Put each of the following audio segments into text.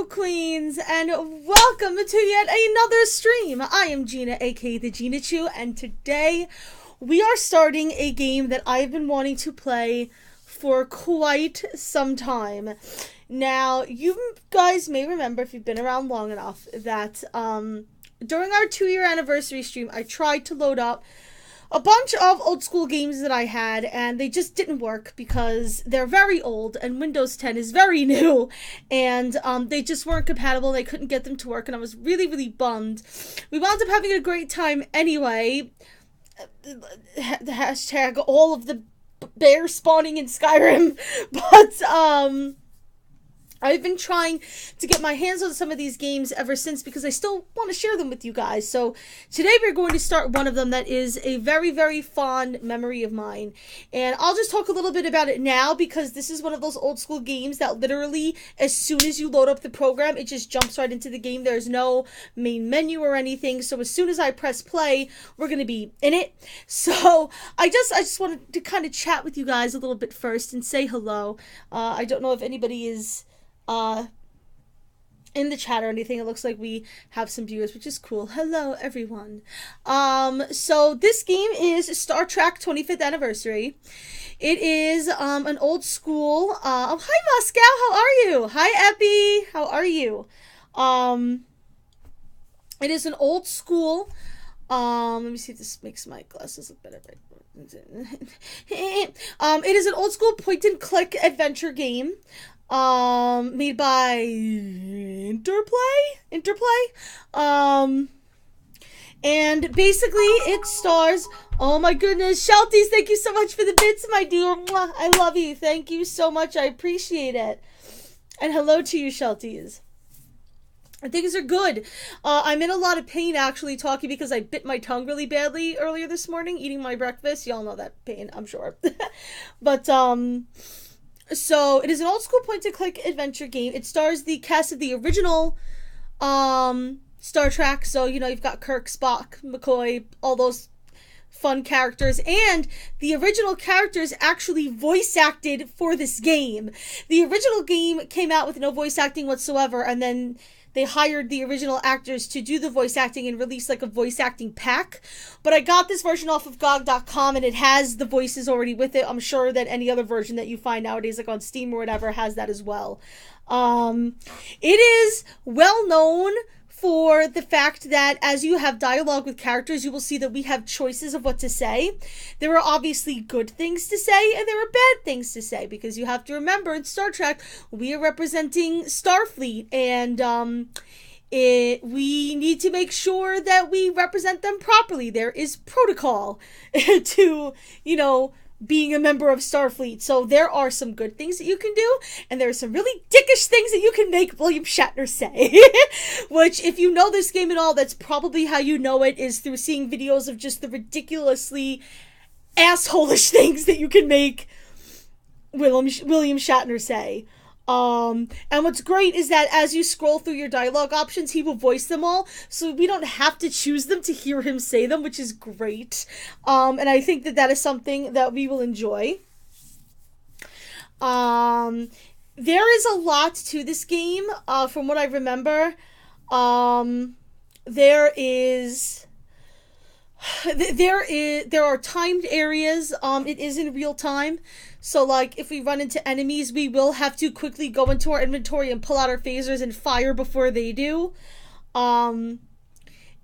Queens, and welcome to yet another stream. I am Gina, aka the Gina Chu, and today we are starting a game that I've been wanting to play for quite some time. Now, you guys may remember, if you've been around long enough, that during our 2-year anniversary stream, I tried to load up a bunch of old school games that I had, and they just didn't work because they're very old and Windows 10 is very new, and they just weren't compatible. They couldn't get them to work, and I was really, really bummed. We wound up having a great time anyway. Hashtag all of the bears spawning in Skyrim. But I've been trying to get my hands on some of these games ever since because I still want to share them with you guys. So today we're going to start one of them that is a very, very fond memory of mine. And I'll just talk a little bit about it now because this is one of those old school games that literally, as soon as you load up the program, it just jumps right into the game. There's no main menu or anything. So as soon as I press play, we're going to be in it. So I just wanted to kind of chat with you guys a little bit first and say hello. I don't know if anybody is in the chat or anything. It looks like we have some viewers, which is cool. Hello, everyone. So this game is Star Trek 25th Anniversary. It is an old school. Oh, hi, Moscow. How are you? Hi, Epi. How are you? It is an old school. Let me see if this makes my glasses look better. It is an old school point and click adventure game. Made by Interplay. And basically it stars, oh my goodness, Shelties, thank you so much for the bits, my dear. Mwah, I love you. Thank you so much. I appreciate it. And hello to you, Shelties. Things are good. I'm in a lot of pain actually talking because I bit my tongue really badly earlier this morning eating my breakfast. Y'all know that pain, I'm sure. But, so, it is an old-school point-and-click adventure game. It stars the cast of the original Star Trek. So, you know, you've got Kirk, Spock, McCoy, all those fun characters. And the original characters actually voice acted for this game. The original game came out with no voice acting whatsoever, and then they hired the original actors to do the voice acting and release like a voice acting pack. But I got this version off of GOG.com and it has the voices already with it. I'm sure that any other version that you find nowadays, like on Steam or whatever, has that as well. It is well known for the fact that as you have dialogue with characters, you will see that we have choices of what to say. There are obviously good things to say, and there are bad things to say, because you have to remember in Star Trek, we are representing Starfleet, and we need to make sure that we represent them properly. There is protocol to, you know, being a member of Starfleet. So there are some good things that you can do, and there are some really dickish things that you can make William Shatner say. Which, if you know this game at all, that's probably how you know it, is through seeing videos of just the ridiculously asshole-ish things that you can make William Shatner say. And what's great is that as you scroll through your dialogue options, he will voice them all, so we don't have to choose them to hear him say them, which is great. And I think that that is something that we will enjoy. There is a lot to this game, from what I remember. There are timed areas. It is in real time. So, like, if we run into enemies, we will have to quickly go into our inventory and pull out our phasers and fire before they do. And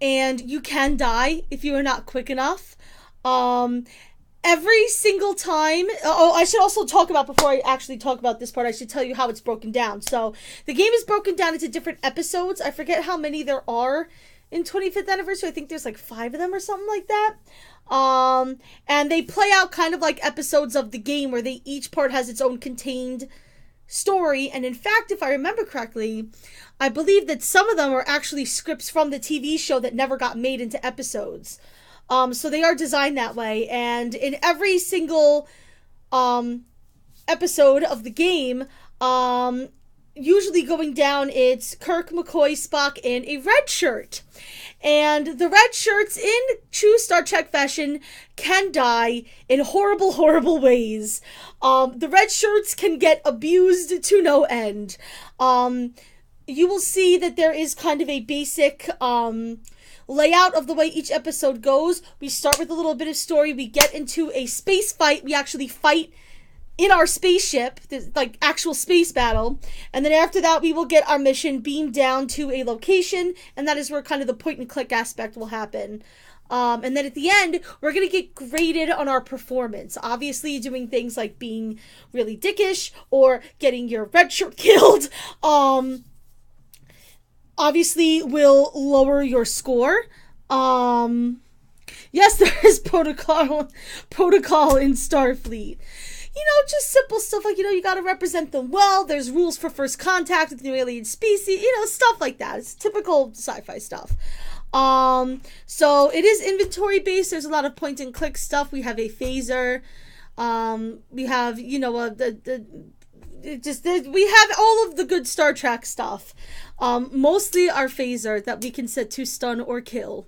you can die if you are not quick enough. Every single time... Oh, I should also talk about, before I actually talk about this part, I should tell you how it's broken down. So, the game is broken down into different episodes. I forget how many there are in 25th Anniversary. I think there's like 5 of them or something like that. And they play out kind of like episodes of the game where each part has its own contained story. And in fact, if I remember correctly, I believe that some of them are actually scripts from the TV show that never got made into episodes. So they are designed that way. And in every single episode of the game, usually going down, it's Kirk, McCoy, Spock, and a red shirt. And the red shirts, in true Star Trek fashion, can die in horrible, horrible ways. The red shirts can get abused to no end. you will see that there is kind of a basic layout of the way each episode goes. We start with a little bit of story. We get into a space fight. We actually fight in our spaceship, like actual space battle. And then after that, we will get our mission beamed down to a location. And that is where kind of the point and click aspect will happen. And then at the end, we're going to get graded on our performance. Obviously, doing things like being really dickish or getting your red shirt killed, obviously will lower your score. Yes, there is protocol in Starfleet. You know, just simple stuff like, you know, you gotta represent them well. There's rules for first contact with new alien species, you know, stuff like that. It's typical sci-fi stuff. So it is inventory based. There's a lot of point and click stuff. We have a phaser. We have, you know, we have all of the good Star Trek stuff. Mostly our phaser that we can set to stun or kill.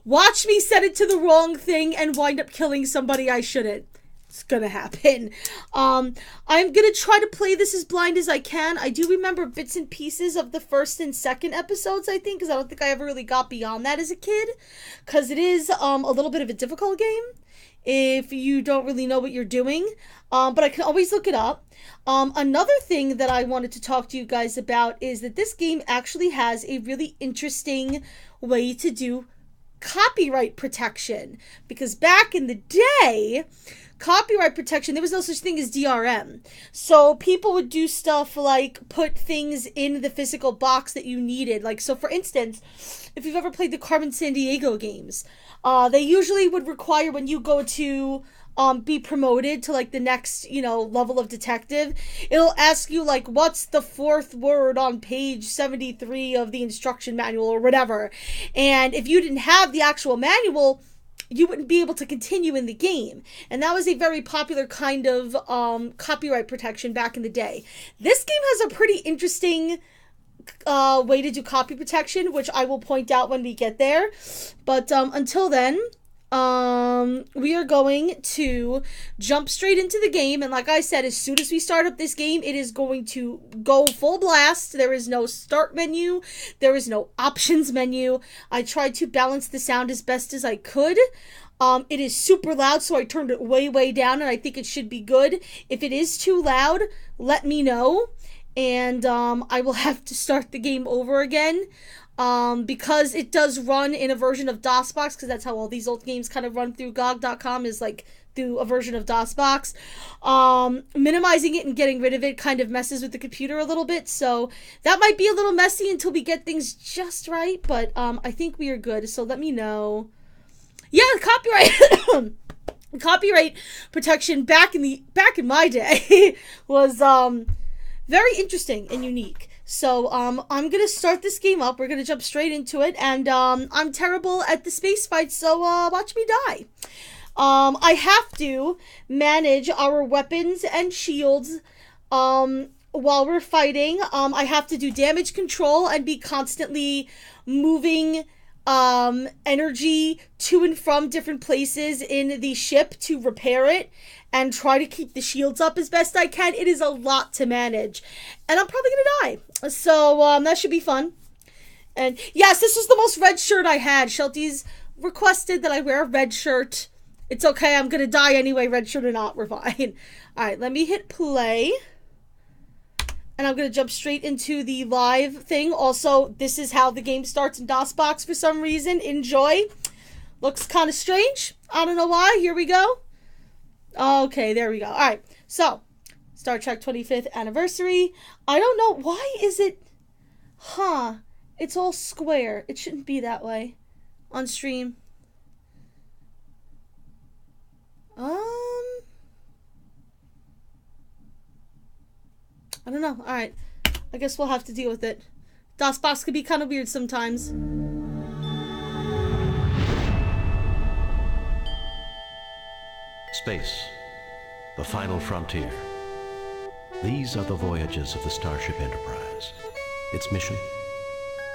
Watch me set it to the wrong thing and wind up killing somebody I shouldn't. It's gonna happen. I'm gonna try to play this as blind as I can. I do remember bits and pieces of the first and second episodes, I think, because I don't think I ever really got beyond that as a kid, because it is a little bit of a difficult game if you don't really know what you're doing, but I can always look it up. Another thing that I wanted to talk to you guys about is that this game actually has a really interesting way to do copyright protection, because back in the day, copyright protection, there was no such thing as DRM. So people would do stuff like put things in the physical box that you needed. Like, so for instance, if you've ever played the Carmen Sandiego games, they usually would require when you go to be promoted to like the next, you know, level of detective, it'll ask you like, what's the fourth word on page 73 of the instruction manual or whatever. And if you didn't have the actual manual, you wouldn't be able to continue in the game. And that was a very popular kind of copyright protection back in the day. This game has a pretty interesting way to do copy protection, which I will point out when we get there. But until then, we are going to jump straight into the game. And like I said, as soon as we start up this game, it is going to go full blast. There is no start menu. There is no options menu. I tried to balance the sound as best as I could. It is super loud, so I turned it way, way down, and I think it should be good. If it is too loud, let me know, and I will have to start the game over again. Because it does run in a version of DOSBox, because that's how all these old games kind of run through GOG.com, is like through a version of DOSBox. Minimizing it and getting rid of it kind of messes with the computer a little bit, so that might be a little messy until we get things just right, but I think we are good, so let me know. Yeah, copyright copyright protection back in my day was very interesting and unique. So, I'm gonna start this game up. We're gonna jump straight into it, and I'm terrible at the space fights, so watch me die. I have to manage our weapons and shields while we're fighting. I have to do damage control and be constantly moving energy to and from different places in the ship to repair it and try to keep the shields up as best I can. It is a lot to manage, and I'm probably gonna die, so that should be fun. And yes, this was the most red shirt I had. Shelties requested that I wear a red shirt. It's okay, I'm gonna die anyway, red shirt or not, we're fine. Alright, let me hit play. And I'm going to jump straight into the live thing. Also, this is how the game starts in DOSBox for some reason. Enjoy. Looks kind of strange. I don't know why. Here we go. Okay, there we go. Alright, so, Star Trek 25th anniversary. I don't know. Why is it... Huh. It's all square. It shouldn't be that way on stream. I don't know. Alright. I guess we'll have to deal with it. DOSBox could be kind of weird sometimes. Space. The final frontier. These are the voyages of the Starship Enterprise. Its mission?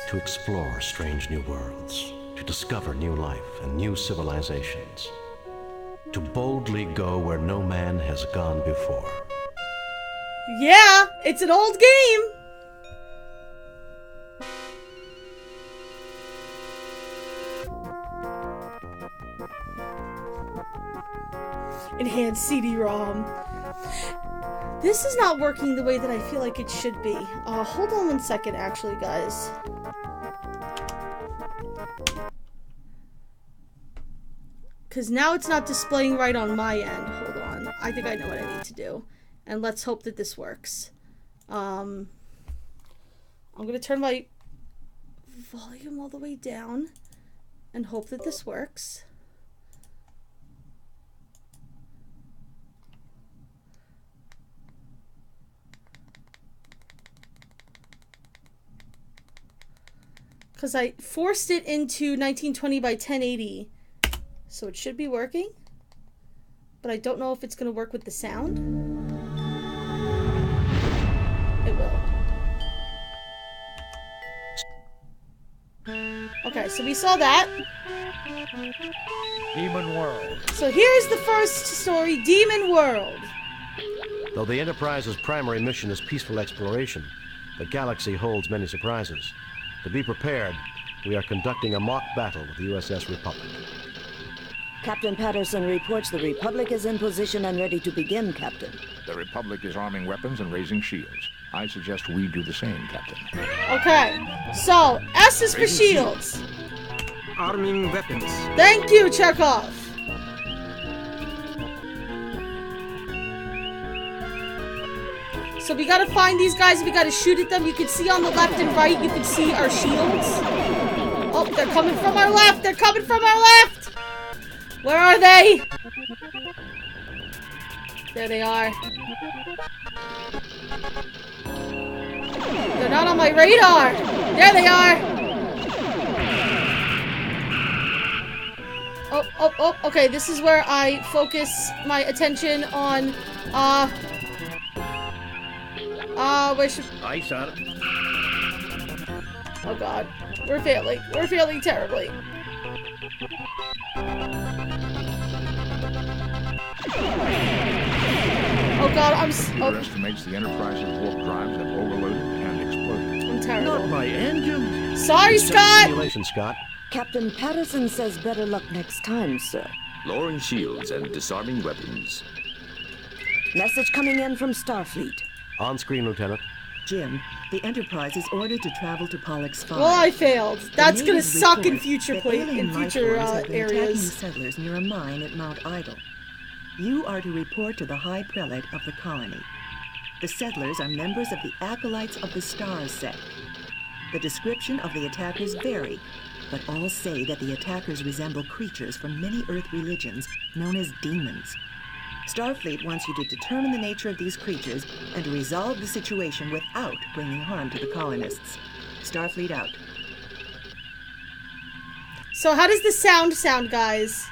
To explore strange new worlds. To discover new life and new civilizations. To boldly go where no man has gone before. Yeah, it's an old game. Enhanced CD-ROM. This is not working the way that I feel like it should be. Hold on 1 second, actually, guys. Because now it's not displaying right on my end. Hold on. I think I know what I need to do. And let's hope that this works. I'm going to turn my volume all the way down and hope that this works. Because I forced it into 1920 by 1080. So it should be working. But I don't know if it's going to work with the sound. It will. Okay, so we saw that. Demon World. So here's the first story, Demon World. Though the Enterprise's primary mission is peaceful exploration, the galaxy holds many surprises. To be prepared, we are conducting a mock battle with the USS Republic. Captain Patterson reports the Republic is in position and ready to begin, Captain. The Republic is arming weapons and raising shields. I suggest we do the same, Captain. Okay, so S is for shields. Arming weapons. Thank you, Chekhov. So we gotta find these guys, we gotta shoot at them. You can see on the left and right, you can see our shields. Oh, they're coming from our left! They're coming from our left! Where are they? There they are. They're not on my radar! There they are! Oh, okay, this is where I focus my attention on, where should... Ice on it. Oh god. We're failing. We're failing terribly. Oh god, I'm Underestimates the Enterprise's warp drives have overloaded and exploded. I'm terrible. Not my engine. Sorry, Scott! Simulation, Scott. Captain Patterson says better luck next time, sir. Lowering shields and disarming weapons. Message coming in from Starfleet. On screen, Lieutenant. Jim, the Enterprise is ordered to travel to Pollux 5. Well, I failed. That's gonna Natives suck in report future that alien life forms have been attacking areas. settlers near a mine at Mount Idle. You are to report to the High Prelate of the colony. The settlers are members of the Acolytes of the Stars sect. The description of the attackers vary, but all say that the attackers resemble creatures from many Earth religions known as demons. Starfleet wants you to determine the nature of these creatures and to resolve the situation without bringing harm to the colonists. Starfleet out. So how does the sound, guys?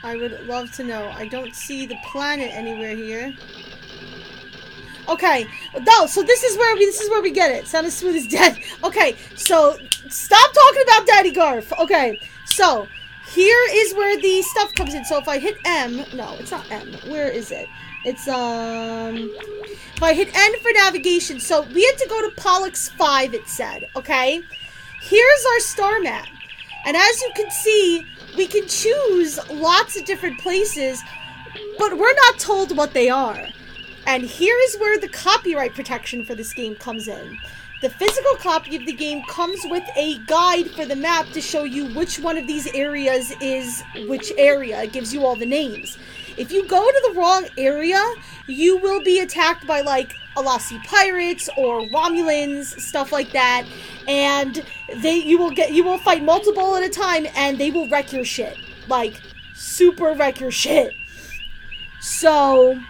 I would love to know. I don't see the planet anywhere here. Okay, no, so this is where we get it. Sound as smooth as dead. Okay, so stop talking about Daddy Garf. Okay, so here is where the stuff comes in. So if I hit M, no, it's not M. Where is it? It's if I hit N for navigation. So we had to go to Pollux 5, it said. Okay, here's our star map, and as you can see, we can choose lots of different places, but we're not told what they are. And here is where the copyright protection for this game comes in. The physical copy of the game comes with a guide for the map to show you which one of these areas is which area. It gives you all the names. If you go to the wrong area, you will be attacked by like Alasi pirates or Romulans, stuff like that, and you will fight multiple at a time, and they will wreck your shit, like super wreck your shit. So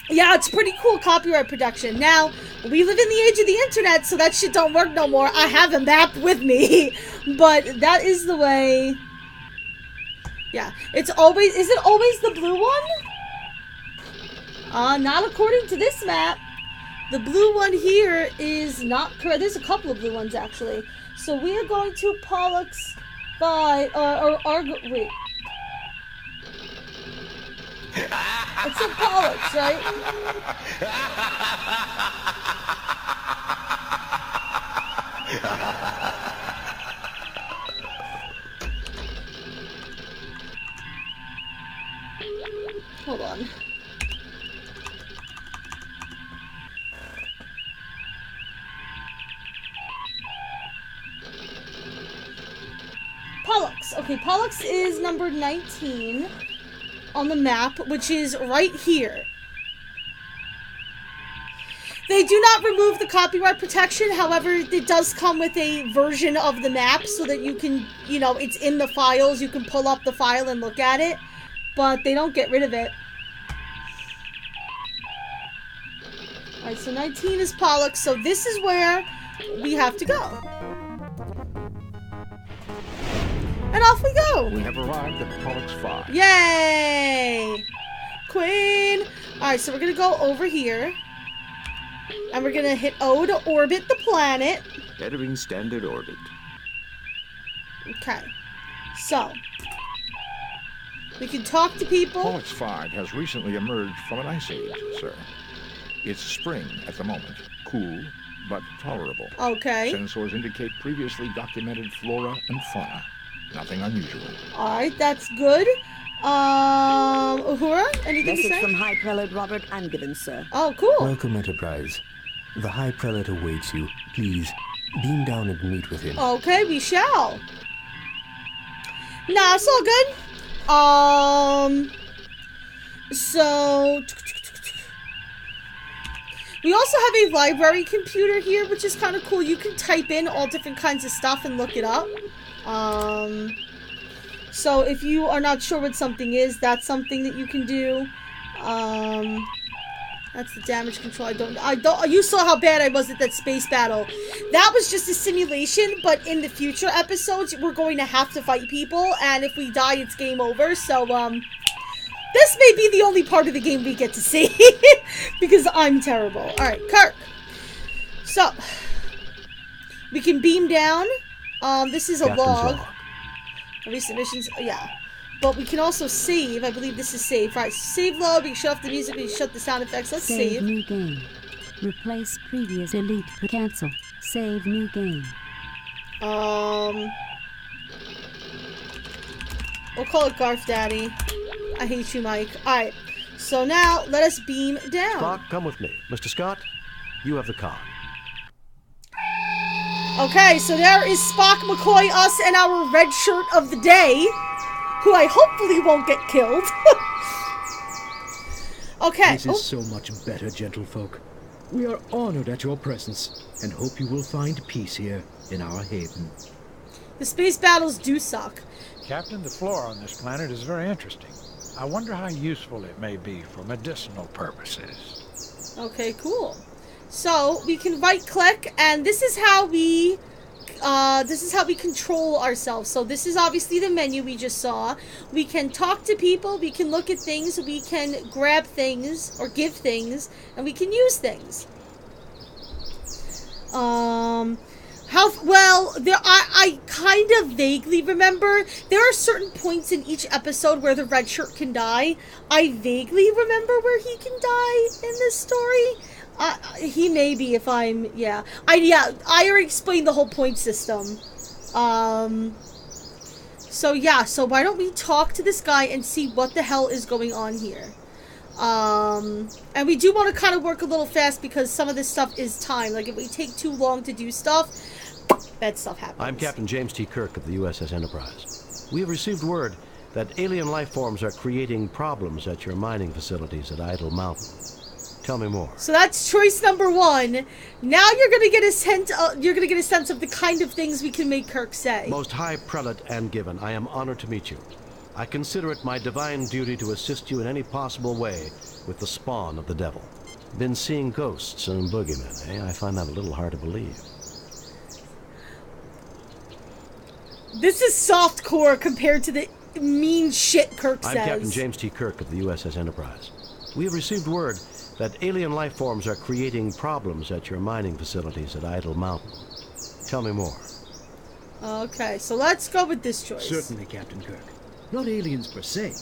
yeah, it's pretty cool copyright protection. Now, we live in the age of the internet, so that shit don't work no more. I have a map with me, but that is the way. Yeah, is it always the blue one? Not according to this map. The blue one here is not correct. There's a couple of blue ones, actually. So we are going to Pollux by, wait. It's a Pollux, right? Hold on. Pollux. Okay, Pollux is number 19 on the map, which is right here. They do not remove the copyright protection, however, it does come with a version of the map so that you can, you know, it's in the files, you can pull up the file and look at it, but they don't get rid of it. Alright, so 19 is Pollux, so this is where we have to go. And off we go! We have arrived at Pollux 5. Yay! Queen! Alright, so we're gonna go over here. And we're gonna hit O to orbit the planet. Entering standard orbit. Okay. So. We can talk to people. Pollux 5 has recently emerged from an ice age, sir. It's spring at the moment. Cool, but tolerable. Okay. Sensors indicate previously documented flora and fauna. Nothing unusual. Alright, that's good. Uhura? Anything to Message say? from High Prelate Robert Angevin, sir. Oh, cool. Welcome, Enterprise. The High Prelate awaits you. Please, beam down and meet with him. Okay, we shall. Nah, it's all good. So... We also have a library computer here, which is kind of cool. You can type in all different kinds of stuff and look it up. So if you are not sure what something is, that's something that you can do. That's the damage control. You saw how bad I was at that space battle. That was just a simulation, but in the future episodes, we're going to have to fight people, and if we die, it's game over. So, this may be the only part of the game we get to see, because I'm terrible. Alright, KIRK. So, we can beam down. This is a Captain's log. Recent missions, yeah. But we can also save. I believe this is save. Right, save log. We can shut off the music. We can shut the sound effects. Let's save. New game. Replace previous. Delete. Cancel. Save new game. We'll call it Garth Daddy. I hate you, Mike. Alright. So now, let us beam down. Spock, come with me. Mr. Scott, you have the con. Okay, so there is Spock, McCoy, us, and our red shirt of the day, who I hopefully won't get killed. Okay. This is so much better, gentlefolk. We are honored at your presence, and hope you will find peace here in our haven. The space battles do suck. Captain, the flora on this planet is very interesting. I wonder how useful it may be for medicinal purposes. Okay, cool. So we can right-click, and this is how we control ourselves. So this is obviously the menu we just saw. We can talk to people, we can look at things, we can grab things or give things, and we can use things. I kind of vaguely remember there are certain points in each episode where the red shirt can die. I vaguely remember where he can die in this story. He may be if I'm, I already explained the whole point system. So why don't we talk to this guy and see what the hell is going on here. And we do want to kind of work a little fast because some of this stuff is time. Like, if we take too long to do stuff, bad stuff happens. I'm Captain James T. Kirk of the USS Enterprise. We have received word that alien life forms are creating problems at your mining facilities at Idle Mountain. Tell me more. So that's choice number one. Now you're gonna get a sense. Of the kind of things we can make Kirk say. Most High Prelate Angevin, I am honored to meet you. I consider it my divine duty to assist you in any possible way with the spawn of the devil. Been seeing ghosts and boogeymen, eh? I find that a little hard to believe. This is softcore compared to the mean shit Kirk says. I'm Captain James T. Kirk of the USS Enterprise. We have received word that alien life forms are creating problems at your mining facilities at Idle Mountain. Tell me more. Okay, so let's go with this choice. Certainly, Captain Kirk. Not aliens per se,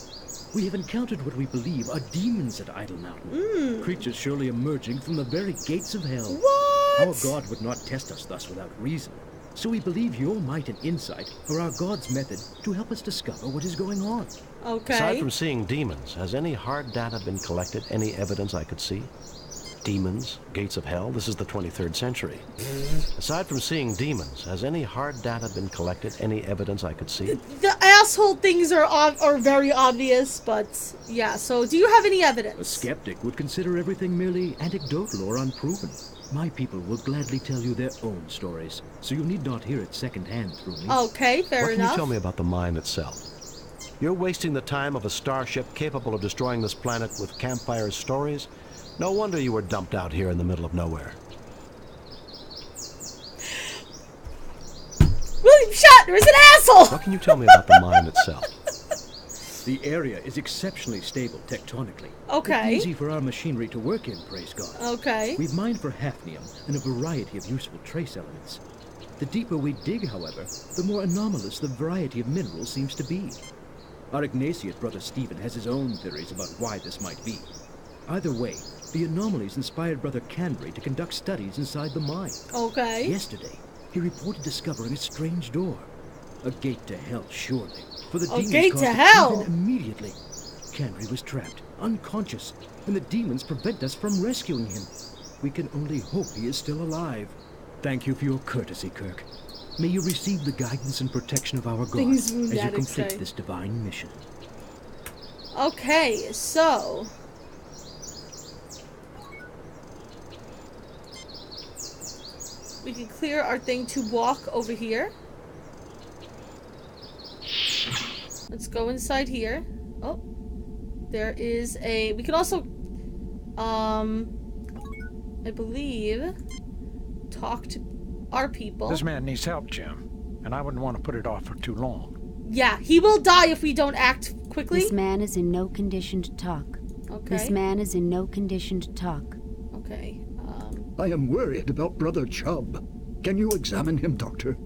We have encountered what we believe are demons at Idle Mountain. Creatures surely emerging from the very gates of hell. What? Our God would not test us thus without reason. So we believe your might and insight are our God's method to help us discover what is going on. Okay. Aside from seeing demons, has any hard data been collected? Any evidence I could see? Demons, gates of hell, this is the 23rd century. Aside from seeing demons, has any hard data been collected? Any evidence I could see? The asshole things are very obvious, but yeah, so do you have any evidence? A skeptic would consider everything merely anecdotal or unproven. My people will gladly tell you their own stories, so you need not hear it secondhand through me. Okay, fair enough. What can you tell me about the mine itself? You're wasting the time of a starship capable of destroying this planet with campfire stories? No wonder you were dumped out here in the middle of nowhere. William Shatner is an asshole! What can you tell me about the mine itself? The area is exceptionally stable tectonically. Okay. It's easy for our machinery to work in, praise God. Okay. We've mined for hafnium and a variety of useful trace elements. The deeper we dig, however, the more anomalous the variety of minerals seems to be. Our Ignatius brother Stephen has his own theories about why this might be. Either way, the anomalies inspired Brother Canbury to conduct studies inside the mine. Okay. Yesterday, he reported discovering a strange door. A gate to hell, surely. For the demons gate caused to it hell? even immediately. Canbury was trapped, unconscious, and the demons prevent us from rescuing him. We can only hope he is still alive. Thank you for your courtesy, Kirk. May you receive the guidance and protection of our God as you complete this divine mission. Okay, so... we can clear our thing to walk over here. Let's go inside here. Oh, there is a... we can also, I believe, talk to our people. This man needs help, Jim, and I wouldn't want to put it off for too long. Yeah, he will die if we don't act quickly. This man is in no condition to talk. Okay. This man is in no condition to talk. Okay. I am worried about Brother Chubb. Can you examine him, Doctor?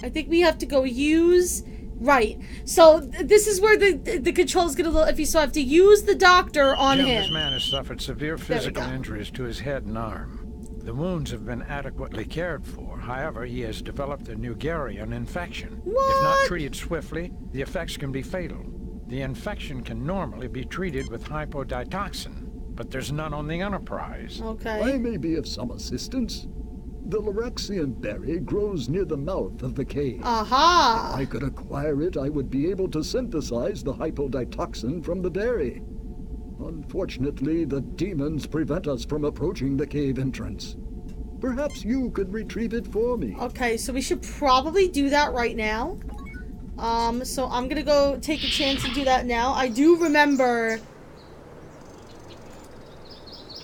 I think we have to go use... right. So, this is where the controls get a little iffy, so I have to use the doctor on Jim, him. This man has suffered severe physical injuries to his head and arm. The wounds have been adequately cared for. However, he has developed a Nugarian infection. What? If not treated swiftly, the effects can be fatal. The infection can normally be treated with hypoditoxin, but there's none on the Enterprise. Okay. I may be of some assistance. The Lorexian berry grows near the mouth of the cave. Aha! If I could acquire it, I would be able to synthesize the hypoditoxin from the berry. Unfortunately, the demons prevent us from approaching the cave entrance. Perhaps you could retrieve it for me. Okay, so we should probably do that right now. So I'm gonna go take a chance and do that now. I do remember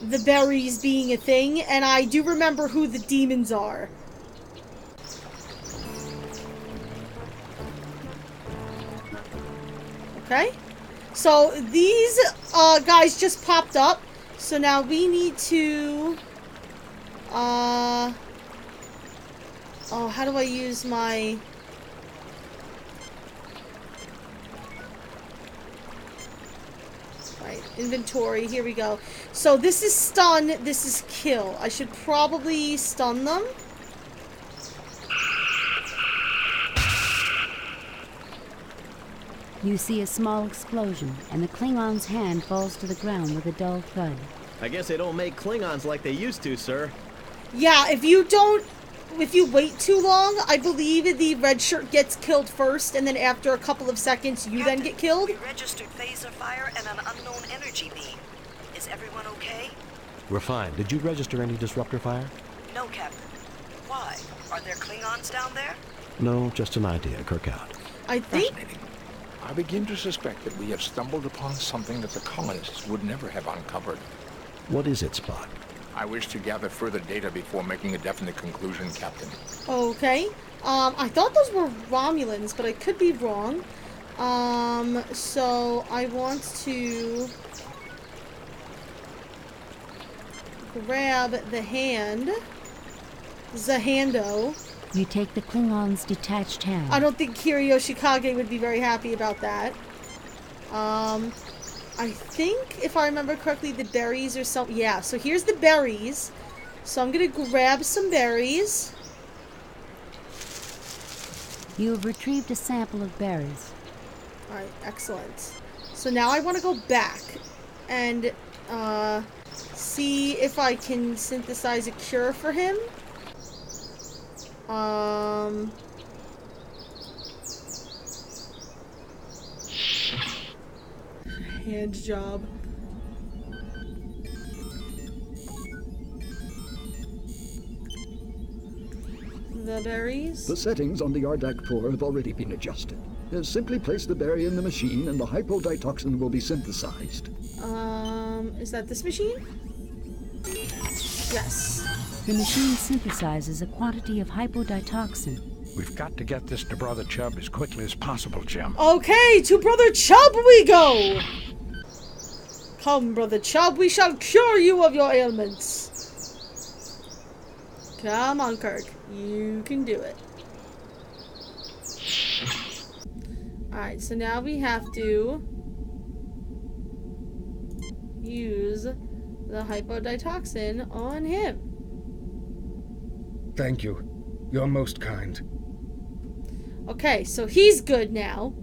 the berries being a thing, and I do remember who the demons are. Okay? So these guys just popped up. So now we need to oh, how do I use my... right, inventory, here we go. So this is stun, this is kill. I should probably stun them. You see a small explosion, and the Klingon's hand falls to the ground with a dull thud. I guess they don't make Klingons like they used to, sir. Yeah, if you wait too long, I believe the red shirt gets killed first, and then after a couple of seconds, you then get killed. We registered phaser fire and an unknown energy beam. Is everyone okay? We're fine. Did you register any disruptor fire? No, Captain. Why? Are there Klingons down there? No, just an idea. Kirk out. I think... I begin to suspect that we have stumbled upon something that the colonists would never have uncovered. What is it, Spock? I wish to gather further data before making a definite conclusion, Captain. Okay. I thought those were Romulans, but I could be wrong. So I want to grab the hand. Zahando. You take the Klingon's detached hand. I don't think Kiryu Shikage would be very happy about that. I think, if I remember correctly, the berries or something. Yeah, so here's the berries. So I'm gonna grab some berries. You have retrieved a sample of berries. Alright, excellent. So now I want to go back and see if I can synthesize a cure for him. Hand job. The berries? The settings on the Ardak 4 have already been adjusted. Simply place the berry in the machine and the hypoditoxin will be synthesized. Is that this machine? Yes. The machine synthesizes a quantity of hypoditoxin. We've got to get this to Brother Chubb as quickly as possible, Jim. Okay, to Brother Chubb we go! Come, Brother Chubb, we shall cure you of your ailments. Come on, Kirk. You can do it. Alright, so now we have to use the hypoditoxin on him. Thank you. You're most kind. Okay, so he's good now.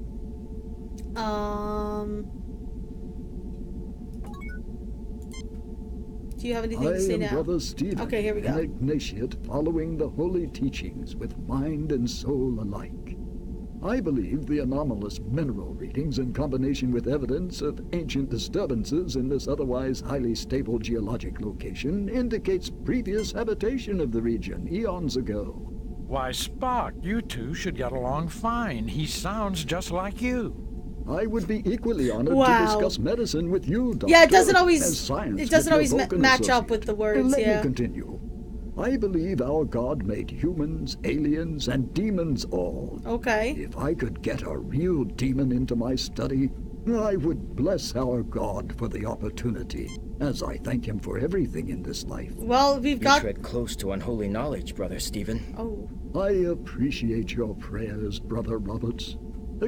Do you have anything to say now? I am Brother Stephen, okay, here we go. an Ignatiate following the holy teachings with mind and soul alike. I believe the anomalous mineral readings in combination with evidence of ancient disturbances in this otherwise highly stable geologic location indicates previous habitation of the region eons ago. Why, Spock, you two should get along fine. He sounds just like you. I would be equally honored to discuss medicine with you, Doctor. Yeah, it doesn't always match Associate. up with the words, Let yeah. me continue. I believe our God made humans, aliens, and demons all. Okay. If I could get a real demon into my study, I would bless our God for the opportunity, as I thank him for everything in this life. Well, we've got... You tread close to unholy knowledge, Brother Stephen. Oh. I appreciate your prayers, Brother Roberts.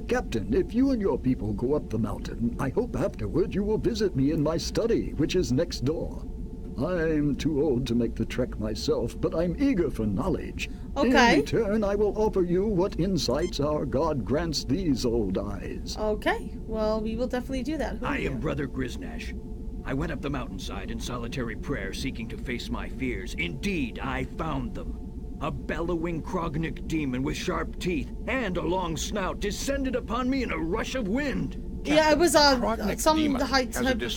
Captain, if you and your people go up the mountain, I hope afterward you will visit me in my study, which is next door. I'm too old to make the trek myself, but I'm eager for knowledge. Okay. In return, I will offer you what insights our God grants these old eyes. Okay. Well, we will definitely do that. I am Brother Griznash. I went up the mountainside in solitary prayer, seeking to face my fears. Indeed, I found them. A bellowing Krognik demon with sharp teeth and a long snout descended upon me in a rush of wind. Yeah, it was some hypoditoxin.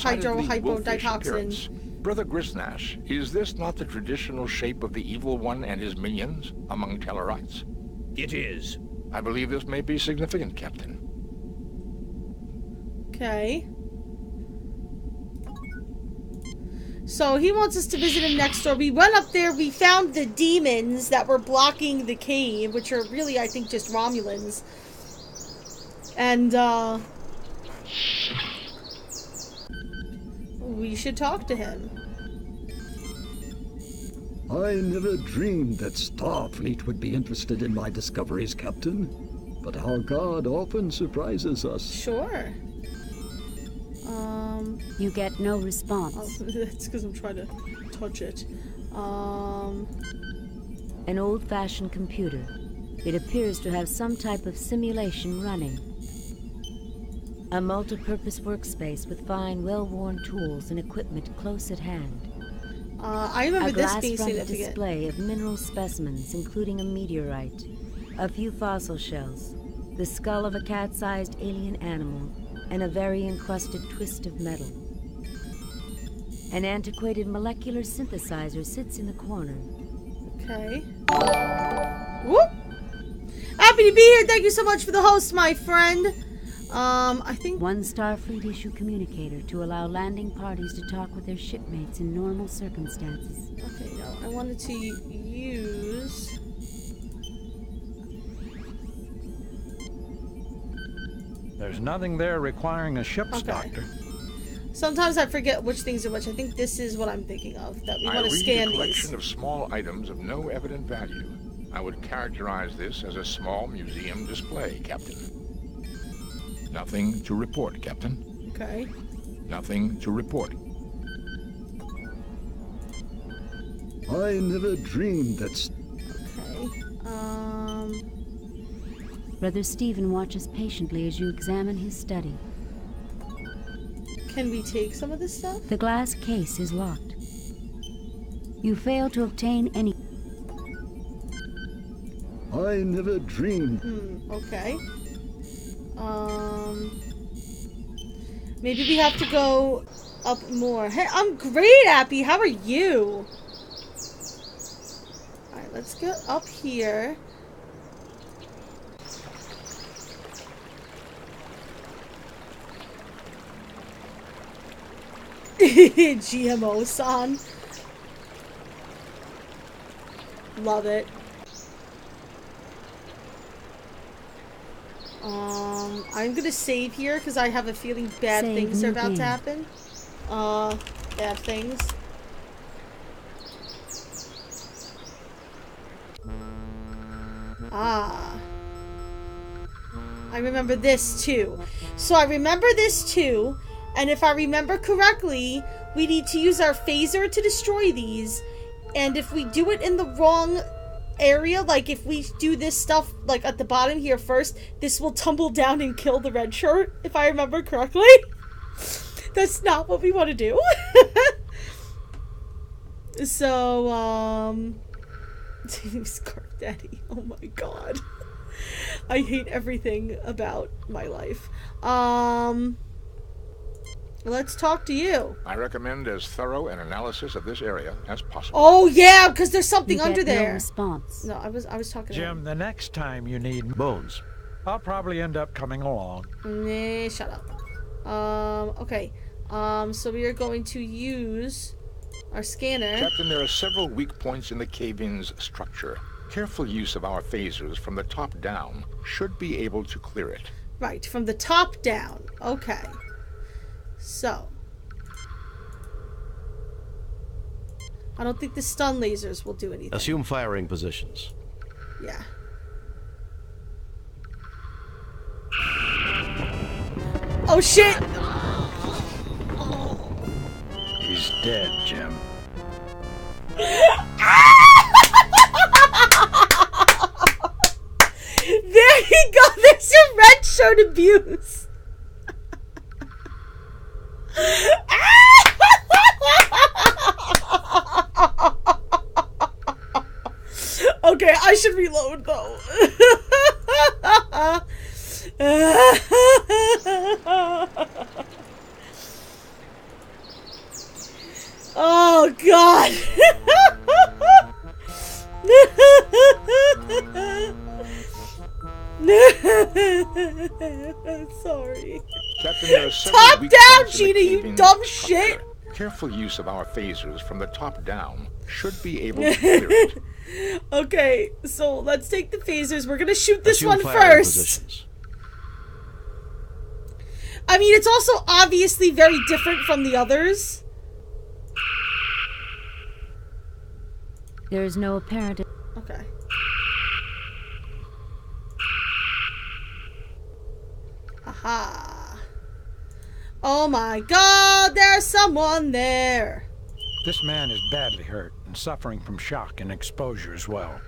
hypoditoxin. Brother Griznash, is this not the traditional shape of the Evil One and his minions among Tellarites? It is. I believe this may be significant, Captain. Okay. So he wants us to visit him next door. We went up there, we found the demons that were blocking the cave, which are really, I think, just Romulans. And, we should talk to him. I never dreamed that Starfleet would be interested in my discoveries, Captain. But our God often surprises us. Sure. You get no response. That's because I'm trying to touch it. An old-fashioned computer. It appears to have some type of simulation running. A multi-purpose workspace with fine, well-worn tools and equipment close at hand. I remember this being significant. A glass-fronted display of mineral specimens, including a meteorite, a few fossil shells, the skull of a cat-sized alien animal, and a very encrusted twist of metal. An antiquated molecular synthesizer sits in the corner. Okay. Whoop! Happy to be here. Thank you so much for the host, my friend. I think... One Starfleet issue communicator to allow landing parties to talk with their shipmates in normal circumstances. Okay, no. I wanted to use... There's nothing there requiring a ship's doctor. Sometimes I forget which things are which. I think this is what I'm thinking of, that we want to scan a these. collection of small items of no evident value. I would characterize this as a small museum display, Captain. Nothing to report, Captain. Okay. Nothing to report. I never dreamed that... Okay. Brother Stephen watches patiently as you examine his study. Can we take some of this stuff? The glass case is locked. You fail to obtain any... I never dreamed... Okay. Maybe we have to go up more. Hey, I'm great, Appy. How are you? Alright, let's go up here. GMO-san. Love it. I'm gonna save here because I have a feeling bad things are about to happen. Bad things. Ah. I remember this too. So I remember this too, and if I remember correctly, we need to use our phaser to destroy these, and if we do it in the wrong area, like if we do this stuff like at the bottom here first, this will tumble down and kill the red shirt, if I remember correctly. That's not what we want to do. So, Scarf Daddy. Oh my god. I hate everything about my life. Let's talk to you. I recommend as thorough an analysis of this area as possible. Oh yeah, because there's something under there. No response. No, I was talking to Jim, him. the next time you need bones, I'll probably end up coming along. Nah, shut up. Okay. So we are going to use our scanner. Captain, there are several weak points in the cave-in's structure. Careful use of our phasers from the top down should be able to clear it. Right, from the top down. Okay. So. I don't think the stun lasers will do anything. assume firing positions. Yeah. Oh shit! He's dead, Jim. There you go! There's your red shirt abuse! Okay, I should reload though. Oh god. Sorry. Captain, there are several Top weak down, points in the Gina, you cave-in's dumb structure. shit! Careful use of our phasers from the top down should be able to clear it. Okay, so let's take the phasers. We're gonna shoot this Assume one firing first. positions. I mean, it's also obviously very different from the others. There is no apparent... Okay. Aha. Oh my god, there's someone there. This man is badly hurt and suffering from shock and exposure as well.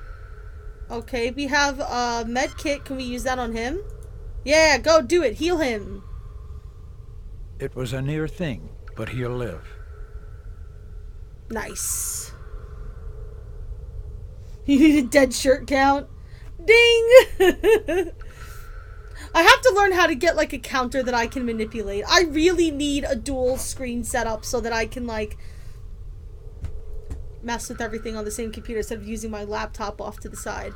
Okay, we have a med kit. Can we use that on him? Yeah, go do it. Heal him. It was a near thing, but he'll live. Nice. You need a dead shirt count? Ding! I have to learn how to get like a counter that I can manipulate. I really need a dual screen setup so that I can like mess with everything on the same computer instead of using my laptop off to the side.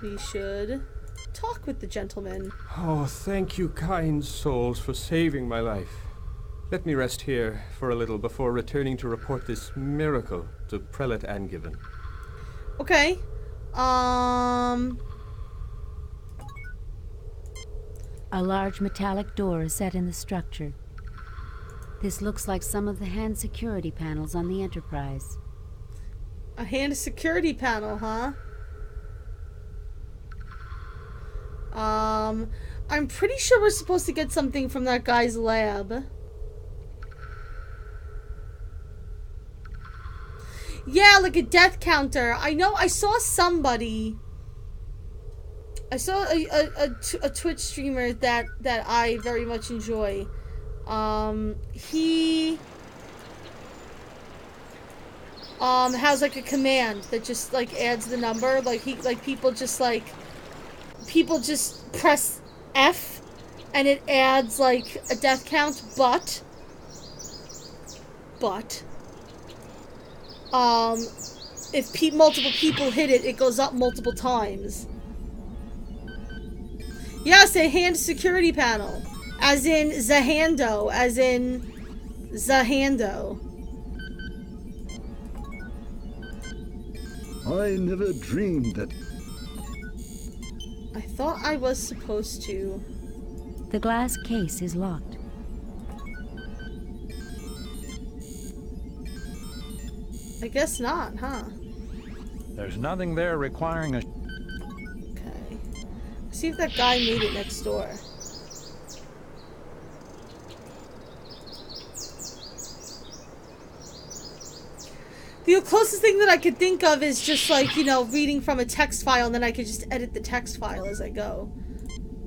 We should talk with the gentleman. Oh, thank you, kind souls, for saving my life. Let me rest here for a little before returning to report this miracle to Prelate Angiven. Okay. A large metallic door is set in the structure. This looks like some of the hand security panels on the Enterprise. A hand security panel, huh? I'm pretty sure we're supposed to get something from that guy's lab. Yeah, like a death counter. I know, I saw somebody... I saw a Twitch streamer that I very much enjoy. He... has like a command that just like adds the number. Like people just press F and it adds like a death count, but if multiple people hit it, it goes up multiple times. Yes, a hand security panel. As in Zahando. I never dreamed that... I thought I was supposed to... The glass case is locked. I guess not, huh? There's nothing there requiring a... Okay. See if that guy made it next door. The closest thing that I could think of is just like, you know, reading from a text file, and then I could just edit the text file as I go.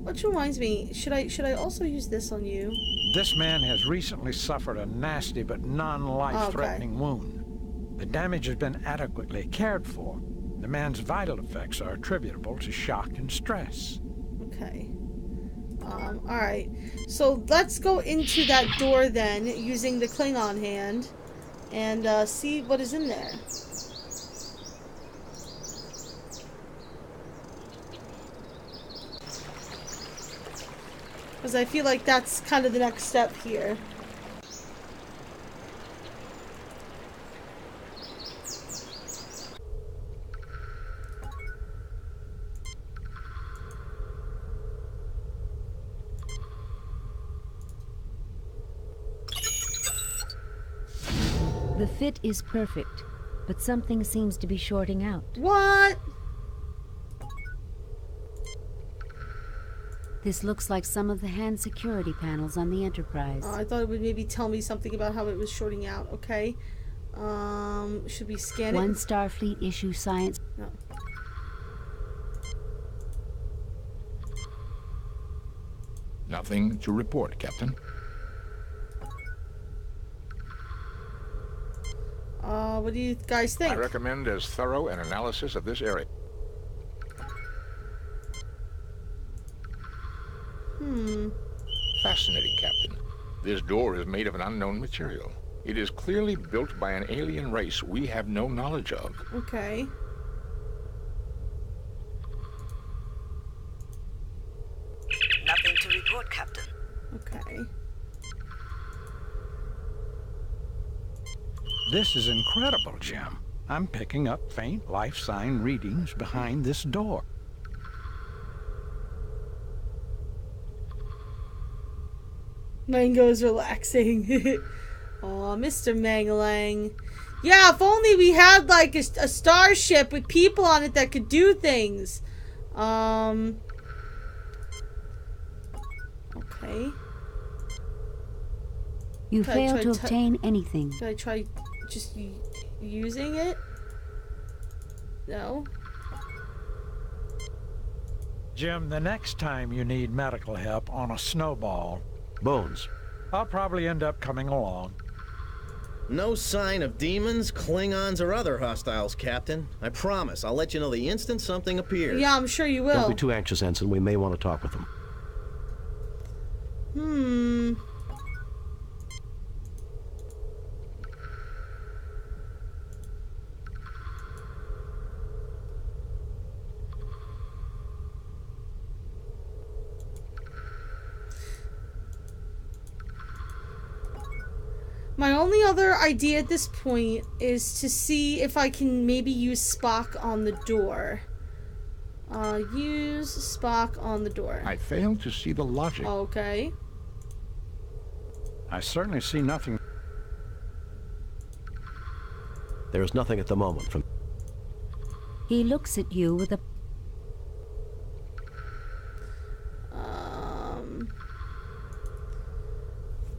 Which reminds me, should I also use this on you? This man has recently suffered a nasty but non-life-threatening wound. The damage has been adequately cared for. The man's vital effects are attributable to shock and stress. Okay. Alright. So let's go into that door then, using the Klingon hand. And see what is in there. Because I feel like that's kind of the next step here. The fit is perfect, but something seems to be shorting out. What? This looks like some of the hand security panels on the Enterprise. Oh, I thought it would maybe tell me something about how it was shorting out. Okay. Should we scan it? One Starfleet issue science... No. Nothing to report, Captain. What do you guys think? I recommend as thorough an analysis of this area. Fascinating, Captain. This door is made of an unknown material. It is clearly built by an alien race we have no knowledge of. Okay. Nothing to report, Captain. Okay. This is incredible, Jim. I'm picking up faint life sign readings behind this door. Mango's relaxing. Aw, Mr. Mangalang. Yeah, if only we had, like, a starship with people on it that could do things. Okay. You failed to obtain anything. Should I try just using it? No. Jim, the next time you need medical help on a snowball... Bones. I'll probably end up coming along. No sign of demons, Klingons, or other hostiles, Captain. I promise, I'll let you know the instant something appears. Yeah, I'm sure you will. Don't be too anxious, Ensign. We may want to talk with them. My only other idea at this point is to see if I can maybe use Spock on the door. Use Spock on the door. I fail to see the logic. Okay. I certainly see nothing. There is nothing at the moment from... He looks at you with a...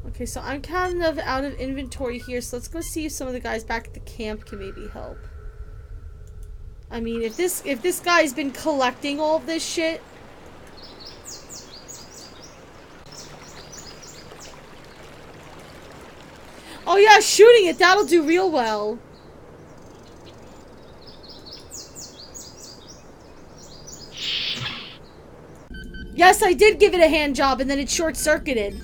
Okay, so I'm kind of out of inventory here, so let's go see if some of the guys back at the camp can maybe help. I mean, if this guy's been collecting all of this shit... Oh yeah, shooting it, that'll do real well. Yes, I did give it a hand job and then it short-circuited.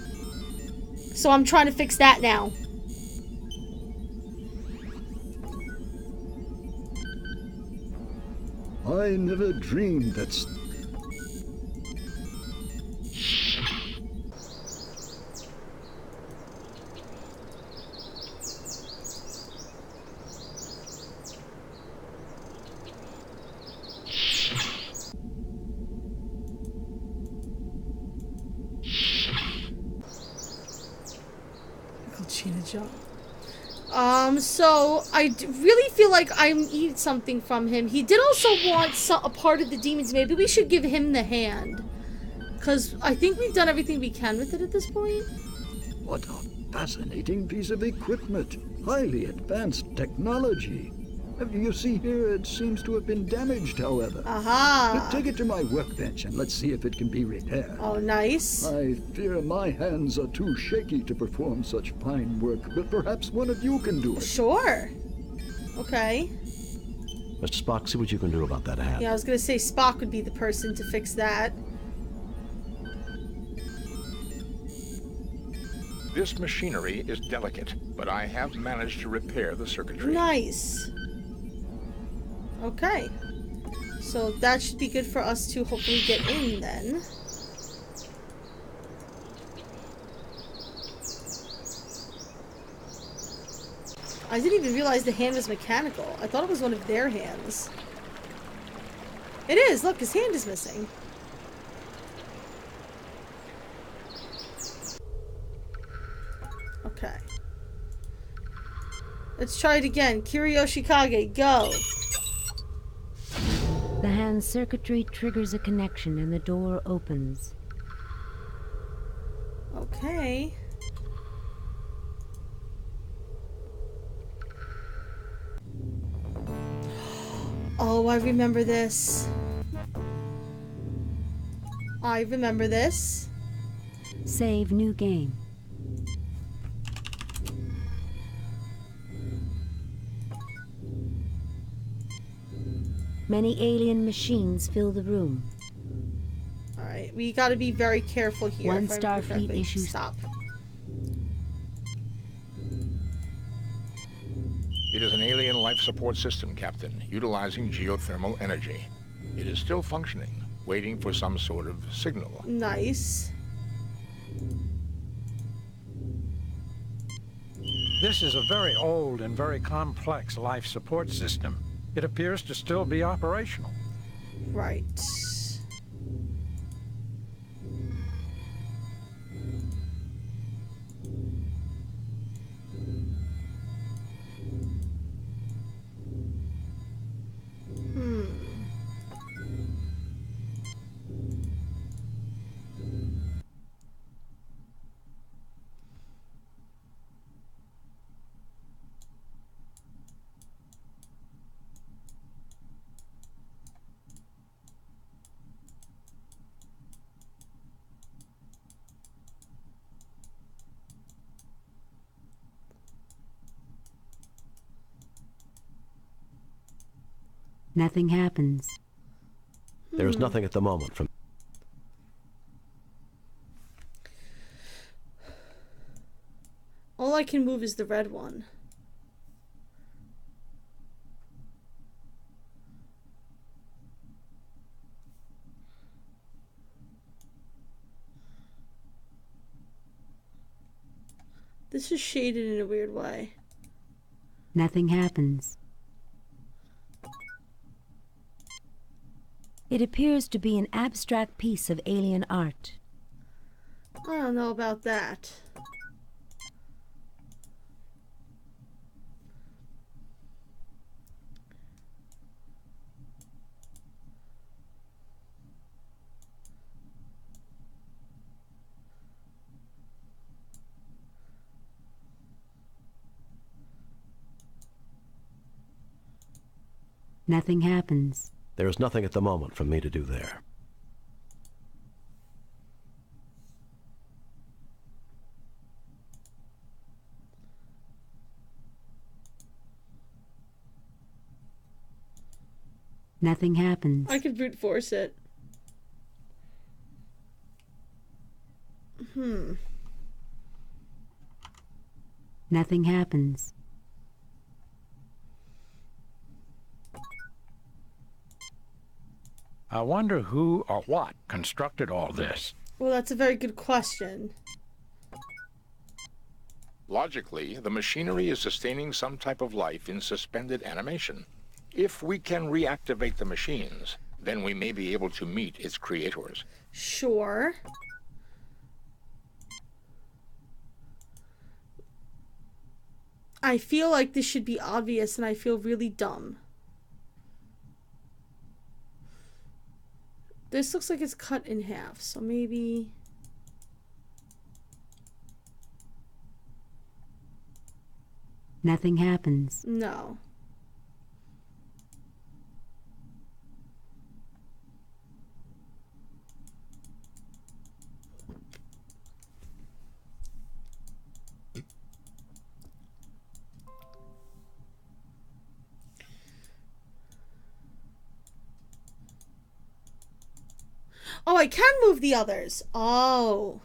So I'm trying to fix that now. I never dreamed that... So I really feel like I need something from him. He did also want a part of the demons. Maybe we should give him the hand. Because I think we've done everything we can with it at this point. What a fascinating piece of equipment. Highly advanced technology. You see here, it seems to have been damaged, however. Aha! Take it to my workbench and let's see if it can be repaired. Oh, nice. I fear my hands are too shaky to perform such fine work, but perhaps one of you can do it. Sure. Okay. Mr. Spock, see what you can do about that hand. Yeah, I was gonna say Spock would be the person to fix that. This machinery is delicate, but I have managed to repair the circuitry. Nice. Okay. So that should be good for us to hopefully get in then. I didn't even realize the hand was mechanical. I thought it was one of their hands. It is! Look, his hand is missing. Okay. Let's try it again. Kiryoshikage, go! The hand's circuitry triggers a connection and the door opens. Okay. Oh, I remember this. I remember this. Save new game. Many alien machines fill the room. Alright, we gotta be very careful here. One Starfleet issue. Stop. It is an alien life support system, Captain, utilizing geothermal energy. It is still functioning, waiting for some sort of signal. Nice. This is a very old and very complex life support system. It appears to still be operational. Right. Nothing happens. There is nothing at the moment from... All I can move is the red one. This is shaded in a weird way. Nothing happens. It appears to be an abstract piece of alien art. I don't know about that. Nothing happens. There is nothing at the moment for me to do there. Nothing happens. I could brute force it. Nothing happens. I wonder who or what constructed all this. Well, that's a very good question. Logically, the machinery is sustaining some type of life in suspended animation. If we can reactivate the machines, then we may be able to meet its creators. Sure. I feel like this should be obvious, and I feel really dumb. This looks like it's cut in half, so maybe... Nothing happens. No. Oh, I can move the others. Oh.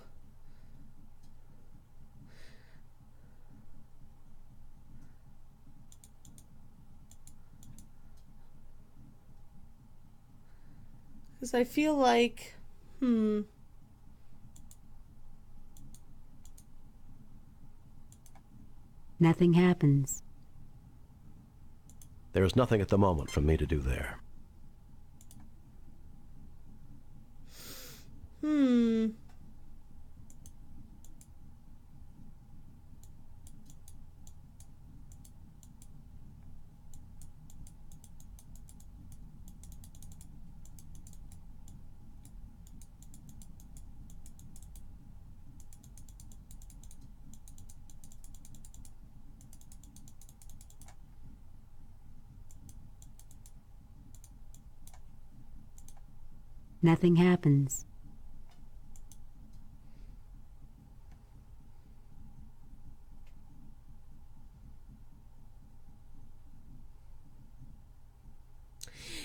Because I feel like, Nothing happens. There is nothing at the moment for me to do there. Nothing happens.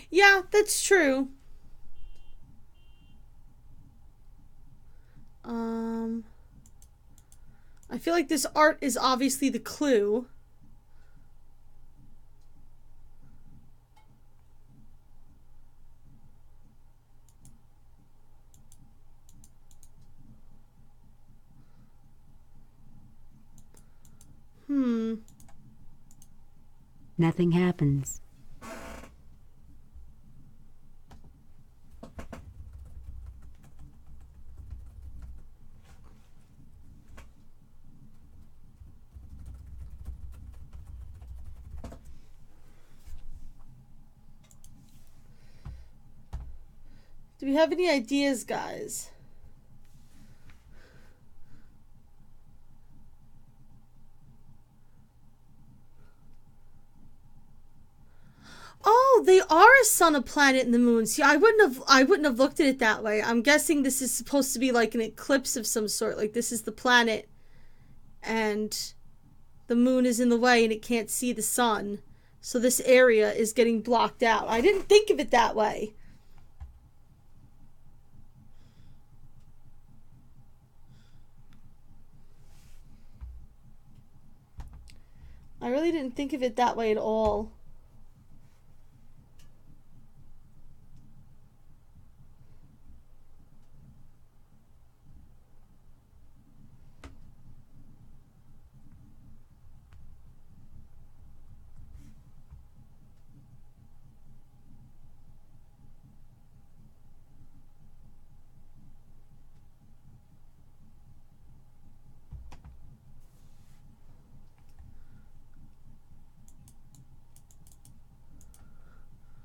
Yeah, that's true. I feel like this art is obviously the clue. Nothing happens. Do we have any ideas, guys? Oh, they are a sun, a planet, and the moon. See, I wouldn't have looked at it that way. I'm guessing this is supposed to be like an eclipse of some sort. Like this is the planet, and the moon is in the way, and it can't see the sun. So this area is getting blocked out. I didn't think of it that way. I really didn't think of it that way at all.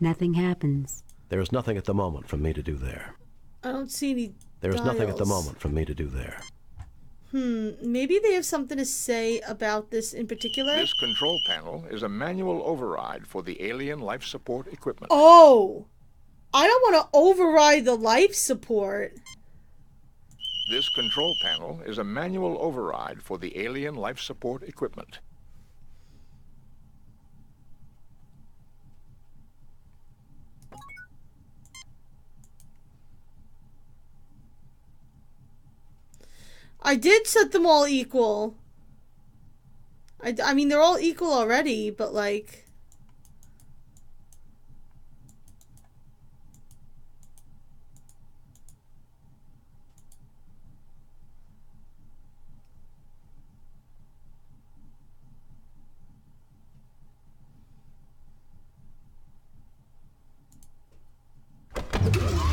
Nothing happens. There is nothing at the moment for me to do there. I don't see any There is nothing at the dials. moment for me to do there. Maybe they have something to say about this in particular. This control panel is a manual override for the alien life support equipment. Oh! I don't want to override the life support. This control panel is a manual override for the alien life support equipment. I did set them all equal. I mean, they're all equal already, but like...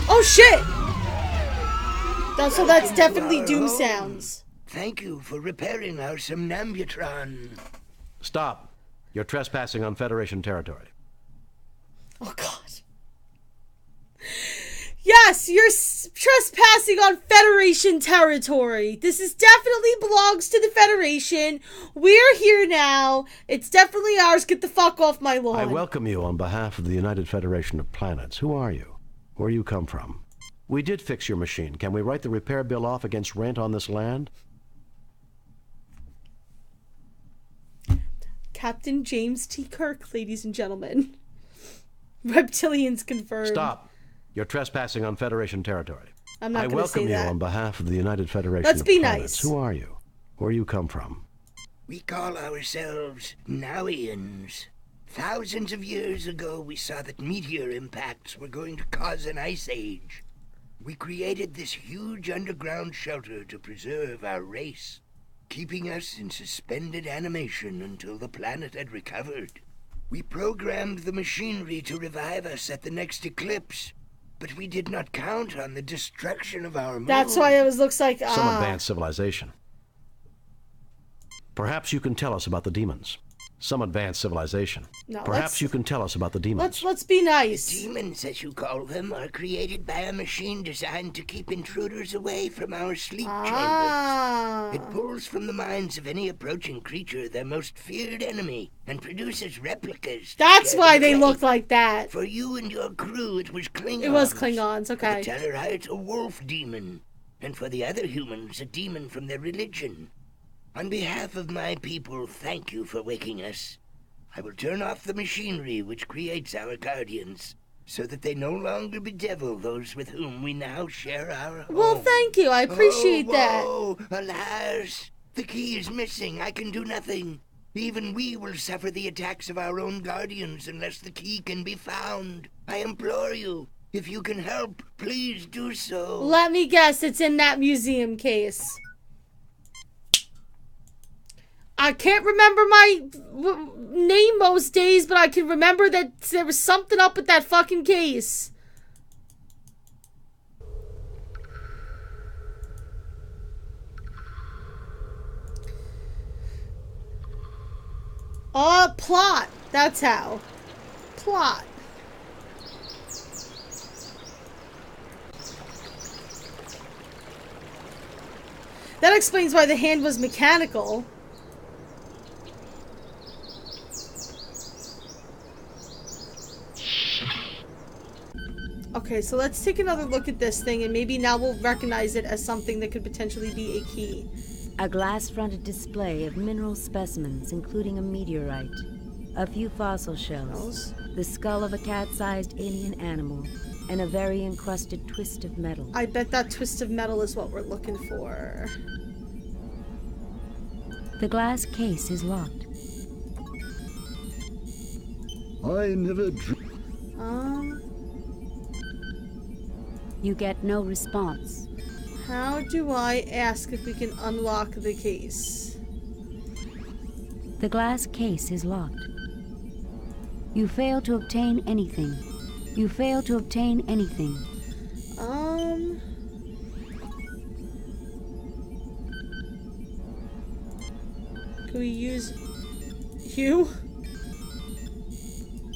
Oh shit! So that's definitely Doom sounds. Thank you for repairing our somnambutron. Stop. You're trespassing on Federation territory. Oh god. Yes, you're trespassing on Federation territory. This is definitely belongs to the Federation. We're here now. It's definitely ours. Get the fuck off my lawn. I welcome you on behalf of the United Federation of Planets. Who are you? Where you come from? We did fix your machine. Can we write the repair bill off against rent on this land? Captain James T. Kirk, ladies and gentlemen. Reptilians confirmed. Stop. You're trespassing on Federation territory. I'm not I going to say welcome you that. on behalf of the United Federation Let's of be Planets. nice. Who are you? Where you come from? We call ourselves Nowians. Thousands of years ago, we saw that meteor impacts were going to cause an ice age. We created this huge underground shelter to preserve our race, keeping us in suspended animation until the planet had recovered. We programmed the machinery to revive us at the next eclipse, but we did not count on the destruction of our moon. That's why it looks like Some advanced civilization. Perhaps you can tell us about the demons. Some advanced civilization. No, Perhaps you can tell us about the demons. Let's be nice. Demons, as you call them, are created by a machine designed to keep intruders away from our sleep chambers. It pulls from the minds of any approaching creature their most feared enemy and produces replicas. That's why they looked like that. For you and your crew, it was Klingons. It was Klingons, okay. For the Tellarites, a wolf demon. And for the other humans, a demon from their religion. On behalf of my people, thank you for waking us. I will turn off the machinery which creates our guardians, so that they no longer bedevil those with whom we now share our home. Well, thank you. I appreciate that. Oh, alas, the key is missing. I can do nothing. Even we will suffer the attacks of our own guardians unless the key can be found. I implore you, if you can help, please do so. Let me guess, it's in that museum case. I can't remember my name most days, but I can remember that there was something up with that fucking case. Plot. That's how. Plot. That explains why the hand was mechanical. Okay, so let's take another look at this thing, and maybe now we'll recognize it as something that could potentially be a key. A glass-fronted display of mineral specimens, including a meteorite, a few fossil shells, the skull of a cat-sized alien animal, and a very encrusted twist of metal. I bet that twist of metal is what we're looking for. The glass case is locked. I never You get no response. How do I ask if we can unlock the case? The glass case is locked. You fail to obtain anything. You fail to obtain anything. Can we use you?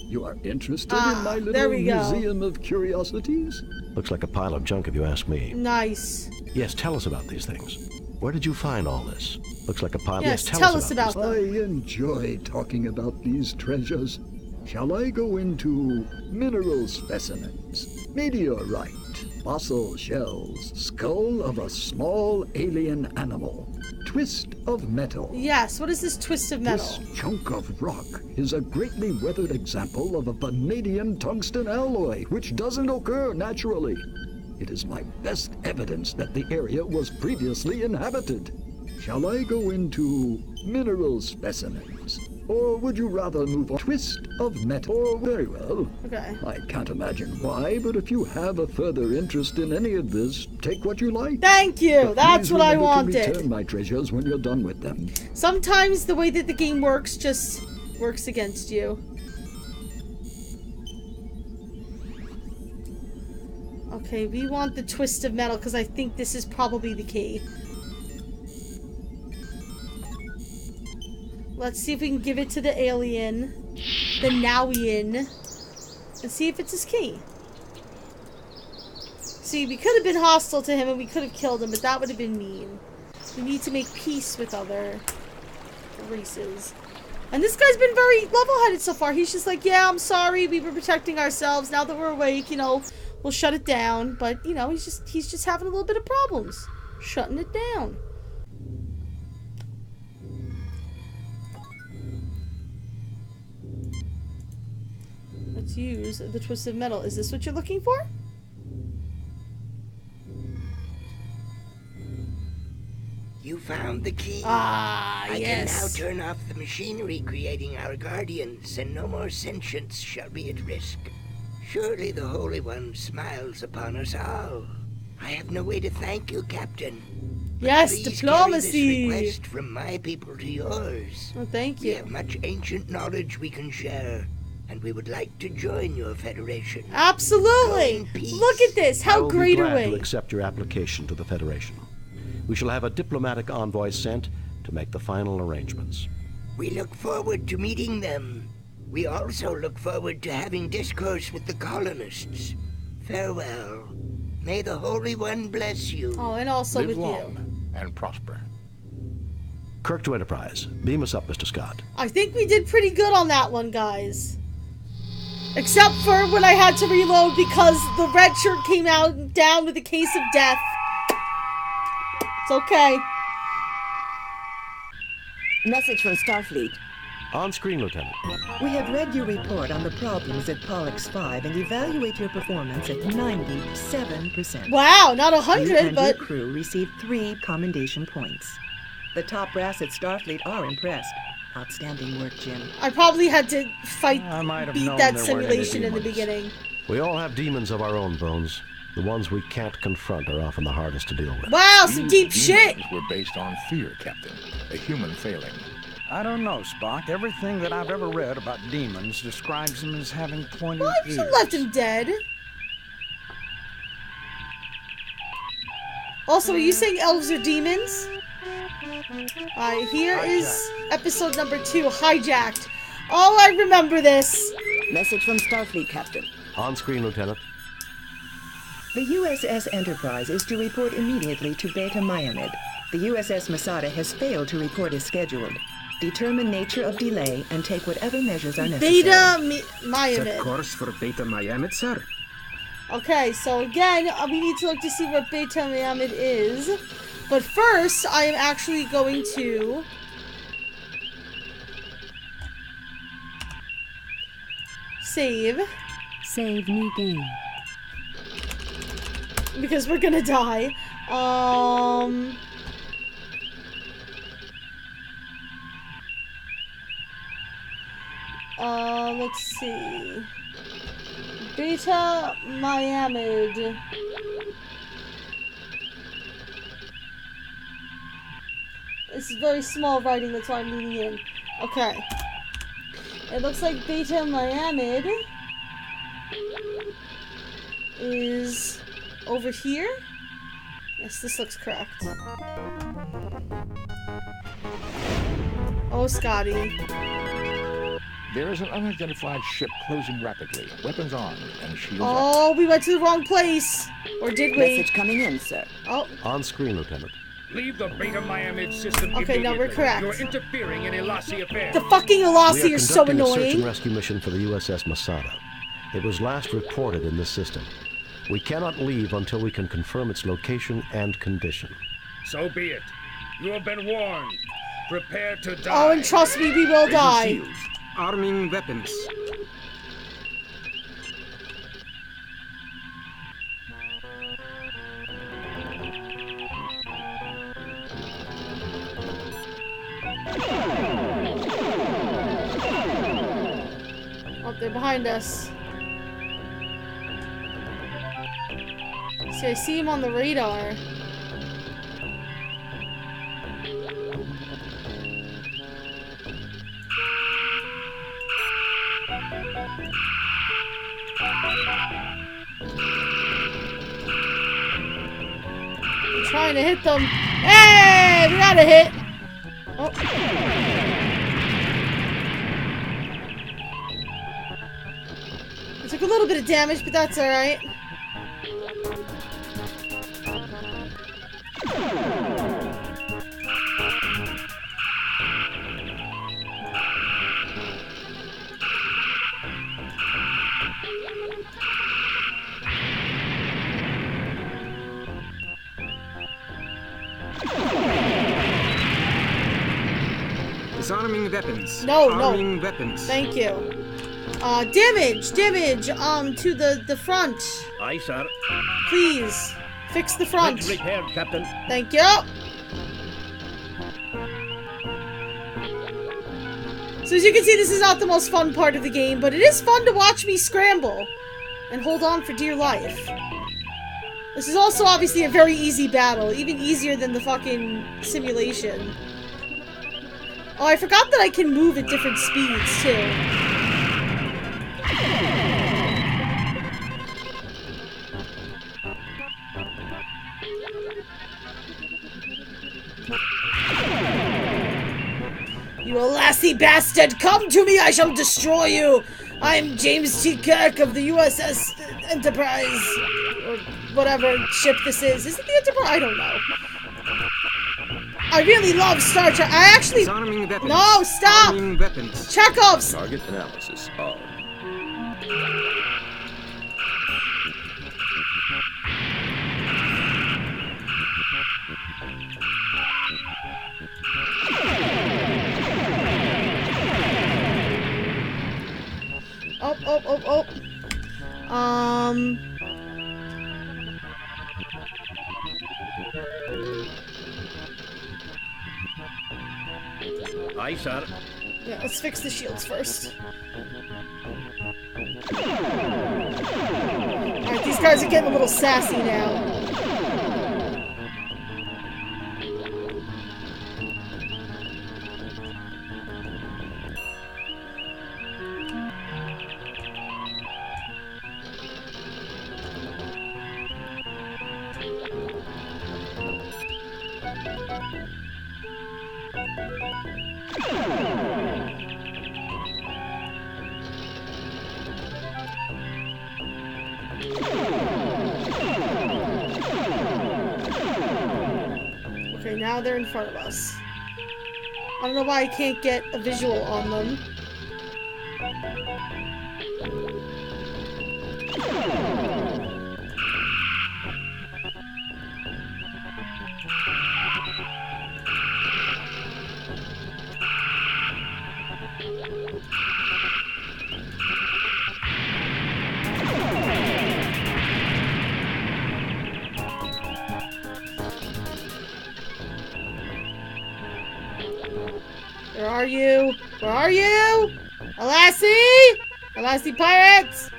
You are interested in my little museum of curiosities? Looks like a pile of junk if you ask me. Nice. Yes, tell us about these things. Where did you find all this? Looks like a pile. Yes, tell us about them. I enjoy talking about these treasures. Shall I go into mineral specimens, meteorite, fossil shells, skull of a small alien animal, twist of metal? Yes, what is this twist of metal? This chunk of rock is a greatly weathered example of a vanadium tungsten alloy, which doesn't occur naturally. It is my best evidence that the area was previously inhabited. Shall I go into mineral specimens? Or would you rather move on? Twist of metal? Oh, very well. Okay. I can't imagine why, but if you have a further interest in any of this, take what you like. Thank you. That's what I wanted. To return my treasures when you're done with them. Sometimes the way that the game works just works against you. Okay, we want the twist of metal because I think this is probably the key. Let's see if we can give it to the alien, the Nowian, and see if it's his key. See, we could have been hostile to him and we could have killed him, but that would have been mean. We need to make peace with other races. And this guy's been very level-headed so far. He's just like, yeah, I'm sorry, we were protecting ourselves. Now that we're awake, you know, we'll shut it down. But, you know, he's just having a little bit of problems. Shutting it down. Let's use the twisted metal. Is this what you're looking for? You found the key. Ah, I yes. can now turn off the machinery creating our guardians, and no more sentience shall be at risk. Surely the Holy One smiles upon us all. I have no way to thank you, Captain. Yes, Please diplomacy. carry this request from my people to yours. Oh, thank you. We have much ancient knowledge we can share, and we would like to join your federation. Absolutely. Look at this. How great are we? I will be glad to accept your application to the Federation. We shall have a diplomatic envoy sent to make the final arrangements. We look forward to meeting them. We also look forward to having discourse with the colonists. Farewell. May the Holy One bless you. Oh, and also Live with long and prosper. KIRK to Enterprise. Beam us up, Mr. Scott. I think we did pretty good on that one, guys. Except for when I had to reload because the red shirt came out down with a case of death. It's okay. Message from Starfleet. On screen, Lieutenant. We have read your report on the problems at Pollux 5 and evaluate your performance at 97%. Wow, not 100, you and but... your crew received 3 commendation points. The top brass at Starfleet are impressed. Outstanding work, Jim. I probably had to beat that there simulation weren't in any the beginning. We all have demons of our own, Bones. The ones we can't confront are often the hardest to deal with. Wow, some deep shit! Were based on fear, Captain. A human failing. I don't know, Spock. Everything that I've ever read about demons describes them as having pointy Well, I ears. should have left him dead. Also, are you saying elves are demons? Alright, here is episode number 2, Hijacked. Oh, I remember this. Message from Starfleet, Captain. On screen, Lieutenant. The USS Enterprise is to report immediately to Beta Myamed. The USS Masada has failed to report as scheduled. Determine nature of delay and take whatever measures are necessary. Beta Myamed. Set course for Beta Myamed, sir. Okay, so again, we need to look to see where Beta Myamed is. But first, I am actually going to... save. Save new game. Because we're gonna die. Let's see. Beta Myamed. This is very small writing, that's why I'm leaning in. Okay. It looks like Beta Myamed is over here. Yes, this looks correct. Oh, Scotty. There is an unidentified ship closing rapidly, weapons armed, and shields up. Oh, we went to the wrong place. Or did we? Message coming in, sir. Oh. On screen, Lieutenant. Leave the Beta Myamid system Okay, now we're correct. You're interfering in Elasi affairs. The fucking Elasi are so annoying. We are conducting a search and rescue mission for the USS Masada. It was last reported in this system. We cannot leave until we can confirm its location and condition. So be it. You have been warned. Prepare to die. Oh, and trust me, we will die. Arming weapons. Oh, they're behind us. See, I see him on the radar. I'm trying to hit them. Hey, we got a hit. Oh. I took a little bit of damage, but that's alright. Disarming weapons. No. Weapons. Thank you. Damage to the front. Aye, sir. Please fix the front. Bridge repaired, Captain. Thank you. So as you can see, this is not the most fun part of the game, but it is fun to watch me scramble and hold on for dear life. This is also obviously a very easy battle, even easier than the fucking simulation. Oh, I forgot that I can move at different speeds, too. You lassie bastard! Come to me! I shall destroy you! I'm James T. KIRK of the USS Enterprise. Or whatever ship this is. Is it the Enterprise? I don't know. I really love Star Trek. I actually... No, stop! Chekhov's! Target analysis on. Oh. Aye, sir. Yeah, let's fix the shields first. Alright, these guys are getting a little sassy now. Okay, now they're in front of us. I don't know why I can't get a visual on them. Where are you? Where are you? Alassie! Alassie pirates!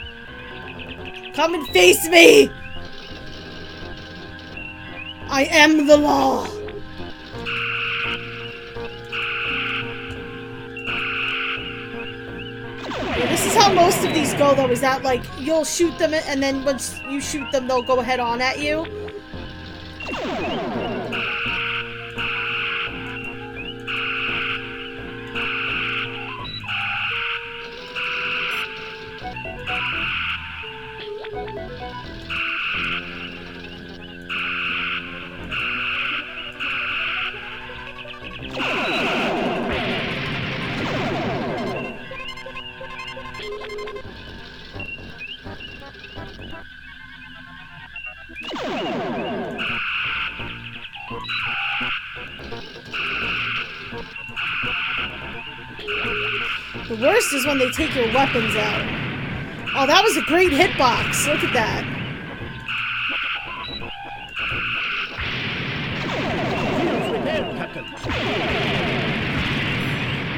Come and face me! I am the law! Yeah, this is how most of these go, though, is that, like, you'll shoot them, and then once you shoot them, they'll go head on at you. The worst is when they take your weapons out. Oh, that was a great hitbox. Look at that.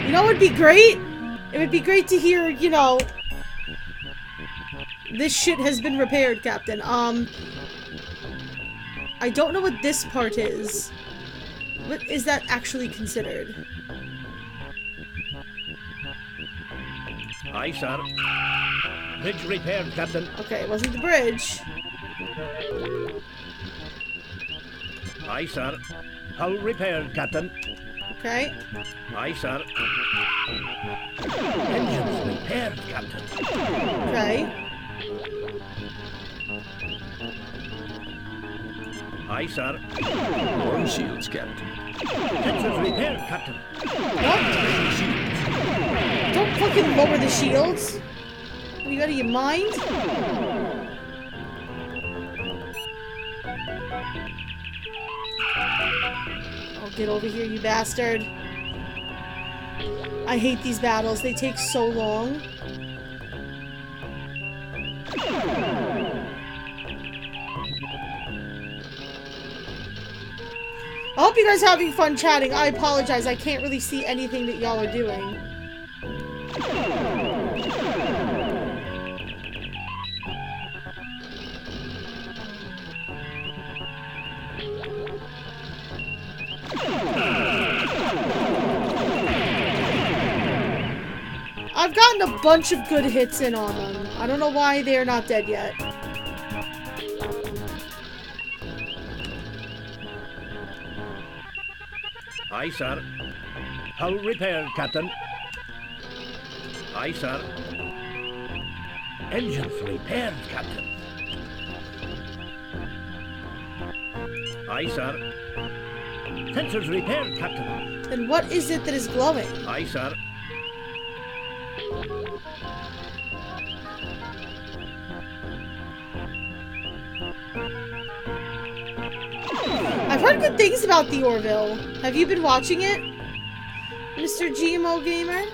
You know what would be great? It would be great to hear, you know, this shit has been repaired, Captain. I don't know what this part is. What is that actually considered? Aye, sir. Bridge repaired, Captain. Okay, it wasn't the bridge. Aye, sir. Hull repaired, Captain. Okay. Aye, sir. Engines repaired, Captain. Okay. Aye, sir. Warm shields, Captain. Sensors repaired, Captain. What? Don't fucking lower the shields. Are you out of your mind? Oh, get over here, you bastard. I hate these battles. They take so long. I hope you guys are having fun chatting. I apologize. I can't really see anything that y'all are doing. I've gotten a bunch of good hits in on them. I don't know why they're not dead yet. Aye, sir. Hull repaired, Captain. Aye, sir. Engines repaired, Captain. Aye, sir. Sensors repaired, Captain. Then what is it that is glowing? Aye, sir. I've heard good things about the Orville. Have you been watching it, Mr. GMO Gamer?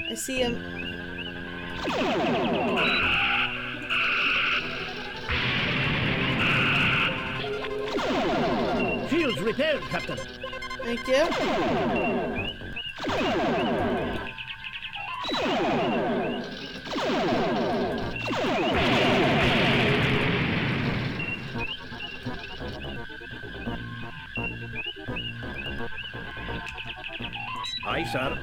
I see him. Shields repaired, Captain. Thank you. Aye, sir.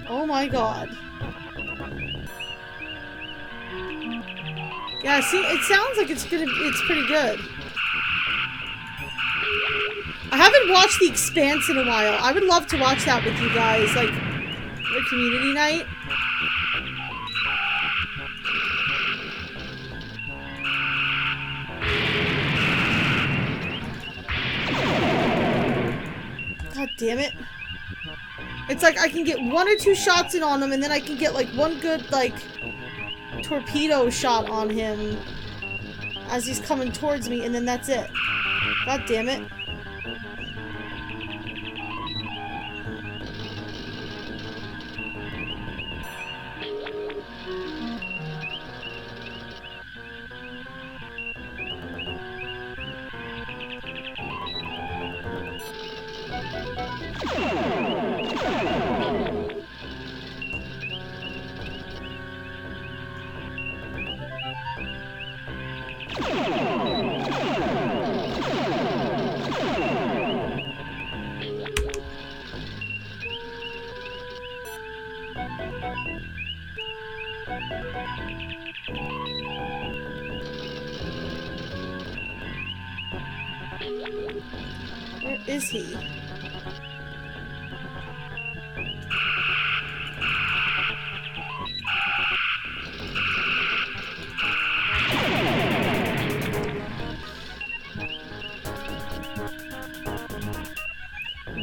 Oh my god. Yeah, see, it sounds like it's pretty good. I haven't watched The Expanse in a while. I would love to watch that with you guys, like, for community night. God damn it. It's like I can get 1 or 2 shots in on them, and then I can get like one good, like, torpedo shot on him as he's coming towards me, and then that's it. God damn it. Where is he?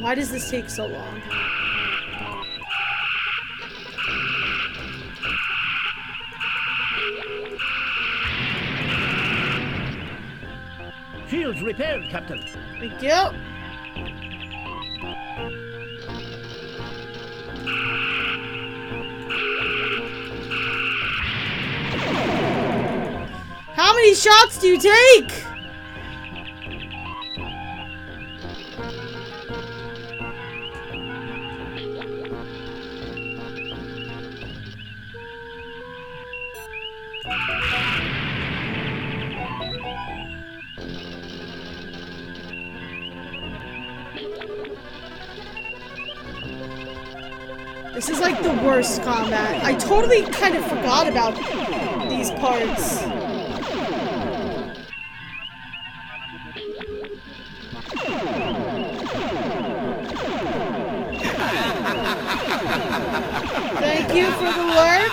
Why does this take so long? Shields repaired, Captain. Thank you. How many shots do you take? This is like the worst combat. I totally kind of forgot about these parts. Thank you for the work.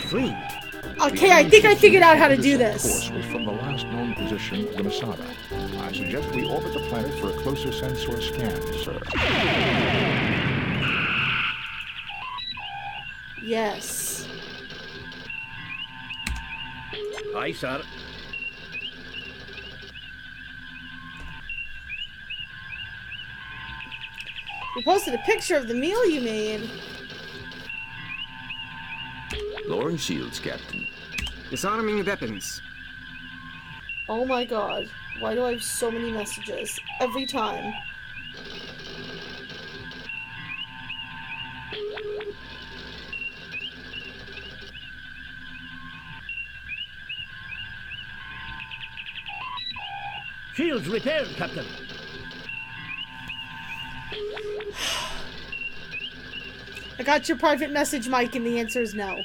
Free. Okay, I think I figured out how to do this. Course was from the last known position of the Masada. I suggest we orbit the planet for a closer sensor scan, sir. Yes. Aye, sir. You posted a picture of the meal you made. Lowering shields, Captain. Disarming weapons. Oh my god. Why do I have so many messages? Every time. Shields repaired, Captain. I got your private message, Mike, and the answer is no.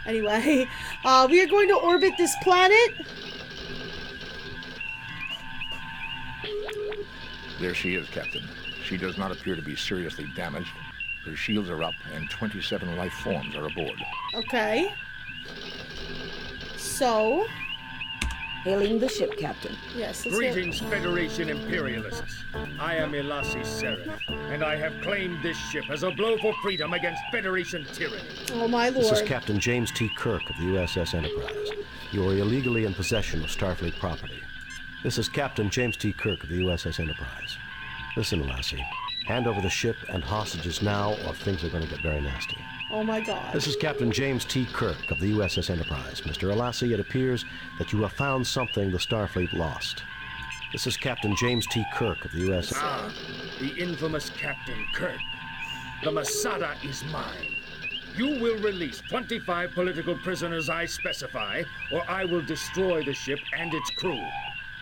Anyway, we are going to orbit this planet. There she is, Captain. She does not appear to be seriously damaged. Her shields are up, and 27 life forms are aboard. Okay. So... Hailing the ship, Captain. Yes, Greetings, Federation Imperialists. I am Elasi Seraph, and I have claimed this ship as a blow for freedom against Federation tyranny. Oh, my lord. This is Captain James T. Kirk of the USS Enterprise. You are illegally in possession of Starfleet property. This is Captain James T. Kirk of the USS Enterprise. Listen, Lassie. Hand over the ship and hostages now, or things are going to get very nasty. Oh my god. This is Captain James T. Kirk of the USS Enterprise. Mr. Elassi, it appears that you have found something the Starfleet lost. This is Captain James T. Kirk of the USS... Ah, the infamous Captain Kirk. The Masada is mine. You will release 25 political prisoners I specify, or I will destroy the ship and its crew.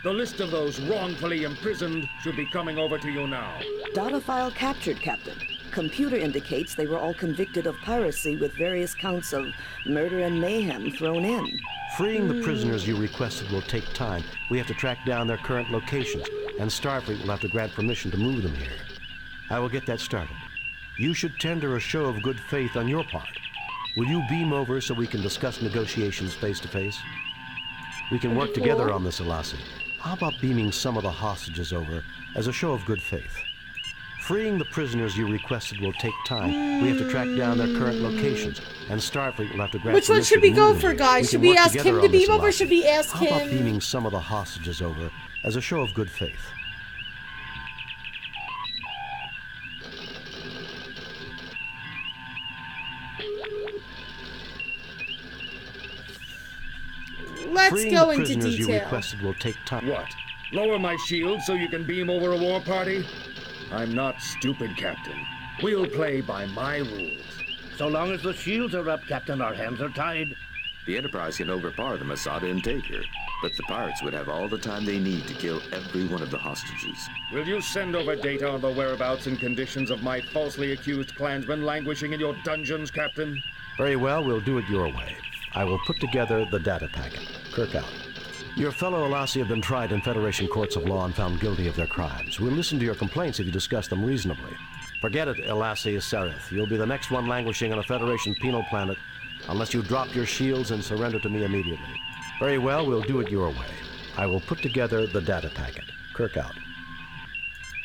The list of those wrongfully imprisoned should be coming over to you now. Data file captured, Captain. Computer indicates they were all convicted of piracy with various counts of murder and mayhem thrown in. Freeing the prisoners you requested will take time. We have to track down their current locations, and Starfleet will have to grant permission to move them here. I will get that started. You should tender a show of good faith on your part. Will you beam over so we can discuss negotiations face to face? We can work together on this, Elassi. How about beaming some of the hostages over as a show of good faith? Freeing the prisoners you requested will take time. We have to track down their current locations, and Starfleet will have to grant Which one should we go for, guys? Should we ask him to beam over, or should we ask him... How about beaming some of the hostages over as a show of good faith? Let's go into detail. You requested will take time. What? Lower my shield so you can beam over a war party? I'm not stupid, Captain. We'll play by my rules. So long as the shields are up, Captain, our hands are tied. The Enterprise can overpower the Masada and take her, but the pirates would have all the time they need to kill every one of the hostages. Will you send over data on the whereabouts and conditions of my falsely accused clansmen languishing in your dungeons, Captain? Very well, we'll do it your way. I will put together the data packet. Kirk out. Your fellow Elassi have been tried in Federation courts of law and found guilty of their crimes. We'll listen to your complaints if you discuss them reasonably. Forget it, Elassie Sereth. You'll be the next one languishing on a Federation penal planet unless you drop your shields and surrender to me immediately. Very well, we'll do it your way. I will put together the data packet. KIRK out.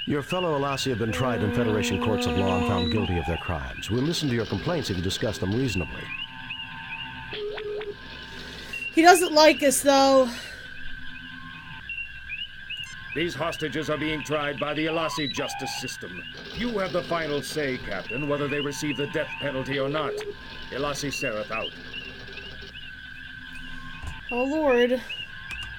Your fellow Elassie have been tried in Federation courts of law and found guilty of their crimes. We'll listen to your complaints if you discuss them reasonably. He doesn't like us, though. These hostages are being tried by the Elassie justice system. You have the final say, Captain, whether they receive the death penalty or not. Elassie Sereth out. Oh, Lord.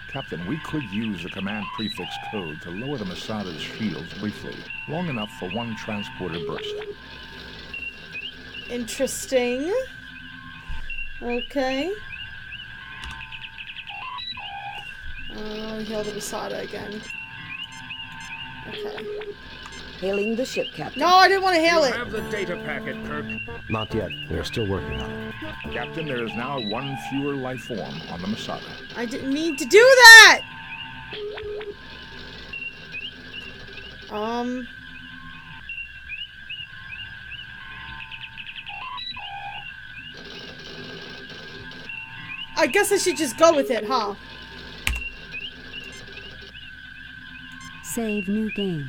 Captain, we could use the command prefix code to lower the Masada's shields briefly, long enough for one transporter burst. Interesting. Okay. Hail the Masada again. Okay. Hailing the ship, Captain. No, I didn't want to hail it. You have the data packet, KIRK. Not yet. We're still working on it. Captain, there is now one fewer life form on the Masada. I didn't mean to do that! I guess I should just go with it, huh? Save new game.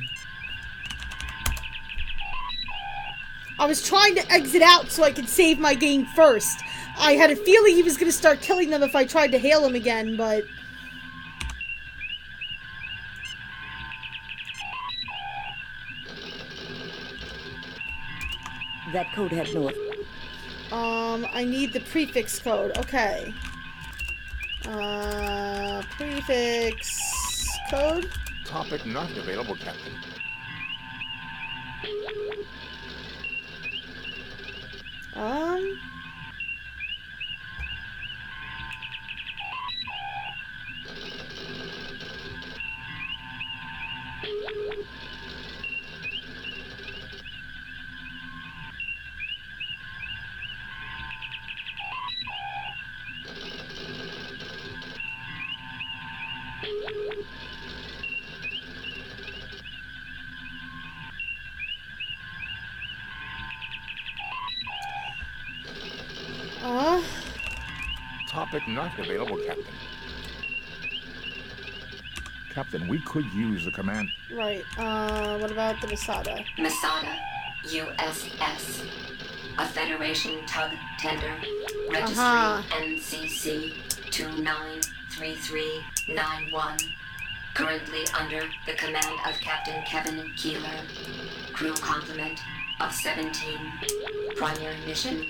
I was trying to exit out so I could save my game first. I had a feeling he was going to start killing them if I tried to hail him again, but... That code had no... I need the prefix code. Okay. Prefix code? Topic not available, Captain. Topic not available, Captain. Captain, we could use the command... Right, what about the Masada? Masada, USS. A Federation tug tender. Registry NCC 293391. Currently under the command of Captain Kevin Keeler. Crew complement of 17. Primary mission,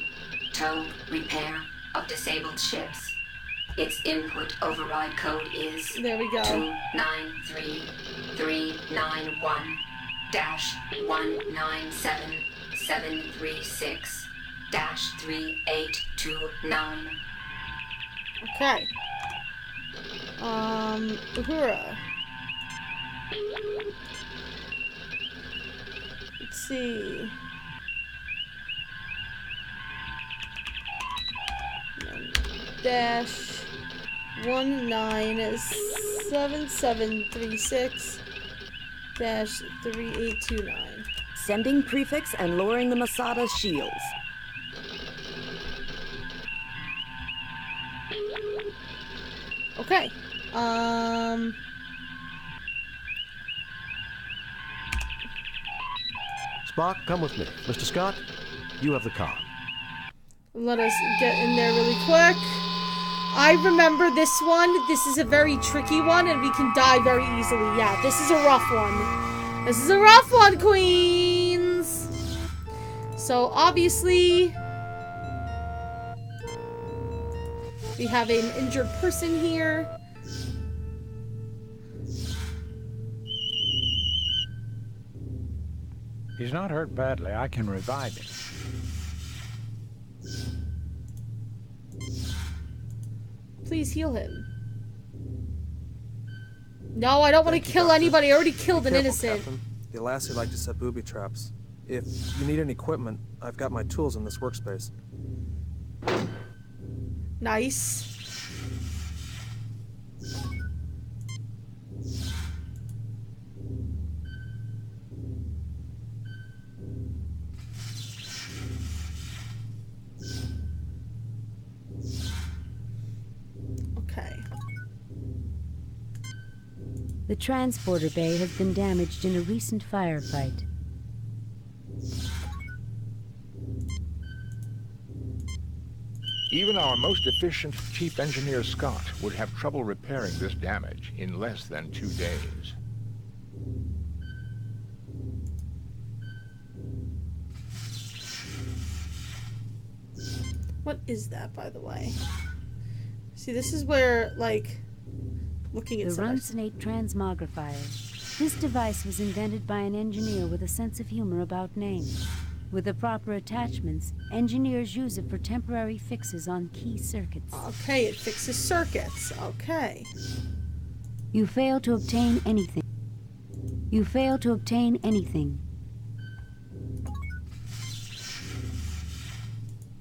tow, repair of disabled ships. Its input override code is... There we go. 293-391-197-736-3829. Okay. Uhura. Let's see. Dash 197736 dash 3829. Sending prefix and lowering the Masada's shields. Okay. Spock, come with me. Mr. Scott, you have the con. Let us get in there really quick. I remember this one. This is a very tricky one, and we can die very easily. Yeah, this is a rough one. This is a rough one, queens! So, obviously... we have an injured person here. He's not hurt badly. I can revive him. Please heal him. No, I don't want to kill anybody. I already killed an innocent. Captain. The Elassie like to set booby traps. If you need any equipment, I've got my tools in this workspace. Nice. The transporter bay has been damaged in a recent firefight. Even our most efficient Chief Engineer Scott would have trouble repairing this damage in less than 2 days. What is that, by the way? See, this is where, like, looking at the Runsonate transmogrifier. This device was invented by an engineer with a sense of humor about names. With the proper attachments, engineers use it for temporary fixes on key circuits. Okay, it fixes circuits. Okay. You fail to obtain anything. You fail to obtain anything.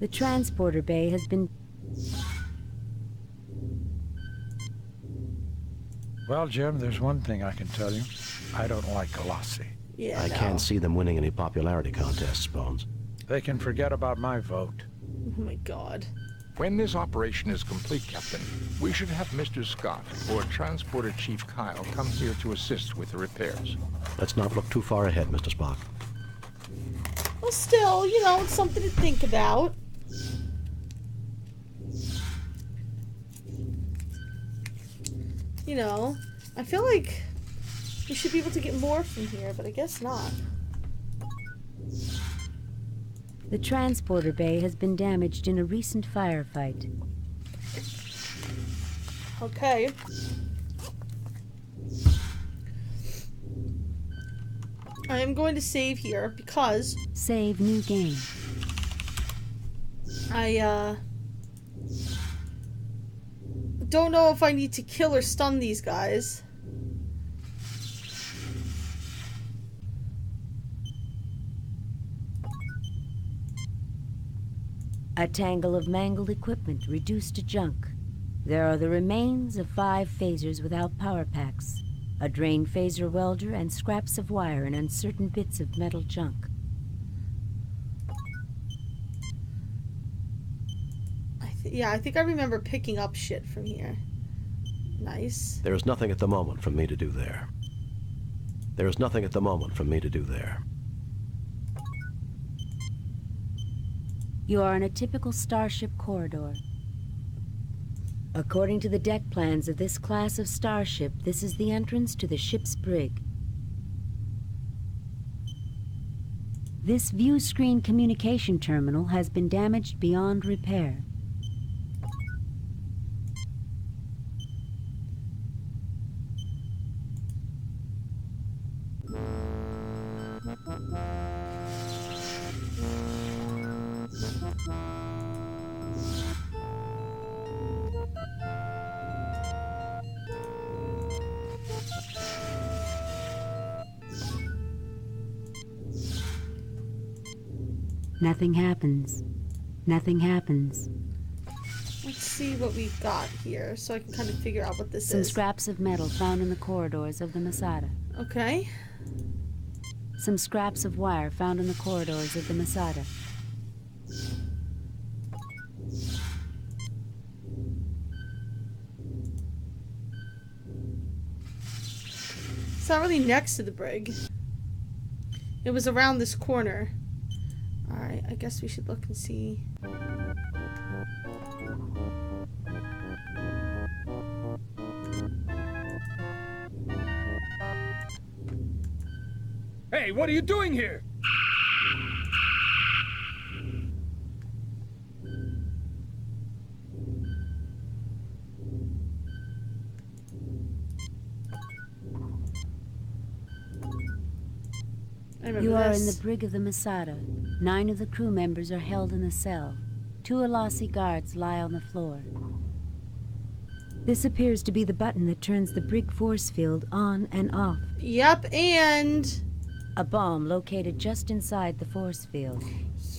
The transporter bay has been... Well, Jim, there's one thing I can tell you. I don't like Colossi. Yeah, I can't see them winning any popularity contests, Bones. They can forget about my vote. Oh my God. When this operation is complete, Captain, we should have Mr. Scott or Transporter Chief Kyle come here to assist with the repairs. Let's not look too far ahead, Mr. Spock. Well, still, you know, it's something to think about. You know, I feel like we should be able to get more from here, but I guess not. The transporter bay has been damaged in a recent firefight. Okay. I am going to save here because... Save new game. I, don't know if I need to kill or stun these guys. A tangle of mangled equipment reduced to junk. There are the remains of 5 phasers without power packs, a drained phaser welder, and scraps of wire and uncertain bits of metal junk. Yeah, I think I remember picking up shit from here. Nice. There is nothing at the moment for me to do there. There is nothing at the moment for me to do there. You are in a typical starship corridor. According to the deck plans of this class of starship, this is the entrance to the ship's brig. This view screen communication terminal has been damaged beyond repair. Nothing happens. Nothing happens. Let's see what we've got here so I can kind of figure out what this Some is. scraps of metal found in the corridors of the Masada. Okay. Some scraps of wire found in the corridors of the Masada. It's not really next to the brig. It was around this corner. Alright, I guess we should look and see. Hey, what are you doing here? You are in the brig of the Masada. 9 of the crew members are held in a cell. 2 Alasi guards lie on the floor. This appears to be the button that turns the brig force field on and off. Yep, and... a bomb located just inside the force field.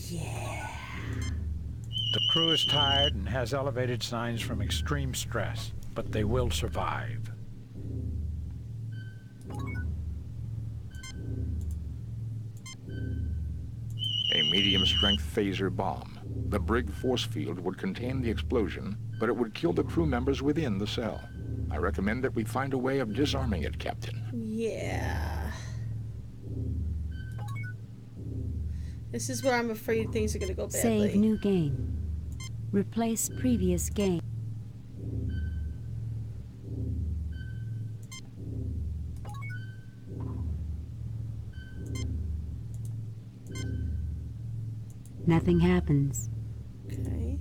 Yeah. The crew is tired and has elevated signs from extreme stress, but they will survive. A medium-strength phaser bomb. The brig force field would contain the explosion, but it would kill the crew members within the cell. I recommend that we find a way of disarming it, Captain. Yeah. This is where I'm afraid things are gonna go badly. Save new game. Replace previous game. Nothing happens. Okay.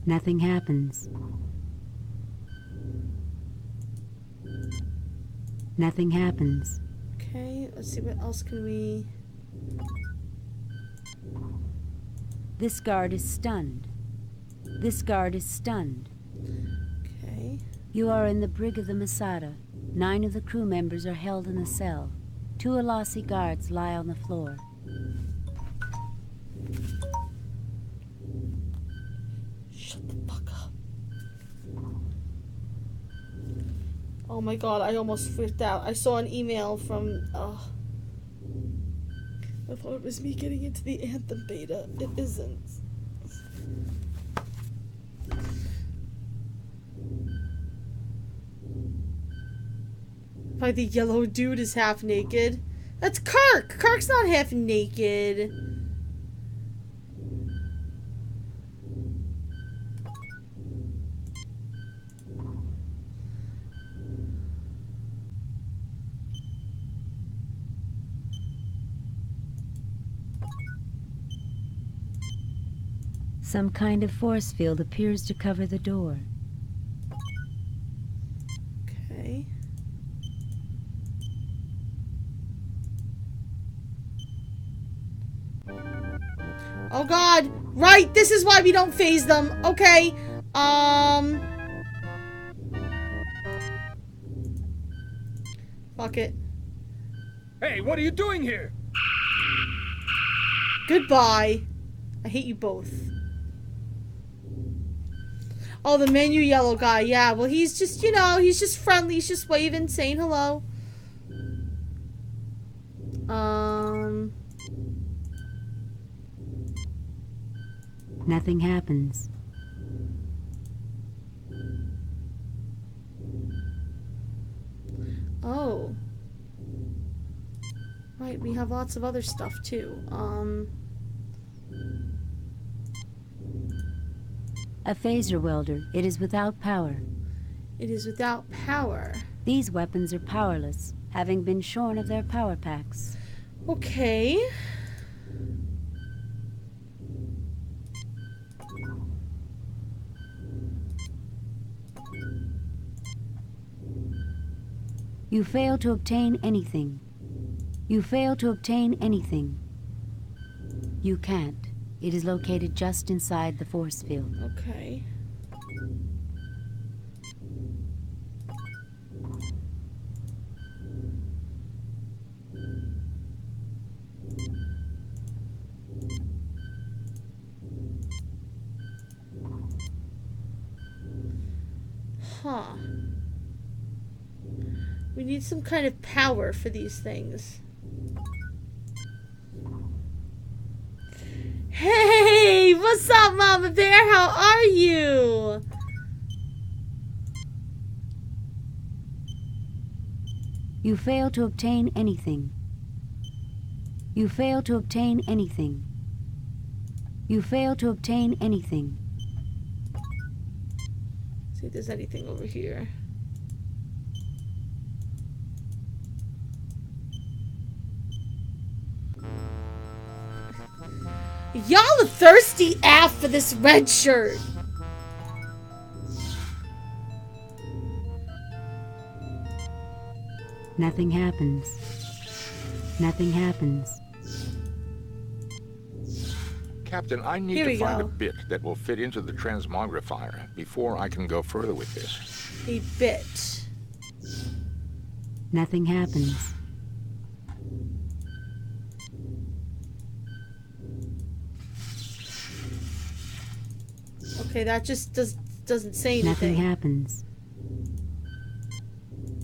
Nothing happens. Nothing happens. Okay, let's see what else can we... This guard is stunned. This guard is stunned. Okay. You are in the brig of the Masada. 9 of the crew members are held in a cell. 2 Alasi guards lie on the floor. Shut the fuck up. Oh my god, I almost freaked out. I saw an email from, I thought it was me getting into the Anthem beta. It isn't. Like the yellow dude is half naked. That's KIRK! KIRK's not half naked. Some kind of force field appears to cover the door. Okay. Oh god! Right! This is why we don't phase them. Okay. Fuck it. Hey, what are you doing here? Goodbye. I hate you both. Oh, the menu yellow guy. Yeah, well, he's just, you know, he's just friendly. He's just waving, saying hello. Nothing happens. Oh. Right, we have lots of other stuff, too. A phaser welder. It is without power. It is without power. These weapons are powerless, having been shorn of their power packs. Okay. You fail to obtain anything. You fail to obtain anything. You can't. It is located just inside the force field. Okay. Huh. We need some kind of power for these things. Hey, what's up, Mama Bear? How are you? You fail to obtain anything. You fail to obtain anything. You fail to obtain anything. See if there's anything over here. Y'all are thirsty AF for this red shirt. Nothing happens. Nothing happens. Captain, I need to find a bit that will fit into the transmogrifier before I can go further with this. A bit. Nothing happens. Okay, that just doesn't say anything. Nothing happens.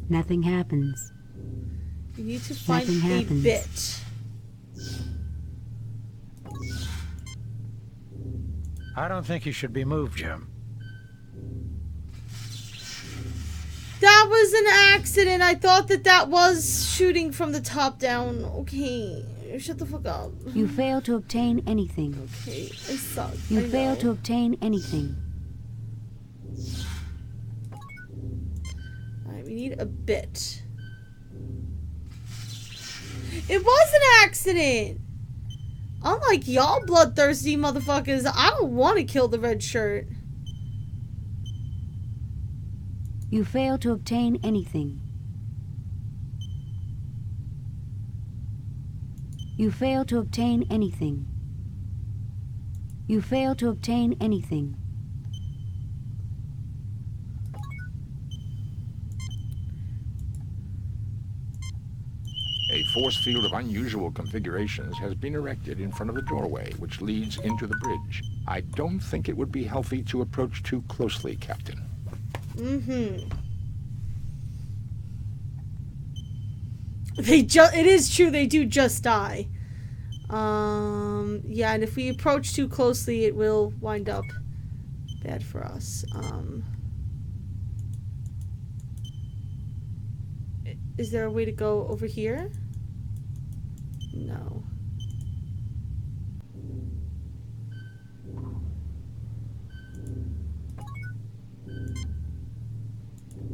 Nothing happens. You need to find a bit. I don't think he should be moved, Jim. was an accident. I thought that was shooting from the top down. Okay, shut the fuck up. You failed to obtain anything. Okay, I suck. You failed to obtain anything. Alright, we need a bit. It was an accident! Unlike y'all bloodthirsty motherfuckers, I don't want to kill the red shirt. You failed to obtain anything. You failed to obtain anything. You failed to obtain anything. A force field of unusual configurations has been erected in front of the doorway, which leads into the bridge. I don't think it would be healthy to approach too closely, Captain. It is true, they do just die. Yeah, and if we approach too closely, it will wind up bad for us. Is there a way to go over here? No.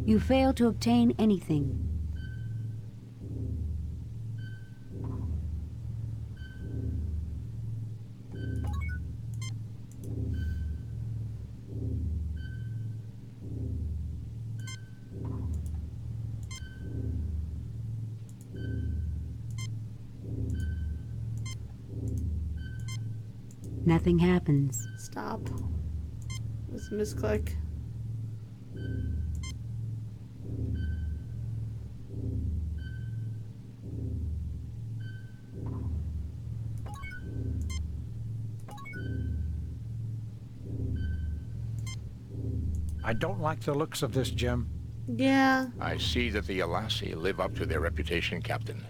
You failed to obtain anything. Nothing happens. Stop. Let's misclick. I don't like the looks of this, Jim. Yeah. I see that the Alassi live up to their reputation, Captain.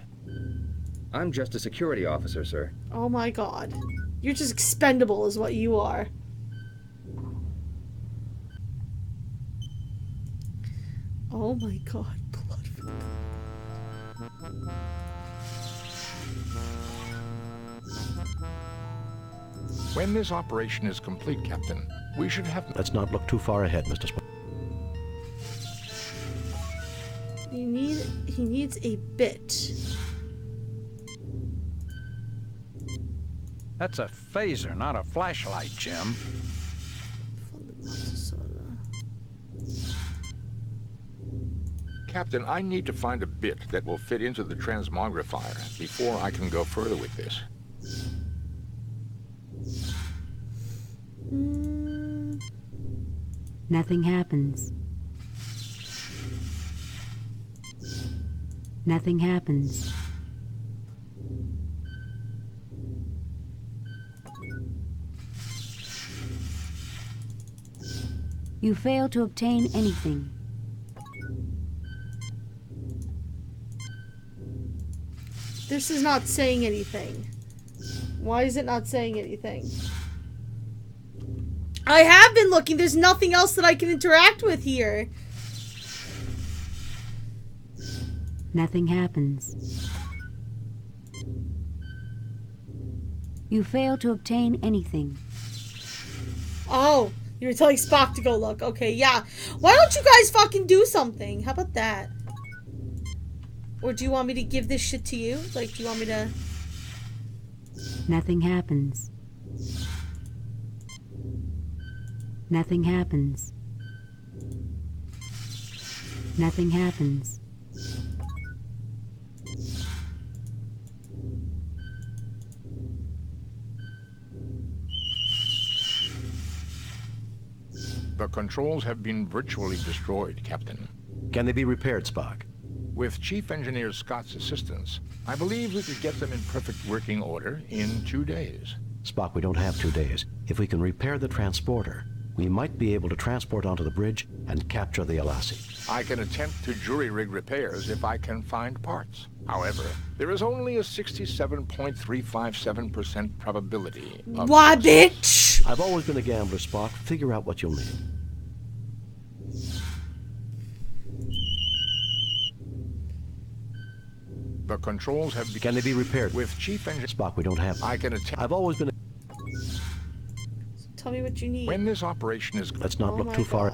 I'm just a security officer, sir. Oh my god. You're just expendable is what you are. Oh my god. When this operation is complete, Captain, we should have... Let's not look too far ahead, Mr. Spock. He needs a bit. That's a phaser, not a flashlight, Jim. Captain, I need to find a bit that will fit into the transmogrifier before I can go further with this. Nothing happens. Nothing happens. You fail to obtain anything. This is not saying anything. Why is it not saying anything? I have been looking. There's nothing else that I can interact with here. Nothing happens. You fail to obtain anything. Oh, you were telling Spock to go look. Okay, yeah. Why don't you guys fucking do something? How about that? Or do you want me to give this shit to you? Like, do you want me to... Nothing happens. Nothing happens. Nothing happens. The controls have been virtually destroyed, Captain. Can they be repaired, Spock? With Chief Engineer Scott's assistance, I believe we could get them in perfect working order in 2 days. Spock, we don't have 2 days. If we can repair the transporter, we might be able to transport onto the bridge and capture the Alassi. I can attempt to jury-rig repairs if I can find parts. However, there is only a 67.357% probability of... Why, bitch? I've always been a gambler, Spock. Figure out what you'll need. The controls have been... Can they be repaired? With Chief Engineer... Spock, we don't have... I can attempt... I've always been... Tell me what you need. When this operation is... Let's not look too far.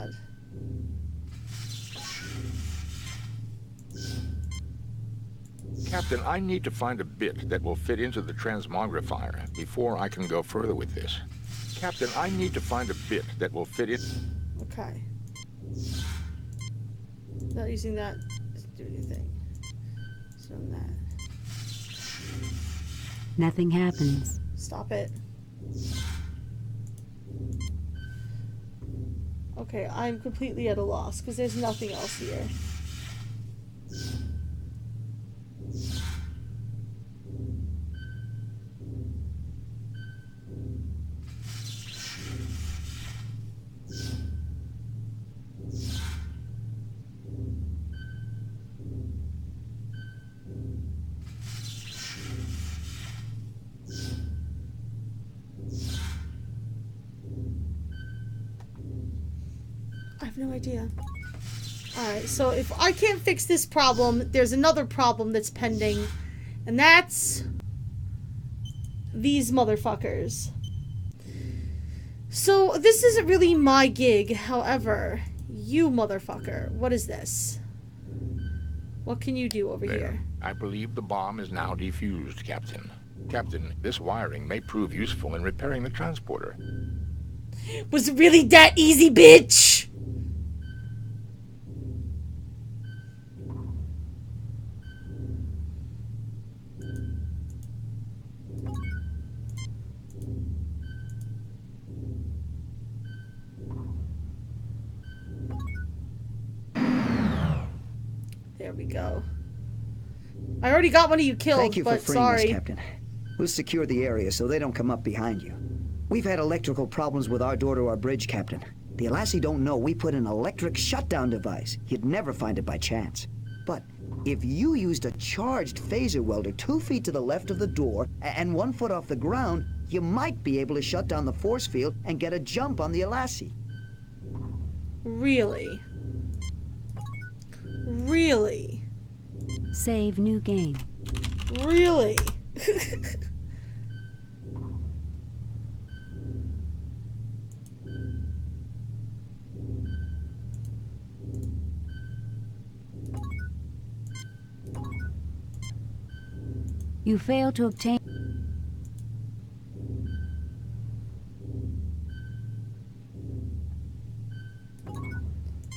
Captain, I need to find a bit that will fit into the transmogrifier before I can go further with this. Captain, I need to find a bit that will fit in... Okay. Not using that to do anything. So that. Nothing happens. Stop it. Okay, I'm completely at a loss because there's nothing else here. I have no idea. Alright, so if I can't fix this problem, there's another problem that's pending. And that's... these motherfuckers. So, this isn't really my gig. However, you motherfucker, what is this? What can you do over here? I believe the bomb is now defused, Captain. Captain, this wiring may prove useful in repairing the transporter. Was it really that easy, bitch? There we go. I already got one of you killed, Thank you for but freeing sorry. us, Captain. We'll secure the area so they don't come up behind you. We've had electrical problems with our door to our bridge, Captain. The Alassi don't know we put an electric shutdown device. You'd never find it by chance. But if you used a charged phaser welder 2 feet to the left of the door and 1 foot off the ground, you might be able to shut down the force field and get a jump on the Alassi. Really? Really? Save new game. Really? You fail to obtain...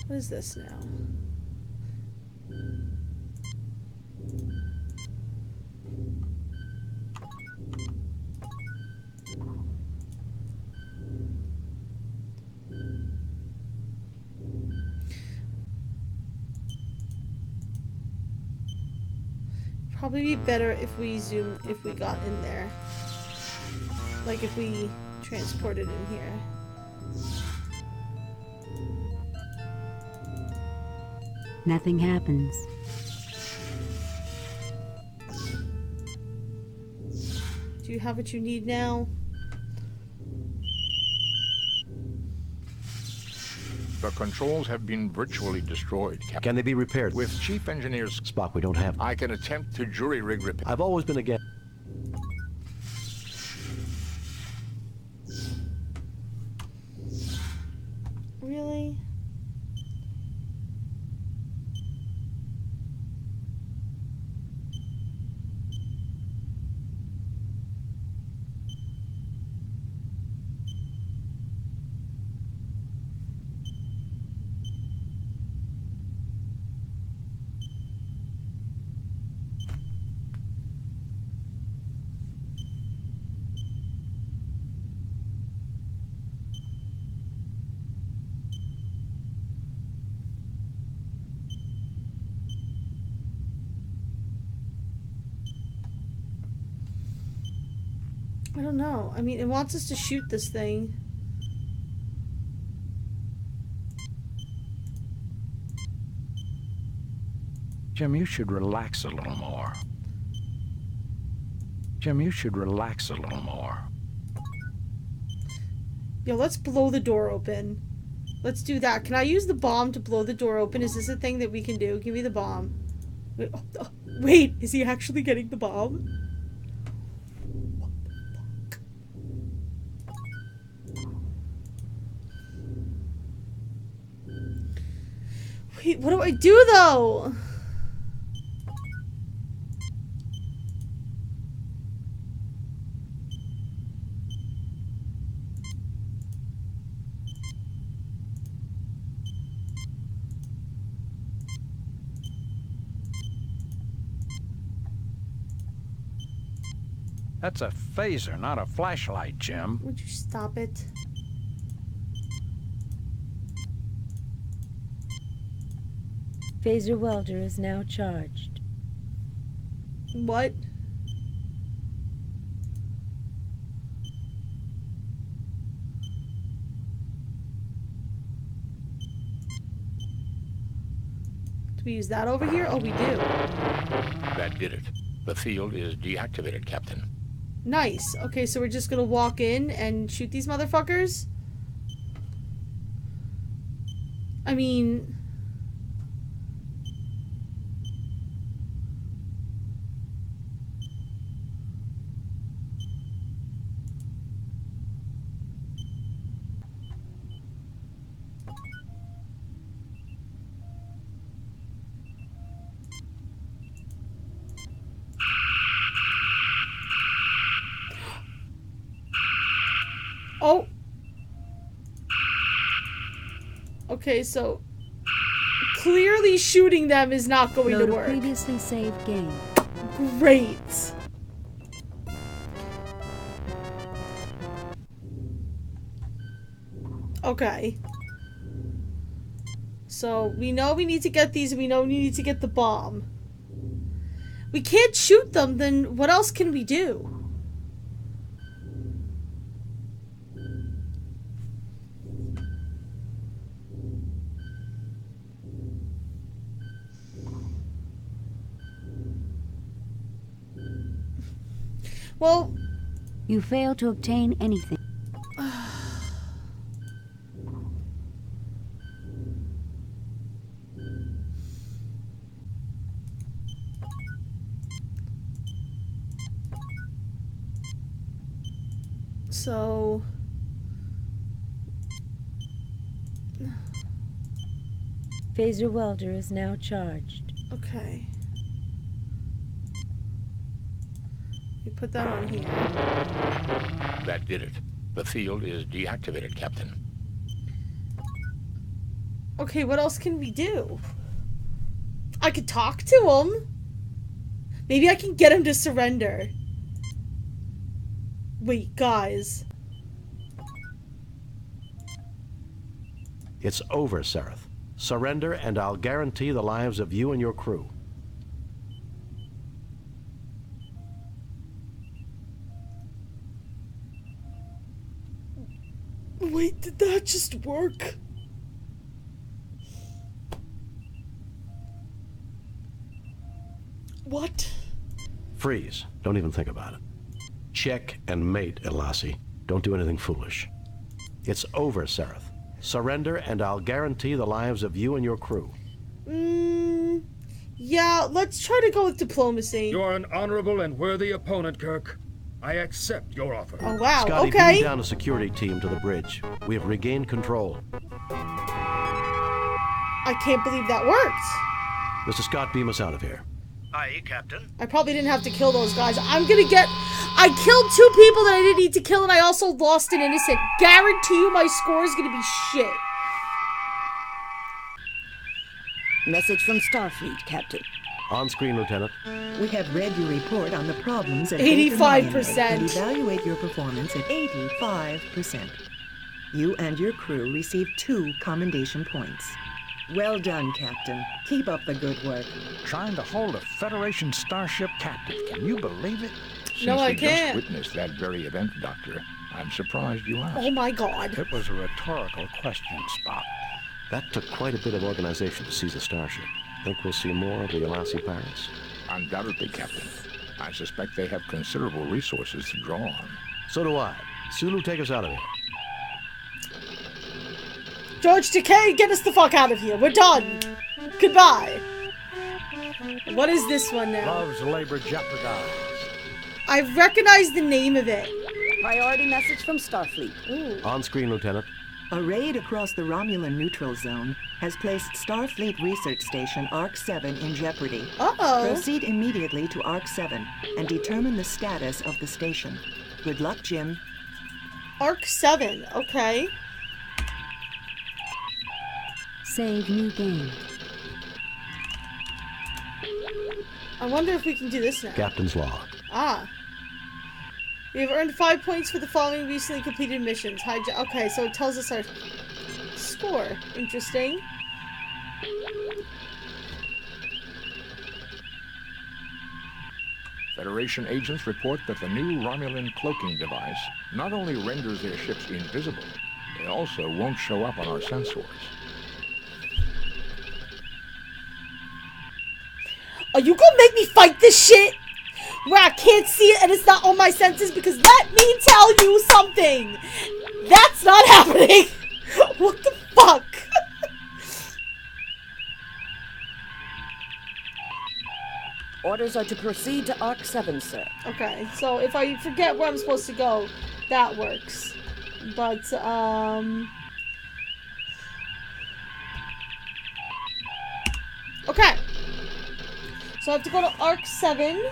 What is this now? Probably be better if we got in there. Like if we transported in here. Nothing happens. Do you have what you need now? The controls have been virtually destroyed, Captain. Can they be repaired? With Chief Engineer's... Spock, we don't have... I can attempt to jury-rig repair. I've always been against... Really? I don't know. I mean, it wants us to shoot this thing. Jim, you should relax a little more. Jim, you should relax a little more. Yo, let's blow the door open. Let's do that. Can I use the bomb to blow the door open? Is this a thing that we can do? Give me the bomb. Wait, oh, Wait, is he actually getting the bomb? What the fuck? Wait, what do I do though? That's a phaser, not a flashlight, Jim. Would you stop it? Phaser welder is now charged. What? Do we use that over here? Oh, we do. That did it. The field is deactivated, Captain. Nice. Okay, so we're just gonna walk in and shoot these motherfuckers? I mean... Oh! Okay, so... clearly shooting them is not going to work. Previously saved game. Great! Okay. So, we know we need to get these, and we know we need to get the bomb. We can't shoot them, then what else can we do? Well... You failed to obtain anything. So... Phaser welder is now charged. Okay. You put that on here. That did it. The field is deactivated, Captain. Okay, what else can we do? I could talk to him. Maybe I can get him to surrender. Wait, guys. It's over, Seraph. Surrender, and I'll guarantee the lives of you and your crew. Wait, did that just work? What? Freeze. Don't even think about it. Check and mate, Elasi. Don't do anything foolish. It's over, Seraph. Surrender, and I'll guarantee the lives of you and your crew. Yeah, let's try to go with diplomacy. You're an honorable and worthy opponent, Kirk. I accept your offer. Oh, wow, Scotty, okay. beam down a security team to the bridge. We have regained control. I can't believe that worked. Mr. Scott, beam us out of here. Aye, Captain. I probably didn't have to kill those guys. I killed 2 people that I didn't need to kill, and I also lost an innocent. Guarantee you my score is gonna be shit. Message from Starfleet, Captain. On screen, Lieutenant. We have read your report on the problems at 85%. and evaluate your performance at 85%. You and your crew received 2 commendation points. Well done, Captain. Keep up the good work. Trying to hold a Federation starship captive. Can you believe it? No, I Since we can't. just witnessed that very event, Doctor, I'm surprised you asked. Oh my god. It was a rhetorical question, Spock. That took quite a bit of organization to seize a starship. Think we'll see more of the Elasi pirates? Undoubtedly, Captain. I suspect they have considerable resources to draw on. So do I. Sulu, take us out of here. George Takei, get us the fuck out of here. We're done. Goodbye. What is this one now? Love's labor jeopardized. I recognize the name of it. Priority message from Starfleet. Ooh. On screen, Lieutenant. A raid across the Romulan neutral zone has placed Starfleet Research Station ARC-7 in jeopardy. Uh-oh. Proceed immediately to ARC-7 and determine the status of the station. Good luck, Jim. ARC-7, okay. Save new game. I wonder if we can do this now. Captain's log. Ah. We have earned 5 points for the following recently completed missions. Okay, so it tells us our score. Interesting. Federation agents report that the new Romulan cloaking device not only renders their ships invisible, they also won't show up on our sensors. Are you gonna make me fight this shit? Where I can't see it and it's not on my senses? Because let me tell you something! That's not happening! What the fuck? Orders are to proceed to ARC-7, sir. Okay, so if I forget where I'm supposed to go, that works. But, okay. So I have to go to ARC-7,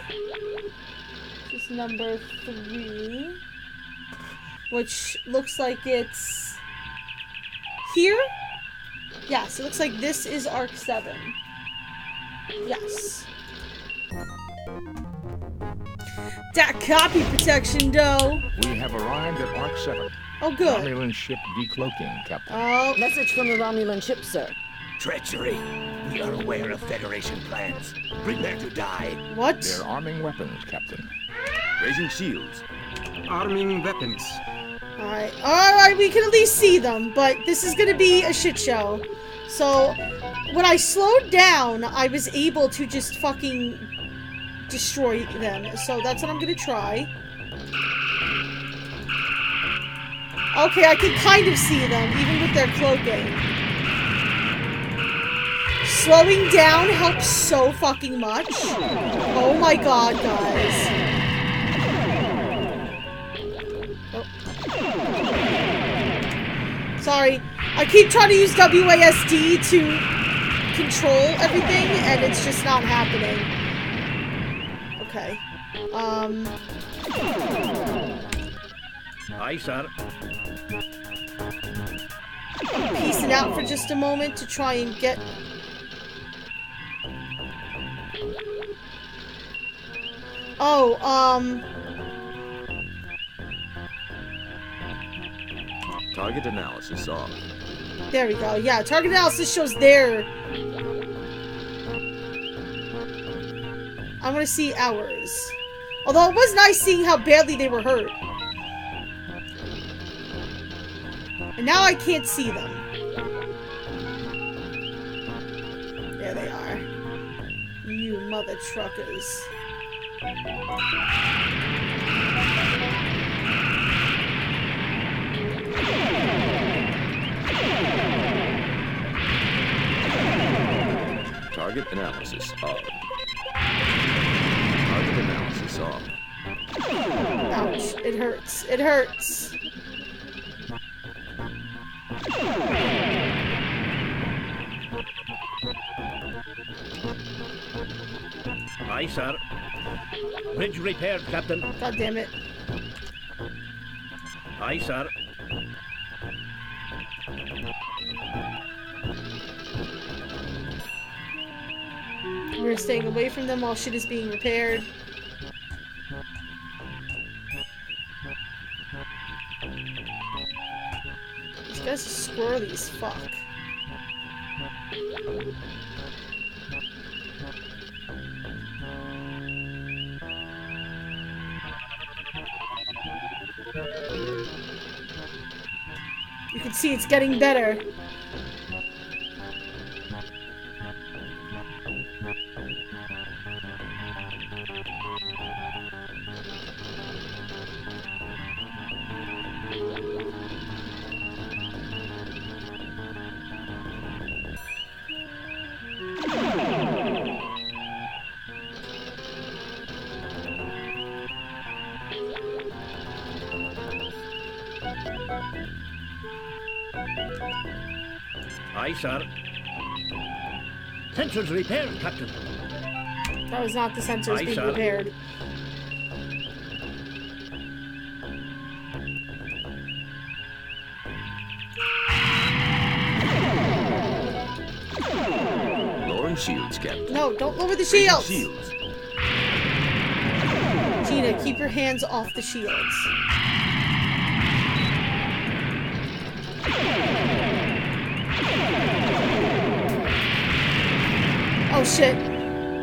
which is number 3, which looks like it's here? Yes, it looks like this is ARC-7. Yes. That copy protection, though. We have arrived at ARC-7. Oh, good. Romulan ship decloaking, Captain. Oh. Message from the Romulan ship, sir. Treachery. We are aware of Federation plans. Prepare to die. What? They're arming weapons, Captain. Raising shields. Arming weapons. Alright, we can at least see them, but this is gonna be a shit show. So, when I slowed down, I was able to just fucking destroy them. So that's what I'm gonna try. Okay, I can kind of see them, even with their cloaking. Slowing down helps so fucking much. Oh my god, guys. Oh. Sorry. I keep trying to use WASD to control everything, and it's just not happening. Okay. Aye, sir. I'm piecing out for just a moment to try and get... Oh, Target analysis off. there we go. Yeah, target analysis shows their... I'm gonna see ours. Although it was nice seeing how badly they were hurt. And now I can't see them. There they are. You mother truckers. Target analysis off. Target analysis off. Ouch. It hurts. It hurts. Aye, sir. Bridge repaired, Captain. God damn it. Aye, sir. We're staying away from them while shit is being repaired. These guys are squirrely as fuck. You can see it's getting better. Aye, sir. Sensors repaired, Captain. That was not the sensors Aye, being sir. repaired. Lowering shields, Captain. No, don't lower the Raising shields. shields. Gina, keep your hands off the shields. Oh shit.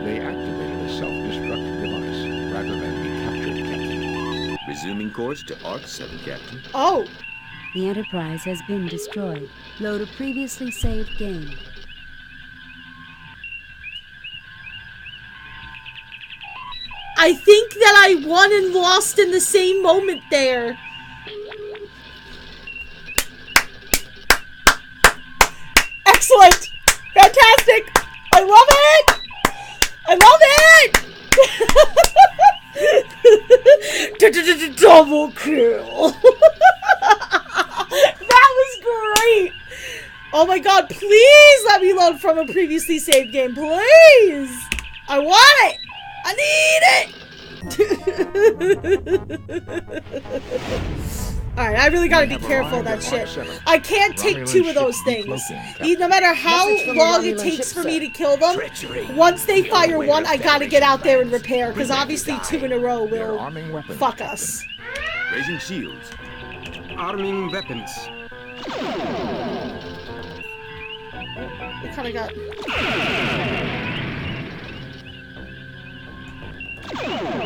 They activated a self-destruct device rather than be captured, Captain. Resuming course to Arc 7, Captain. Oh. The Enterprise has been destroyed. Load a previously saved game. I think that I won and lost in the same moment there. Excellent! Fantastic! I love it! I love it! Double kill! That was great! Oh my god, please let me load from a previously saved game, please! I want it! I need it! Alright, I really gotta be careful of that shit. I can't take two of those things. No matter how long it takes for me to kill them, once they fire one, I gotta get out there and repair, because obviously two in a row will fuck us. Raising shields. Arming weapons. We kinda got...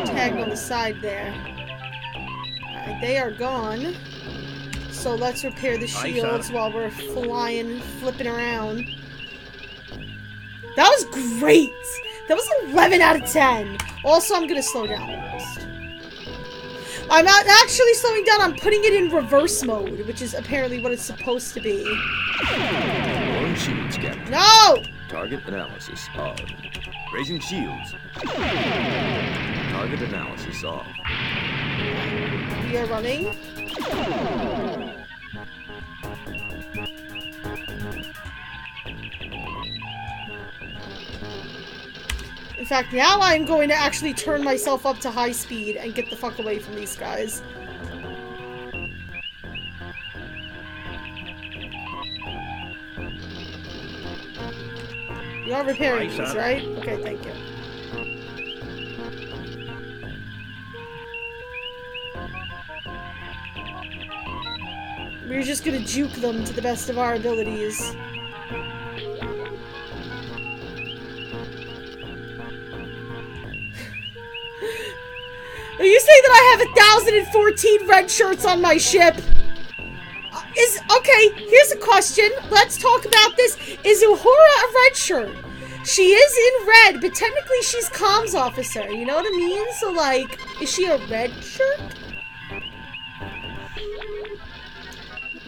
tagged on the side there. Alright, they are gone. So let's repair the shields while we're flipping around. That was great! That was 11 out of 10. Also, I'm gonna slow down the most. I'm not actually slowing down, I'm putting it in reverse mode, which is apparently what it's supposed to be. Lowering shields, Captain. No! Target analysis on. Raising shields. Target analysis off. We are running. In fact, now I'm going to actually turn myself up to high speed and get the fuck away from these guys. You are repairing these, right? Okay, thank you. We're just gonna juke them to the best of our abilities. Are you saying that I have 1,014 red shirts on my ship? Okay, here's a question. Let's talk about this. Is Uhura a red shirt? She is in red, but technically she's comms officer. You know what I mean? So, like, is she a red shirt?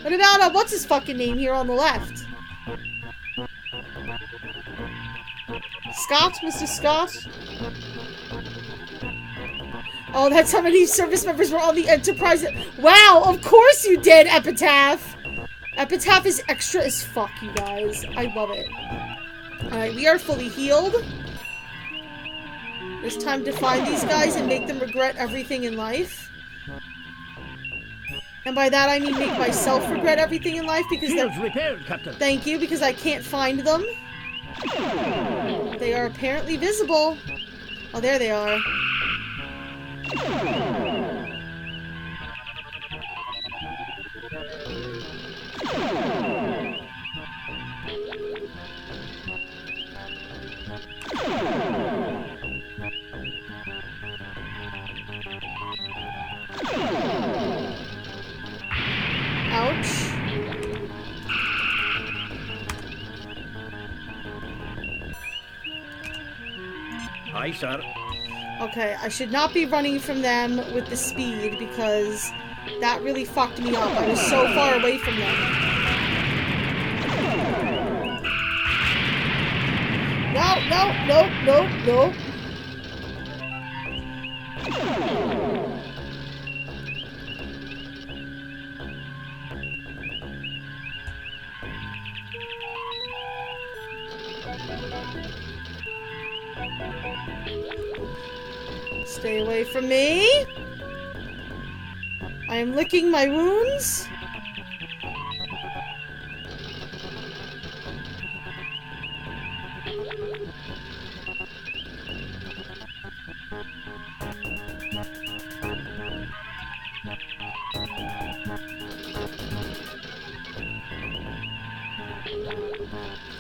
What about, what's his fucking name here on the left? Scott? Mr. Scott? Oh, that's how many service members were on the Enterprise. Wow, of course you did, Epitaph! Epitaph is extra as fuck, you guys. I love it. Alright, we are fully healed. It's time to find these guys and make them regret everything in life. And by that I mean make myself regret everything in life because they're... repaired, Captain. Thank you, because I can't find them. They are apparently visible. Oh, there they are. Ouch. Aye, sir. Okay, I should not be running from them with the speed because that really fucked me up. I was so far away from them. No, no, no, no, no. Stay away from me. I am licking my wounds.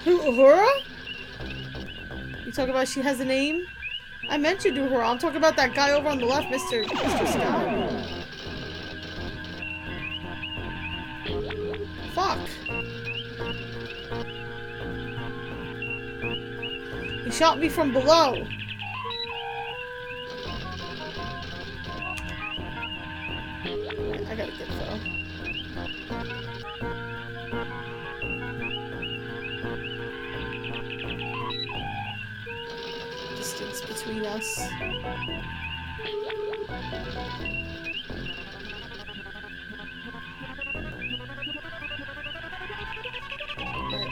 Who, Uhura? You talk about she has a name? I mentioned Uhura. I'm talking about that guy over on the left, Mr. Scott. Fuck. He shot me from below. I gotta get though. Distance between us.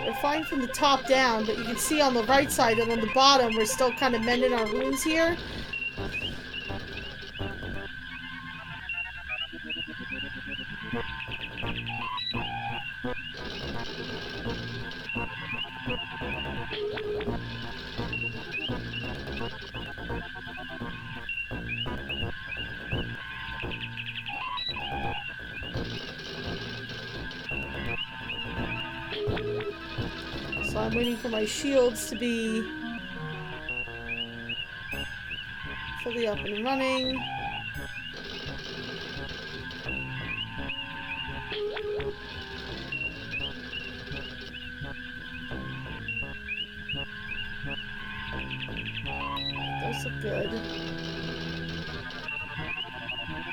We're fine from the top down, but you can see on the right side and on the bottom we're still kind of mending our wounds here. So I'm waiting for my shields to be fully up and running. Those look good.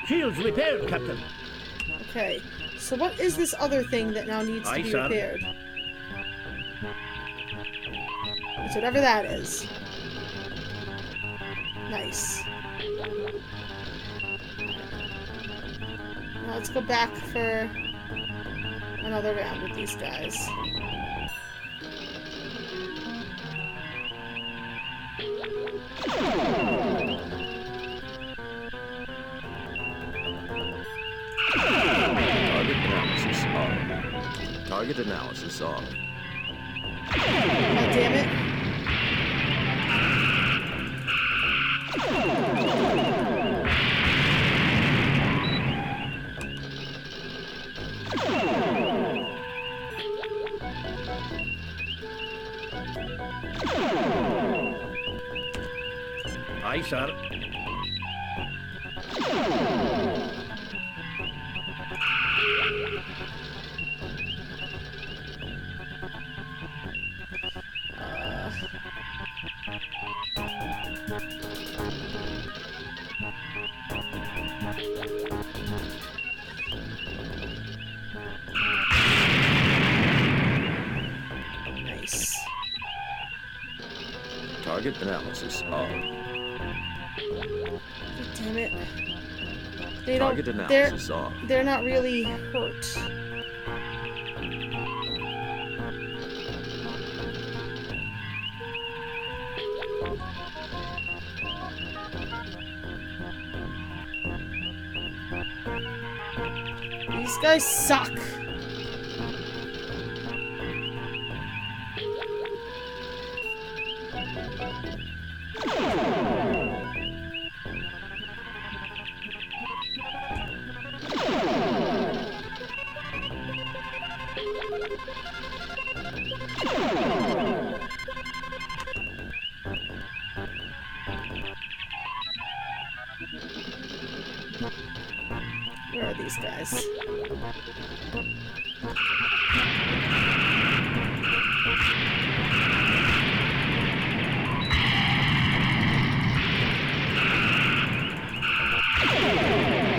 Shields repaired, Captain. Okay, so what is this other thing that now needs to be repaired? It's whatever that is. Nice. Now let's go back for another round with these guys. Target analysis off. God damn it. Aye, sir. Nice. Target analysis off. God damn it. They Target don't. analysis off. They're not really hurt. These guys suck. Where are these guys?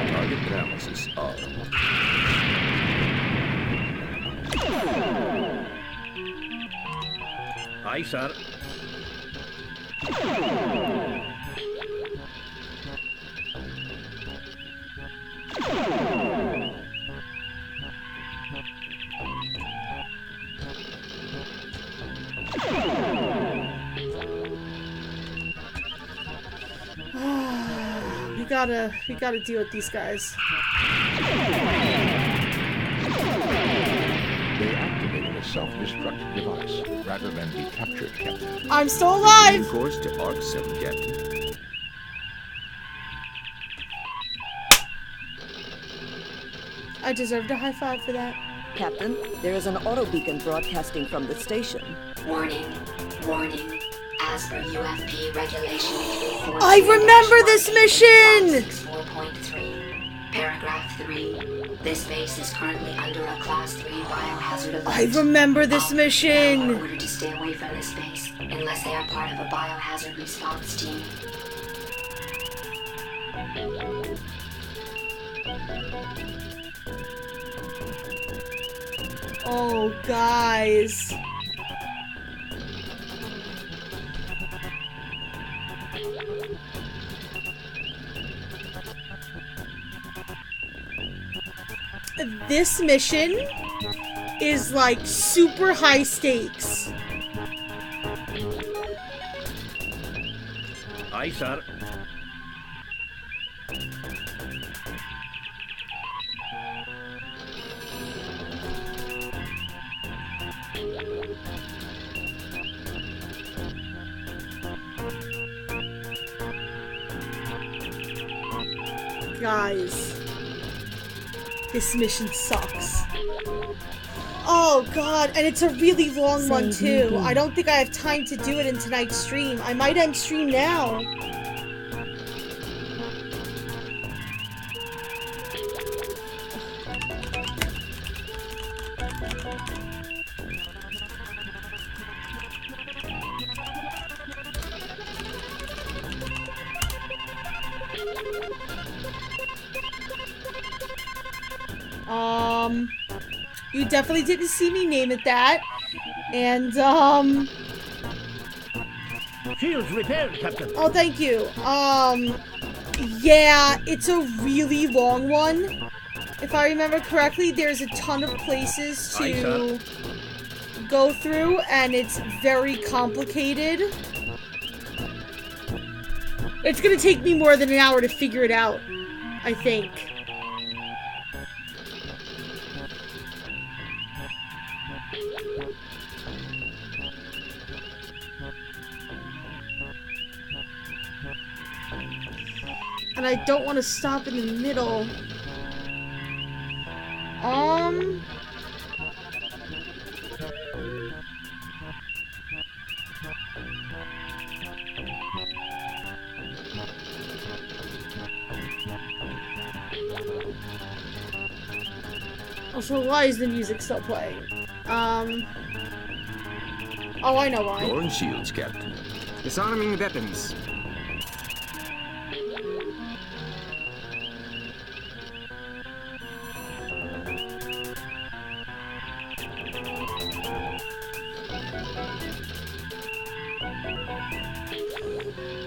Target analysis off. Aye, sir. gotta deal with these guys. They activated a self-destruct device rather than be captured, Captain. I'm still alive! Of course, to ARC 7, Captain. I deserved a high five for that. Captain, there is an auto beacon broadcasting from the station. Warning. Warning. As per UFP regulation 342, I remember this mission! 4.3, paragraph 3. This base is currently under a class 3 biohazard alert. I remember this mission! All are ordered to stay away from this base unless they are part of a biohazard response team. Oh, guys. This mission is like super high stakes. Aye, sir. Guys, this mission sucks. Oh god, and it's a really long one too. I don't think I have time to do it in tonight's stream. I might end stream now. You definitely didn't see me name it that. And, Shields repaired, Captain. oh, thank you. Yeah, it's a really long one. If I remember correctly, there's a ton of places to go through, and it's very complicated. It's gonna take me more than an hour to figure it out, I think. And I don't want to stop in the middle. Also, why is the music still playing? Oh, I know why. Orange shields, Captain. Disarming weapons.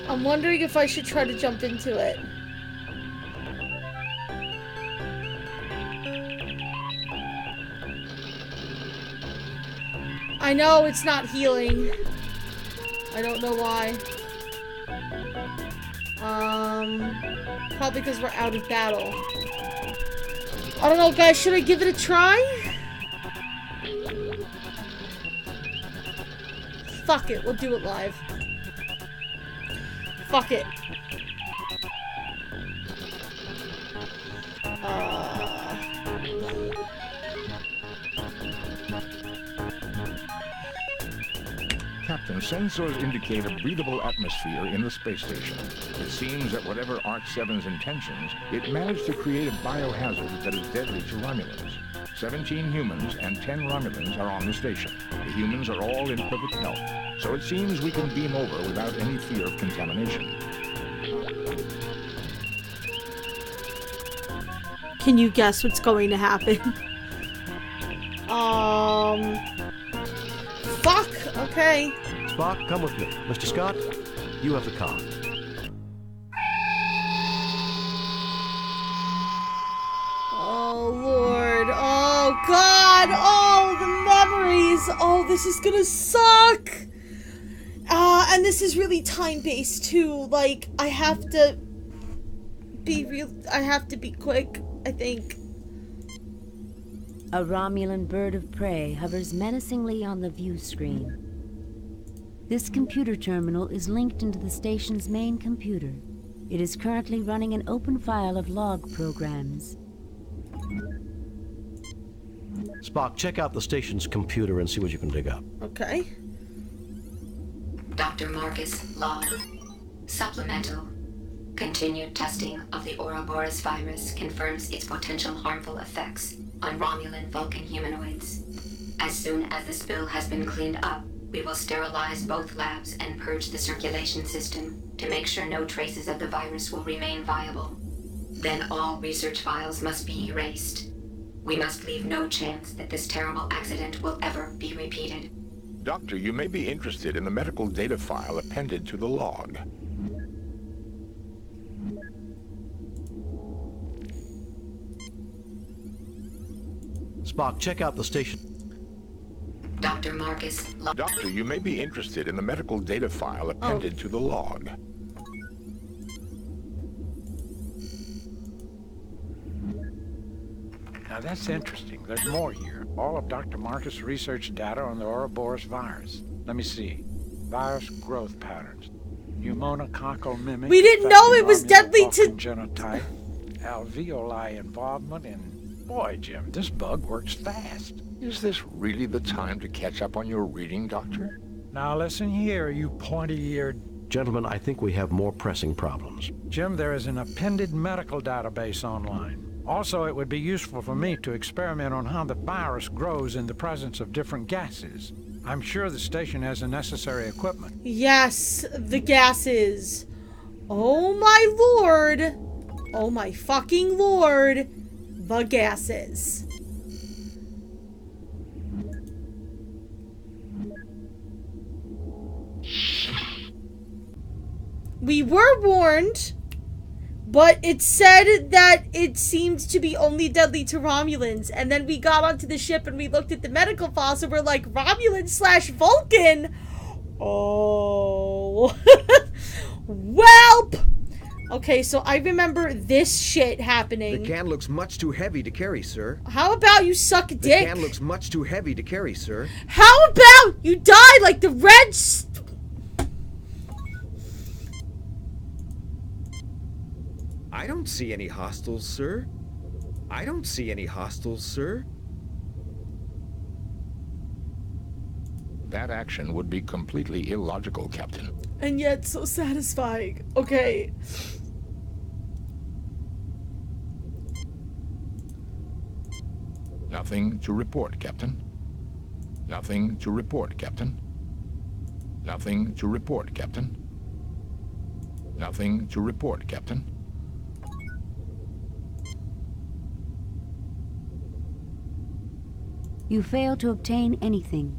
I'm wondering if I should try to jump into it. I know it's not healing. I don't know why. Probably because we're out of battle. I don't know, guys. Should I give it a try? Fuck it. We'll do it live. Fuck it. Captain, sensors indicate a breathable atmosphere in the space station. It seems that whatever ARC-7's intentions, it managed to create a biohazard that is deadly to Romulans. 17 humans and 10 Romulans are on the station. The humans are all in perfect health, so it seems we can beam over without any fear of contamination. Can you guess what's going to happen? Fuck! Okay. Spock, come with me. Mr. Scott, you have the car. Oh, Lord. Oh, God. Oh, the memories. Oh, this is gonna suck. And this is really time-based, too. Like, I have to I have to be quick, I think. A Romulan bird of prey hovers menacingly on the view screen. This computer terminal is linked into the station's main computer. It is currently running an open file of log programs. Spock, check out the station's computer and see what you can dig up. Okay. Dr. Marcus log. Supplemental. Continued testing of the Ouroboros virus confirms its potential harmful effects on Romulan Vulcan humanoids. As soon as the spill has been cleaned up, we will sterilize both labs and purge the circulation system to make sure no traces of the virus will remain viable. Then all research files must be erased. We must leave no chance that this terrible accident will ever be repeated. Doctor, you may be interested in the medical data file appended to the log. Spock, check out the station. Dr. Marcus log. Doctor, you may be interested in the medical data file appended to the log. Now that's interesting. There's more here. All of Dr. Marcus' research data on the Ouroboros virus. Let me see. Virus growth patterns. Pneumococcal mimic. We didn't know it was deadly to genotype. Alveoli involvement in. Boy, Jim, this bug works fast. Is this really the time to catch up on your reading, Doctor? Now listen here, you pointy-eared... Gentlemen, I think we have more pressing problems. Jim, there is an appended medical database online. Also, it would be useful for me to experiment on how the virus grows in the presence of different gases. I'm sure the station has the necessary equipment. Yes, the gases. Oh my lord. Oh my fucking lord. The gases. We were warned, but it said that it seemed to be only deadly to Romulans, and then we got onto the ship and we looked at the medical files and we're like, Romulan/Vulcan? Oh. Welp! Okay, so I remember this shit happening. The can looks much too heavy to carry, sir. How about you suck a dick? The can looks much too heavy to carry, sir. How about you die like the red... I don't see any hostiles, sir. I don't see any hostiles, sir. That action would be completely illogical, Captain. And yet so satisfying. Okay. Nothing to report, Captain. Nothing to report, Captain. Nothing to report, Captain. Nothing to report, Captain. You fail to obtain anything.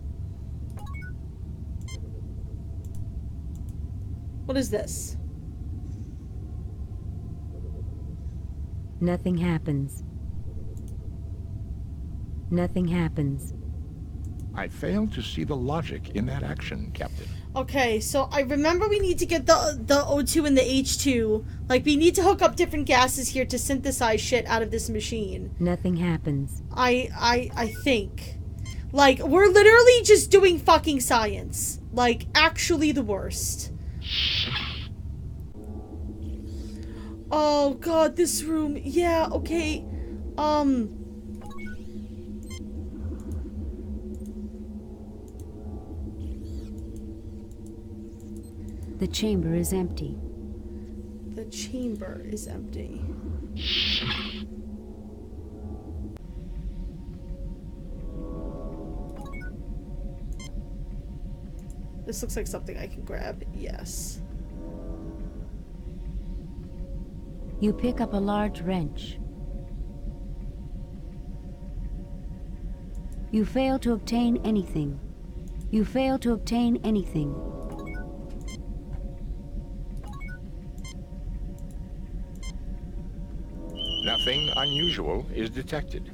What is this? Nothing happens. Nothing happens. I fail to see the logic in that action, Captain. Okay, so I remember we need to get the O2 and the H2. Like, we need to hook up different gases here to synthesize shit out of this machine. Nothing happens. I think. Like, we're literally just doing fucking science. Like, actually the worst. Oh, God, this room. Yeah, okay. The chamber is empty. The chamber is empty. This looks like something I can grab. Yes. You pick up a large wrench. You fail to obtain anything. You fail to obtain anything. Nothing unusual is detected.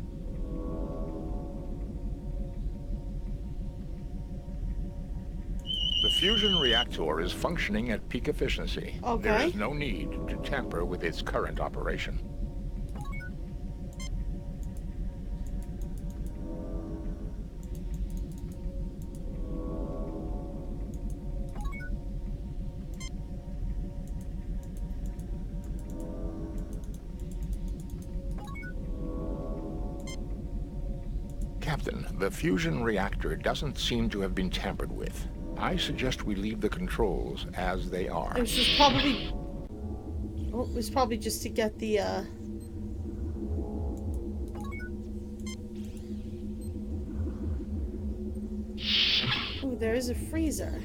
The fusion reactor is functioning at peak efficiency. Okay. There is no need to tamper with its current operation. Captain, the fusion reactor doesn't seem to have been tampered with. I suggest we leave the controls as they are. It was just probably... Oh, it was probably just to get the, Oh, there is a freezer.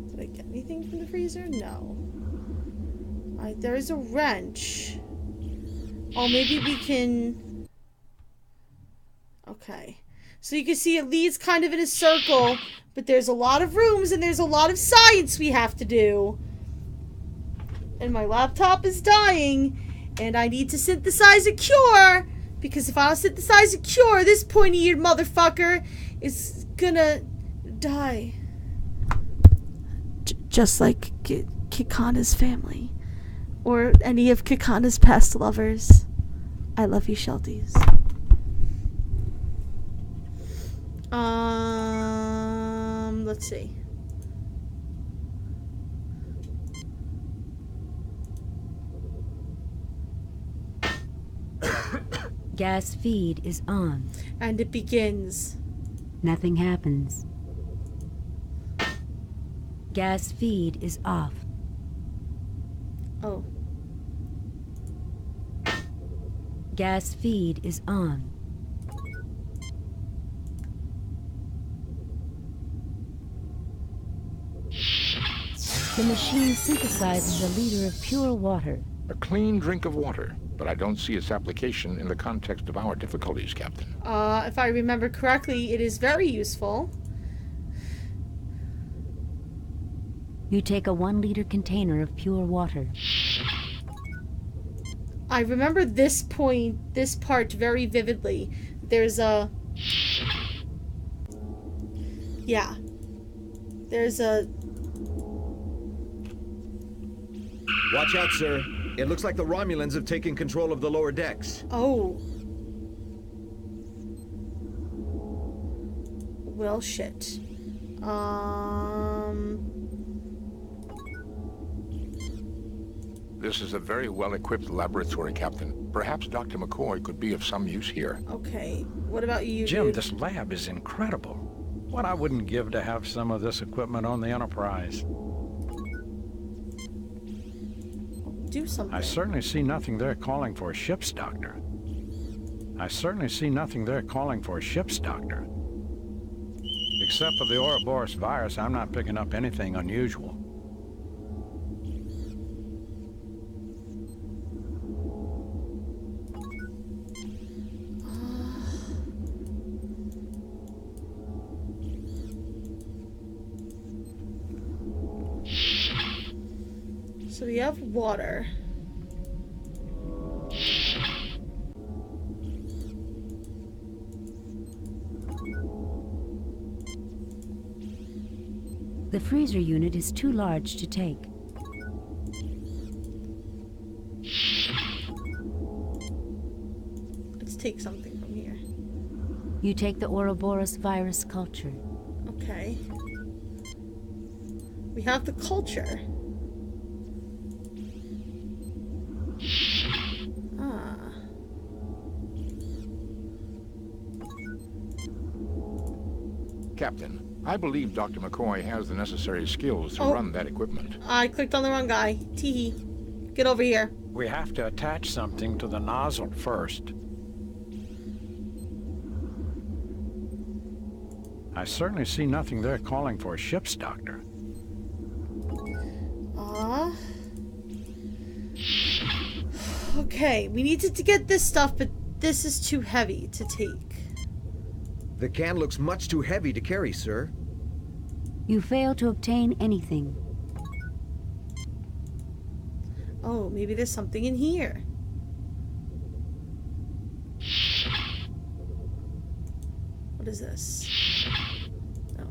Did I get anything from the freezer? No. Alright, there is a wrench. Oh, maybe we can... Okay. So you can see it leads kind of in a circle, but there's a lot of rooms and there's a lot of science we have to do. And my laptop is dying, and I need to synthesize a cure, because if I don't synthesize a cure, this pointy-eared motherfucker is gonna die. Just like Kikana's family. Or any of Kikana's past lovers. I love you, Shelties. Let's see. Gas feed is on. And it begins. Nothing happens. Gas feed is off. Oh. Gas feed is on. The machine synthesizes a liter of pure water. A clean drink of water, but I don't see its application in the context of our difficulties, Captain. If I remember correctly, it is very useful. You take a 1-liter container of pure water. I remember this part very vividly. There's a... Yeah. There's a... Watch out, sir. It looks like the Romulans have taken control of the lower decks. Oh. Well, shit. This is a very well-equipped laboratory, Captain. Perhaps Dr. McCoy could be of some use here. Okay. What about you, Jim, dude? this lab is incredible. What I wouldn't give to have some of this equipment on the Enterprise. Do something. I certainly see nothing there calling for a ship's doctor. Except for the Ouroboros virus, I'm not picking up anything unusual. So we have water. The freezer unit is too large to take. Let's take something from here. You take the Ouroboros virus culture. Okay. We have the culture. Captain, I believe Dr. McCoy has the necessary skills to run that equipment. I clicked on the wrong guy. Teehee. Get over here. We have to attach something to the nozzle first. I certainly see nothing there calling for a ship's doctor. Okay, we needed to get this stuff, but this is too heavy to take. The can looks much too heavy to carry, sir. You fail to obtain anything. Oh, maybe there's something in here. What is this? No.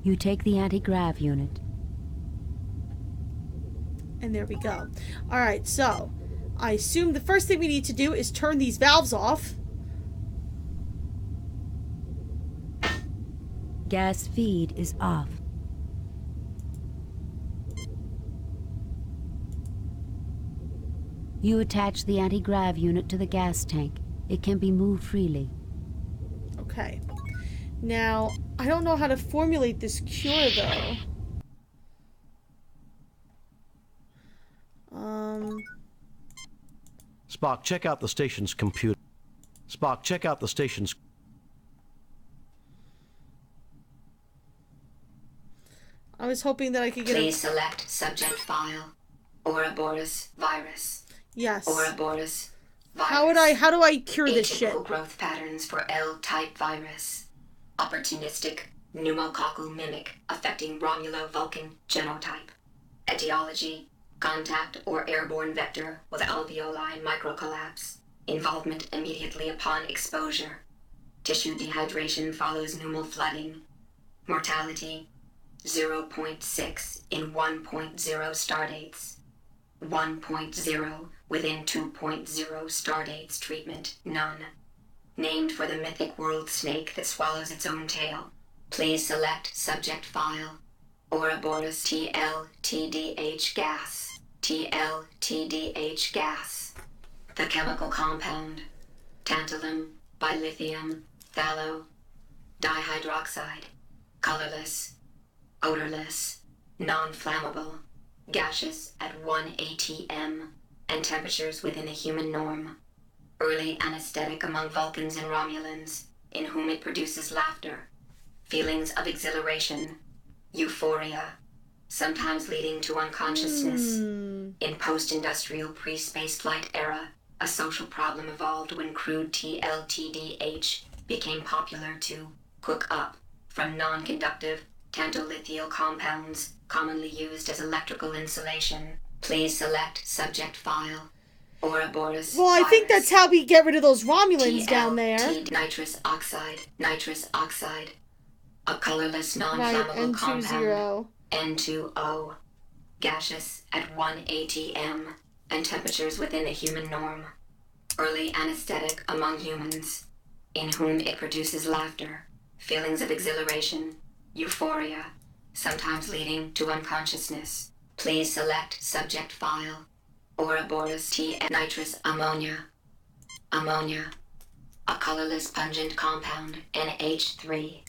You take the anti-grav unit. And there we go. Alright, so I assume the first thing we need to do is turn these valves off. Gas feed is off. You attach the anti-grav unit to the gas tank. It can be moved freely. Okay. Now, I don't know how to formulate this cure, though. Spock, check out the station's computer. Spock, check out the station's... I was hoping that I could get Please select subject file. Ouroboros virus. Yes. Ouroboros virus. How do I cure this shit? Atypical growth patterns for L-type virus. Opportunistic pneumococcal mimic affecting Romulo-Vulcan genotype. Etiology: contact or airborne vector with alveoli microcollapse. Involvement immediately upon exposure. Tissue dehydration follows pneumal flooding. Mortality: 0.6 in 1.0 stardates. 1.0 within 2.0 stardates. Treatment: none. Named for the mythic world snake that swallows its own tail. Please select subject file. Ouroboros TLTDH gas. TLTDH gas. The chemical compound: tantalum, bilithium, phthalo, dihydroxide. Colorless, odorless, non-flammable, gaseous at 1 atm, and temperatures within a human norm. Early anesthetic among Vulcans and Romulans, in whom it produces laughter, feelings of exhilaration, euphoria, sometimes leading to unconsciousness. In post-industrial pre-space flight era, a social problem evolved when crude TLTDH became popular to cook up from non-conductive tantolithial compounds commonly used as electrical insulation. Please select subject file. Ouroboros. Well, I think that's how we get rid of those Romulans down there. Nitrous oxide. Nitrous oxide. A colorless non-flammable compound. N2O. Gaseous at 1 atm and temperatures within a human norm. Early anesthetic among humans, in whom it produces laughter, feelings of exhilaration, euphoria, sometimes leading to unconsciousness. Please select subject file. Ouroboros T. Nitrous ammonia. Ammonia. A colorless pungent compound, NH3.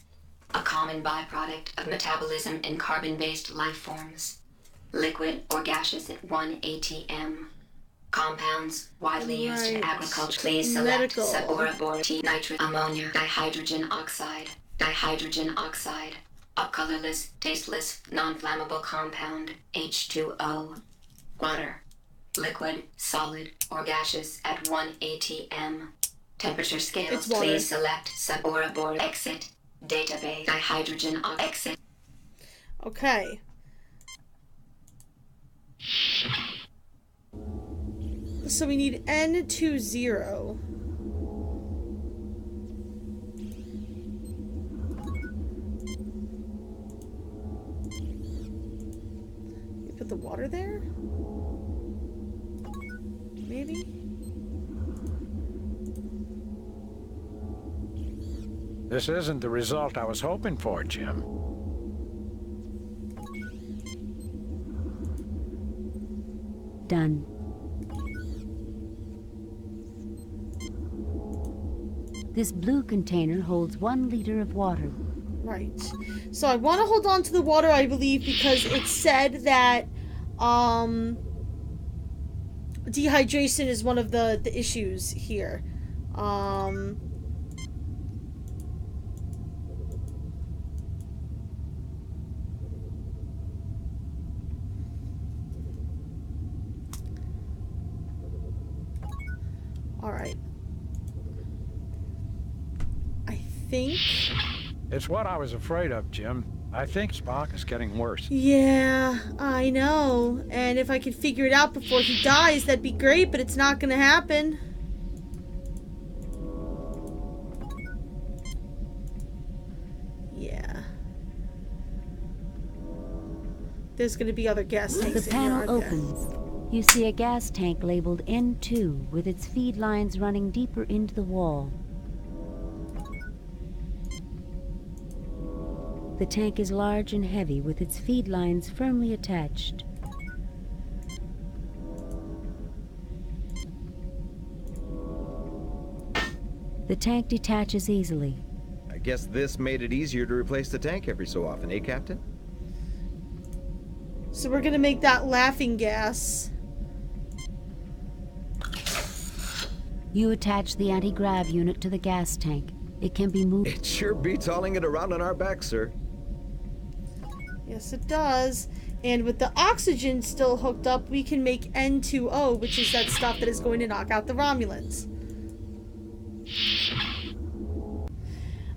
A common byproduct of metabolism in carbon-based life forms. Liquid or gaseous at 1 atm. Compounds widely used in agriculture. Please select Ouroboros T. Nitrous ammonia. Dihydrogen oxide. Dihydrogen oxide. A colorless, tasteless, non-flammable compound, H2O. Water. Liquid, solid, or gaseous at 1 atm. Temperature scales. Please select Ouroboros. Exit. Database. Dihydrogen exit. Okay. So we need N20. You put the water there? Maybe? This isn't the result I was hoping for, Jim. Done. This blue container holds 1 liter of water. Right. So I want to hold on to the water, I believe, because it said that dehydration is one of the issues here. Alright. I think... It's what I was afraid of, Jim. I think Spock is getting worse. Yeah, I know. And if I could figure it out before he dies, that'd be great, but it's not gonna happen. Yeah. There's gonna be other gas tanks The in here, panel aren't there? opens. You see a gas tank labeled N2 with its feed lines running deeper into the wall. The tank is large and heavy with its feed lines firmly attached. The tank detaches easily. I guess this made it easier to replace the tank every so often, eh, Captain? So we're gonna make that laughing gas. You attach the anti-grav unit to the gas tank. It can be moved. It sure beats hauling it around on our backs, sir. Yes, it does. And with the oxygen still hooked up, we can make N2O, which is that stuff that is going to knock out the Romulans.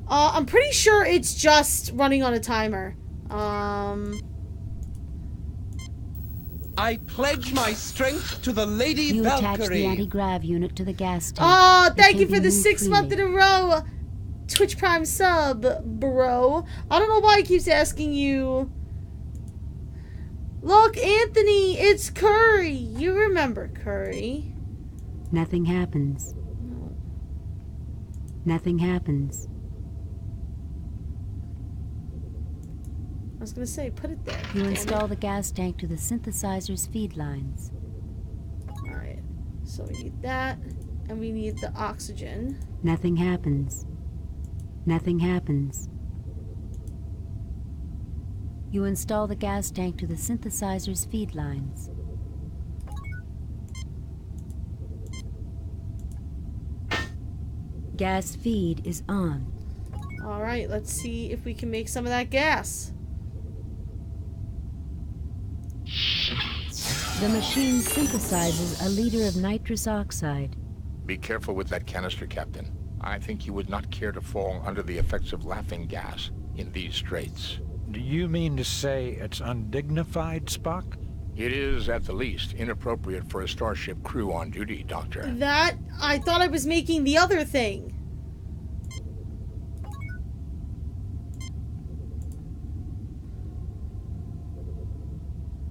I'm pretty sure it's just running on a timer. I pledge my strength to the Lady You Valkyrie. attach the anti-grav unit to the gas tank. Oh, thank It you can for be the moved 6th month in freely. a row. Twitch Prime sub, bro. I don't know why it keeps asking you. Look, Anthony, it's Curry. You remember Curry. Nothing happens. Nothing happens. I was gonna say, put it there. You damn install it. the gas tank to the synthesizer's feed lines. Alright, so we need that, and we need the oxygen. Nothing happens. Nothing happens. You install the gas tank to the synthesizer's feed lines. Gas feed is on. Alright, let's see if we can make some of that gas. The machine synthesizes a liter of nitrous oxide. Be careful with that canister, Captain. I think you would not care to fall under the effects of laughing gas in these straits. Do you mean to say it's undignified, Spock? It is, at the least, inappropriate for a starship crew on duty, Doctor. That, I thought I was making the other thing.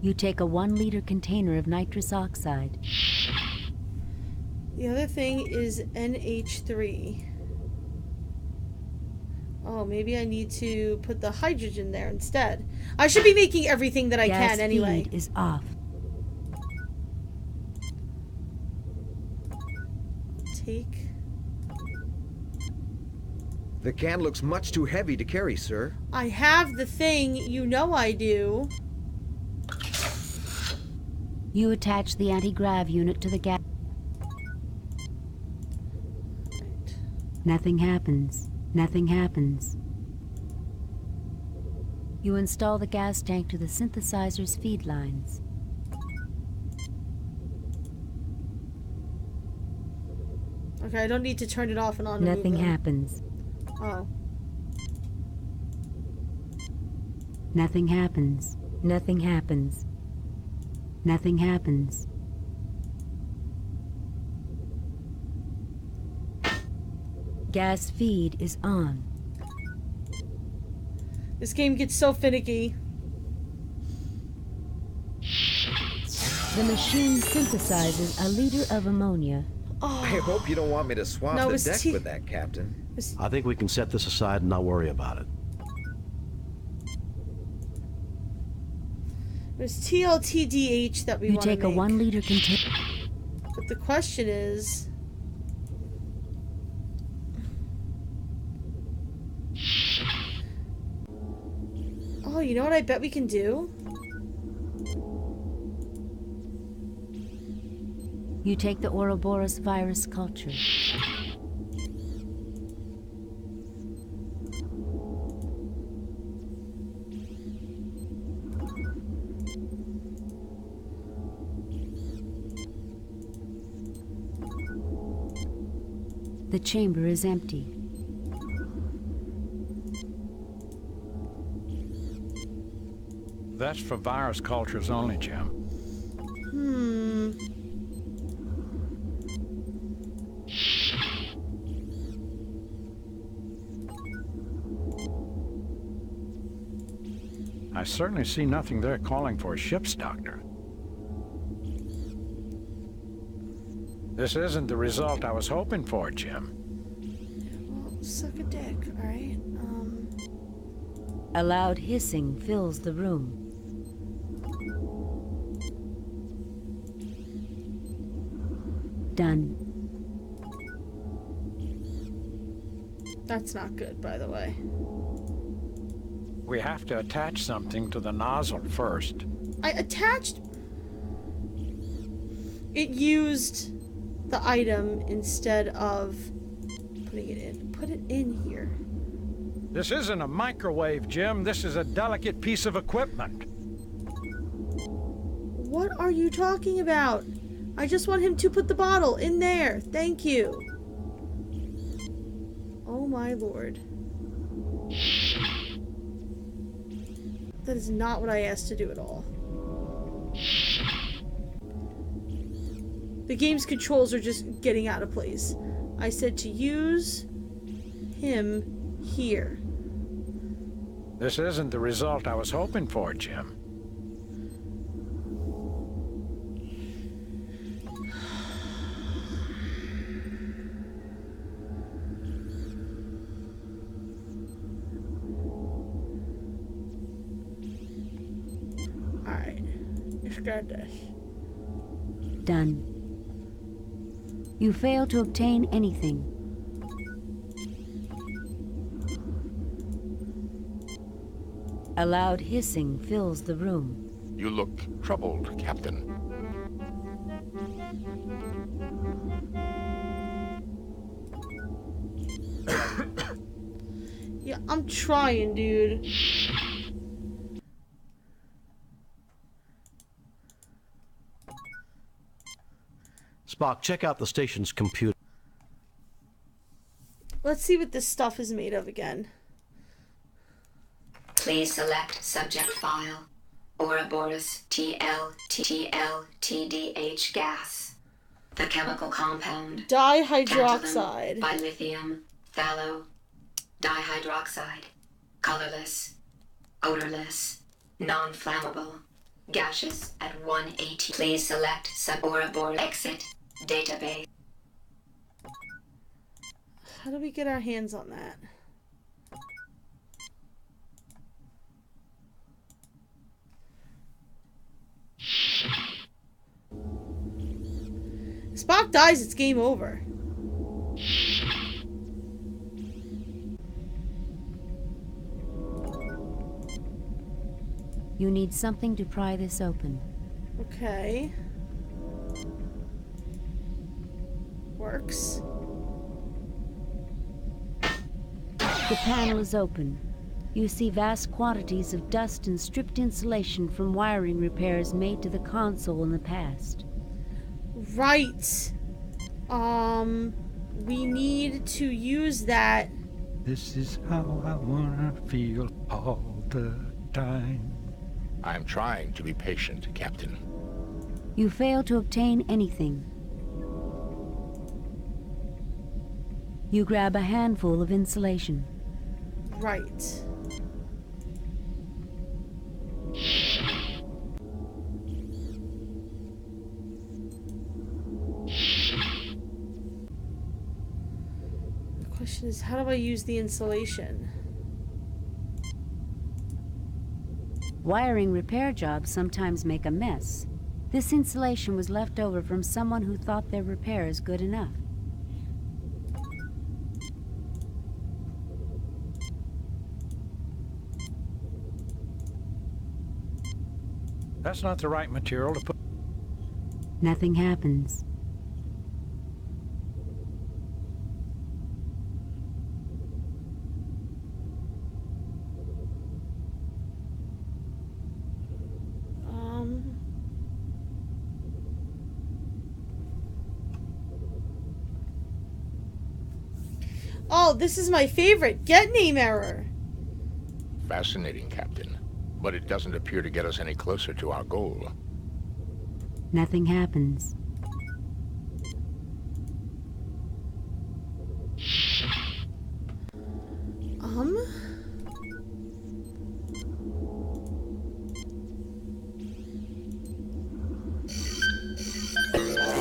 You take a 1-liter container of nitrous oxide. The other thing is NH3. Oh, maybe I need to put the hydrogen there instead. I should be making everything that I can anyway. Gas feed is off. Take. The can looks much too heavy to carry, sir. I have the thing, you know I do. You attach the anti-grav unit to the gas. Nothing happens. Nothing happens. You install the gas tank to the synthesizer's feed lines. Okay, I don't need to turn it off and on. Nothing happens. Oh. Nothing happens. Nothing happens. Nothing happens. Gas feed is on. This game gets so finicky. The machine synthesizes a liter of ammonia. Oh. I hope you don't want me to swap No, the it's deck with that, Captain. I think we can set this aside and not worry about it. It was TLTDH that we You want to take a make. 1-liter container. But the question is... Oh, you know what I bet we can do? You take the Ouroboros virus culture. The chamber is empty. That's for virus cultures only, Jim. I certainly see nothing there calling for a ship's doctor. This isn't the result I was hoping for, Jim. Well, suck a dick, alright? A loud hissing fills the room. Done. That's not good, by the way. We have to attach something to the nozzle first. I attached... It used the item instead of putting it in. Put it in here. This isn't a microwave, Jim. This is a delicate piece of equipment. What are you talking about? I just want him to put the bottle in there. Thank you. Oh my lord. That is not what I asked to do at all. The game's controls are just getting out of place. I said to use him here. This isn't the result I was hoping for, Jim. Alright. Let's grab this. Done. You fail to obtain anything. A loud hissing fills the room. You look troubled, Captain. Yeah, I'm trying, dude. Spock, check out the station's computer. Let's see what this stuff is made of again. Please select subject file. Ouroboros TLTDH gas. The chemical compound. Dihydroxide. Tantalum by lithium. Phthalo. Dihydroxide. Colorless. Odorless. Non-flammable. Gaseous at 180. Please select sub-Ouroboros. Exit. Database. How do we get our hands on that? If Spock dies, it's game over. You need something to pry this open. Okay. Works. The panel is open. You see vast quantities of dust and stripped insulation from wiring repairs made to the console in the past. Right. We need to use that. This is how I wanna feel all the time. I'm trying to be patient, Captain. You fail to obtain anything. You grab a handful of insulation. Right. The question is, how do I use the insulation? Wiring repair jobs sometimes make a mess. This insulation was left over from someone who thought their repairs good enough. That's not the right material to put... Nothing happens. Oh, this is my favorite. Get name error. Fascinating, Captain. but it doesn't appear to get us any closer to our goal. Nothing happens.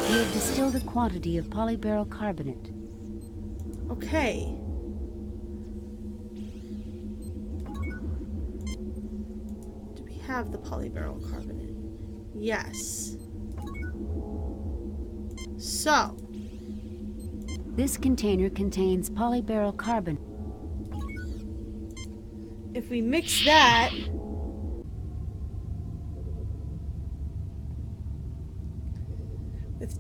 We have distilled a quantity of polyberyl carbonate. Okay. Do we have the polyberyl carbonate? Yes. So. This container contains polyberyl carbonate. If we mix that... with...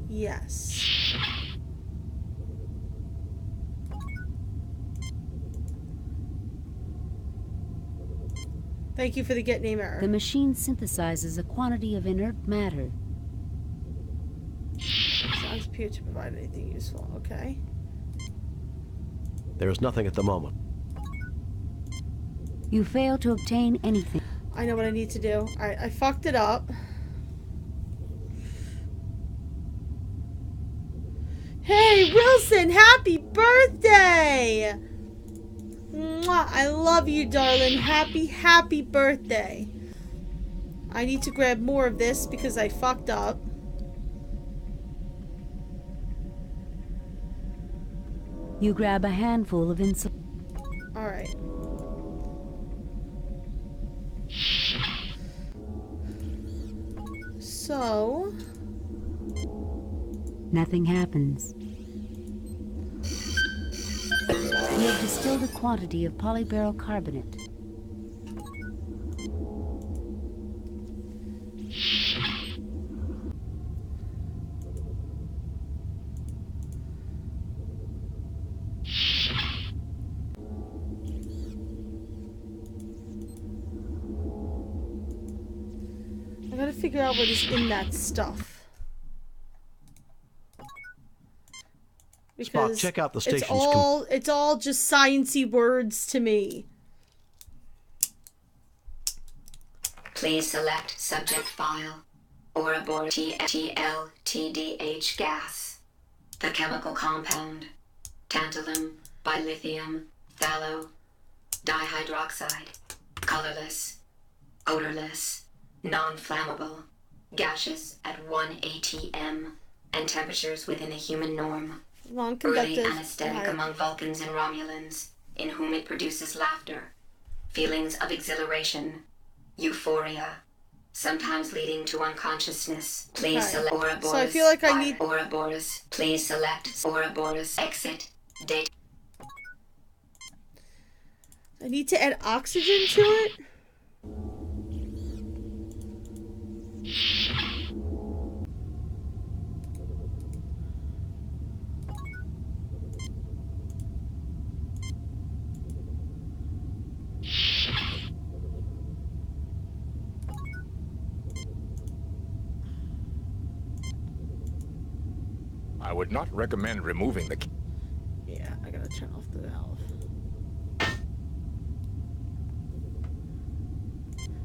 Yes. Thank you for the get name error. The machine synthesizes a quantity of inert matter. Does not appear to provide anything useful. Okay. There is nothing at the moment. You fail to obtain anything. I know what I need to do. Alright, I fucked it up. Hey, Wilson, happy birthday! Mwah, I love you, darling. Happy birthday. I need to grab more of this because I fucked up. You grab a handful of insulin. Alright. So... Nothing happens. We have distilled a quantity of polyberyl carbonate. I gotta figure out what is in that stuff. Spock, check out the station's... It's all just sciencey words to me. Please select subject file. Ouroboros TLTDH gas. The chemical compound. Tantalum, bilithium, phthalo, dihydroxide. Colorless, odorless, non-flammable, gaseous at 1 atm, and temperatures within a human norm. Early anesthetic among Vulcans and Romulans, in whom it produces laughter, feelings of exhilaration, euphoria, sometimes leading to unconsciousness. Please select Ouroboros. So I feel like I need Ouroboros. Please select Ouroboros. Exit. Date. I need to add oxygen to it. I would not recommend removing the... Yeah, I gotta turn off the valve.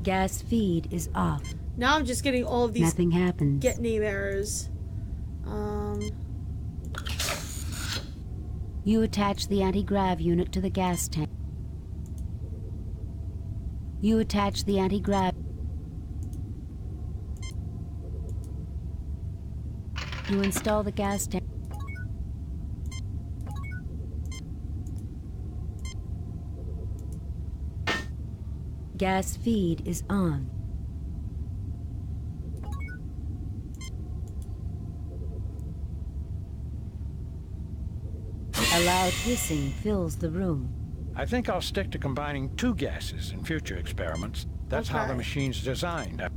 Gas feed is off. Now I'm just getting all of these Nothing happens. Get name errors. You attach the anti-grav unit to the gas tank. You attach the anti-grav. You install the gas tank. Gas feed is on. A loud hissing fills the room. I think I'll stick to combining two gases in future experiments. That's how the machine's designed.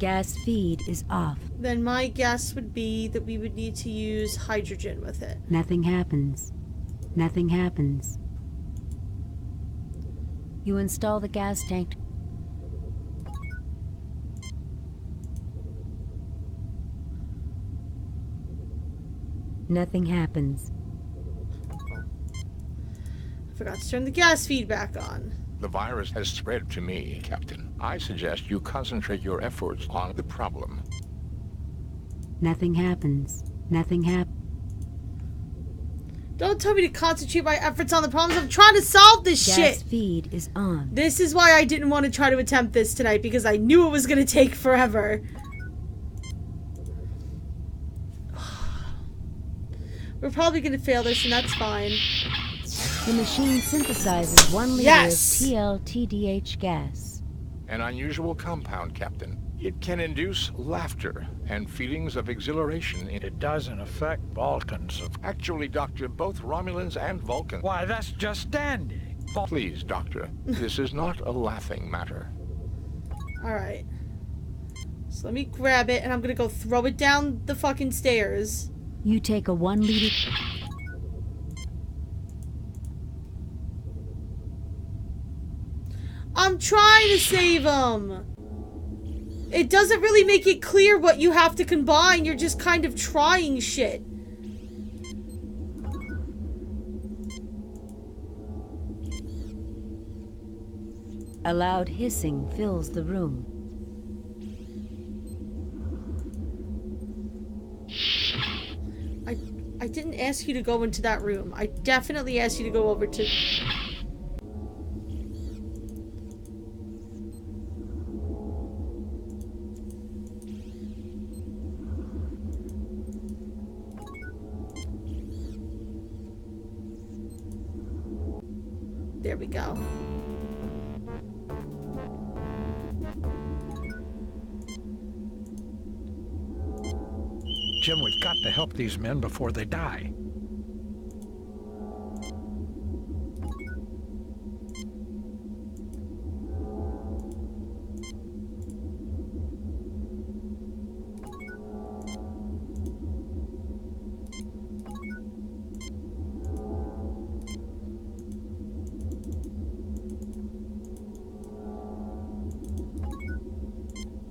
Gas feed is off. Then my guess would be that we would need to use hydrogen with it. Nothing happens. Nothing happens. You install the gas tank. Nothing happens. I forgot to turn the gas feed back on. The virus has spread to me, Captain. I suggest you concentrate your efforts on the problem. Nothing happens. Nothing happens. Don't tell me to concentrate my efforts on the problems. I'm trying to solve this shit. Gas feed is on. This is why I didn't want to try to attempt this tonight, because I knew it was going to take forever. We're probably going to fail this, and that's fine. The machine synthesizes 1 liter of TLTDH gas. An unusual compound, Captain. It can induce laughter and feelings of exhilaration. It doesn't affect Vulcans. Actually, Doctor, both Romulans and Vulcans... Why, that's just dandy. Please, Doctor, this is not a laughing matter. Alright. So let me grab it, and I'm gonna go throw it down the fucking stairs. You take a 1 liter... I'm trying to save them! It doesn't really make it clear what you have to combine. You're just kind of trying shit. A loud hissing fills the room. I didn't ask you to go into that room. I definitely asked you to go over to... There we go. Jim, we've got to help these men before they die.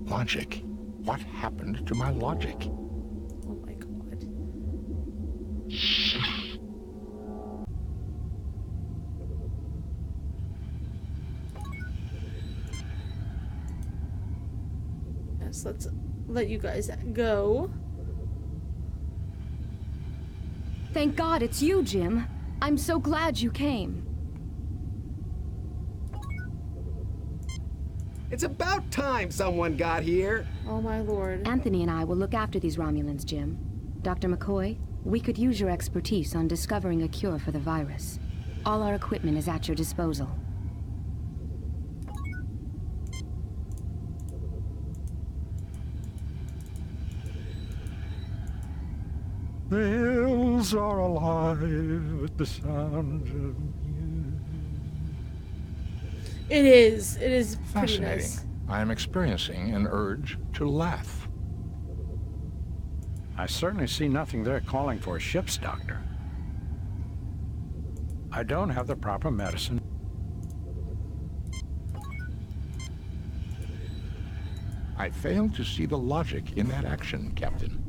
Logic. What happened to my logic? Oh my god. Yes, let's let you guys go. Thank God it's you, Jim. I'm so glad you came. It's about time someone got here. Oh my lord. Anthony and I will look after these Romulans, Jim. Dr. McCoy, we could use your expertise on discovering a cure for the virus. All our equipment is at your disposal. The hills are alive with the sound of music. It is pretty Fascinating. nice. I am experiencing an urge to laugh. I certainly see nothing there calling for a ship's doctor. I don't have the proper medicine. I fail to see the logic in that action, Captain.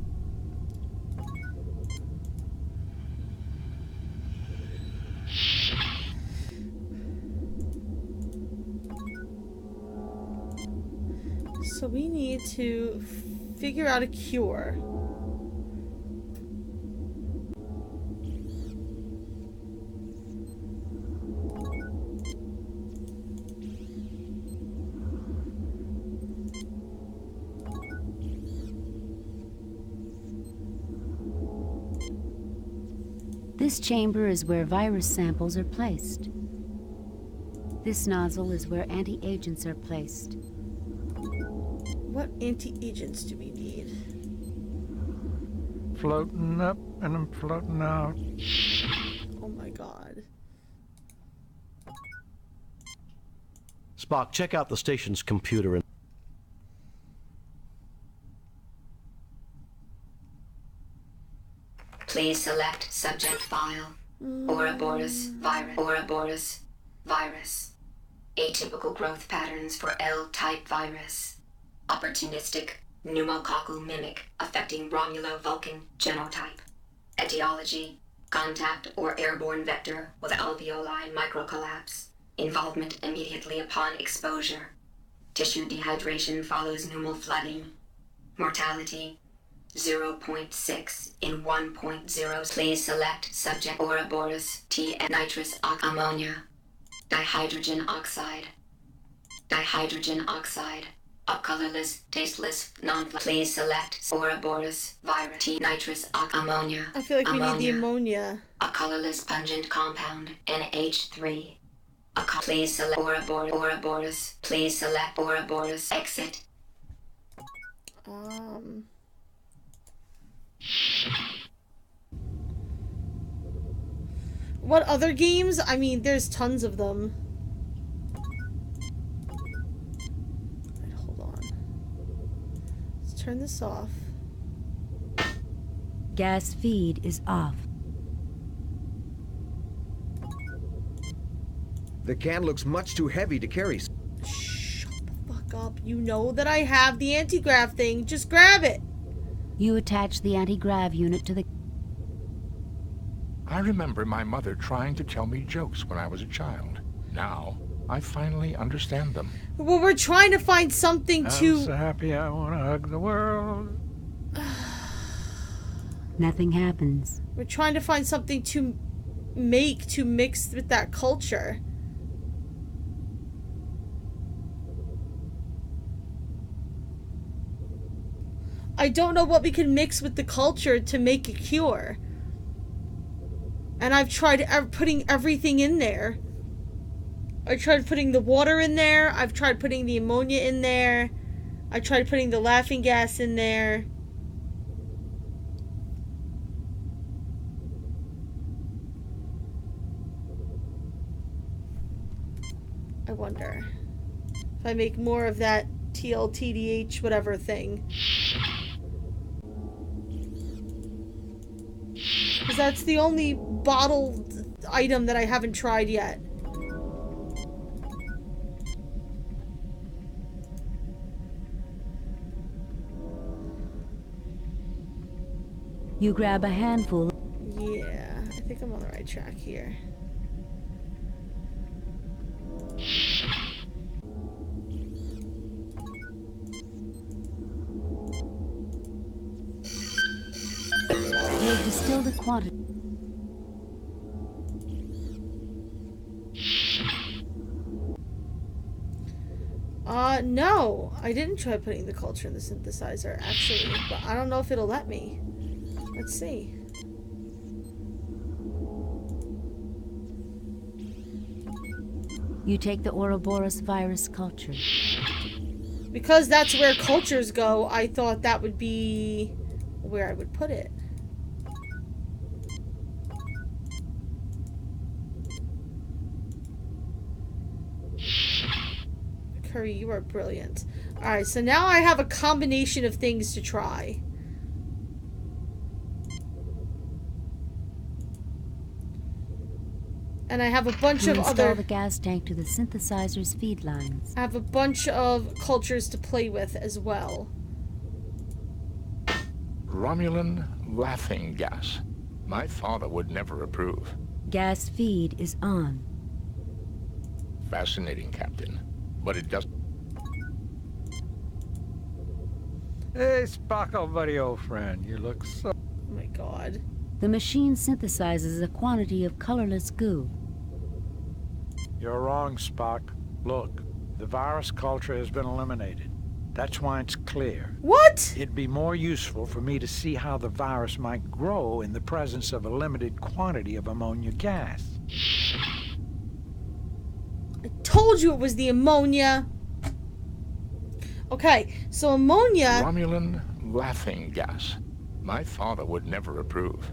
So we need to figure out a cure. This chamber is where virus samples are placed. This nozzle is where anti-agents are placed. What anti-agents do we need? Floating up and I'm floating out. Oh my god. Spock, check out the station's computer and... Please select subject file. Ouroboros virus. Ouroboros virus. Atypical growth patterns for L-type virus. Opportunistic pneumococcal mimic affecting Romulo-Vulcan genotype. Etiology: contact or airborne vector with alveoli microcollapse. Involvement immediately upon exposure. Tissue dehydration follows pneumal flooding. Mortality: 0.6 in 1.0. Please select subject Ouroboros T and nitrous ammonia. Dihydrogen oxide. Dihydrogen oxide. A colorless, tasteless, please select Ouroboros virus T nitrous ammonia. I feel like we need the ammonia. A colorless pungent compound NH3. Please select Ouroboros. Please select Ouroboros. Exit. What other games? I mean, there's tons of them. Right, hold on. Let's turn this off. Gas feed is off. The can looks much too heavy to carry. Shut the fuck up. You know that I have the anti-grav thing. Just grab it. You attach the anti-grav unit to the... I remember my mother trying to tell me jokes when I was a child. Now, I finally understand them. Well, we're trying to find something to... I'm so happy I want to hug the world. Nothing happens. We're trying to find something to make to mix with that culture. I don't know what we can mix with the culture to make a cure. And I've tried putting everything in there. I tried putting the water in there. I've tried putting the ammonia in there. I tried putting the laughing gas in there. I wonder if I make more of that TLTDH whatever thing. Because that's the only bottled item that I haven't tried yet. You grab a handful. Yeah, I think I'm on the right track here. They've distilled a quantity. No, I didn't try putting the culture in the synthesizer, actually, but I don't know if it'll let me. Let's see. You take the Ouroboros virus culture. Because that's where cultures go, I thought that would be where I would put it. Curry, you are brilliant. Alright, so now I have a combination of things to try. And I have a bunch of install other... the gas tank to the synthesizer's feed lines. I have a bunch of cultures to play with as well. Romulan laughing gas. My father would never approve. Gas feed is on. Fascinating, Captain. But it doesn't... Hey, Sparkle, buddy, old friend. You look so... Oh my god. The machine synthesizes a quantity of colorless goo. You're wrong, Spock. Look, the virus culture has been eliminated. That's why it's clear. What? It'd be more useful for me to see how the virus might grow in the presence of a limited quantity of ammonia gas. I told you it was the ammonia. Okay, so ammonia... Romulan laughing gas. My father would never approve.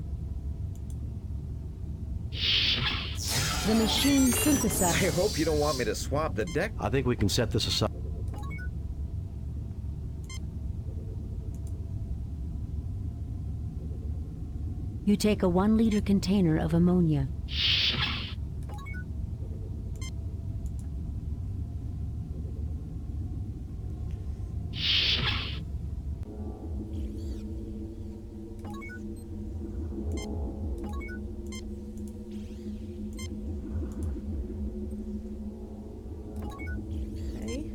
The machine synthesizes... I hope you don't want me to swap the deck. I think we can set this aside. You take a 1-liter container of ammonia. Okay.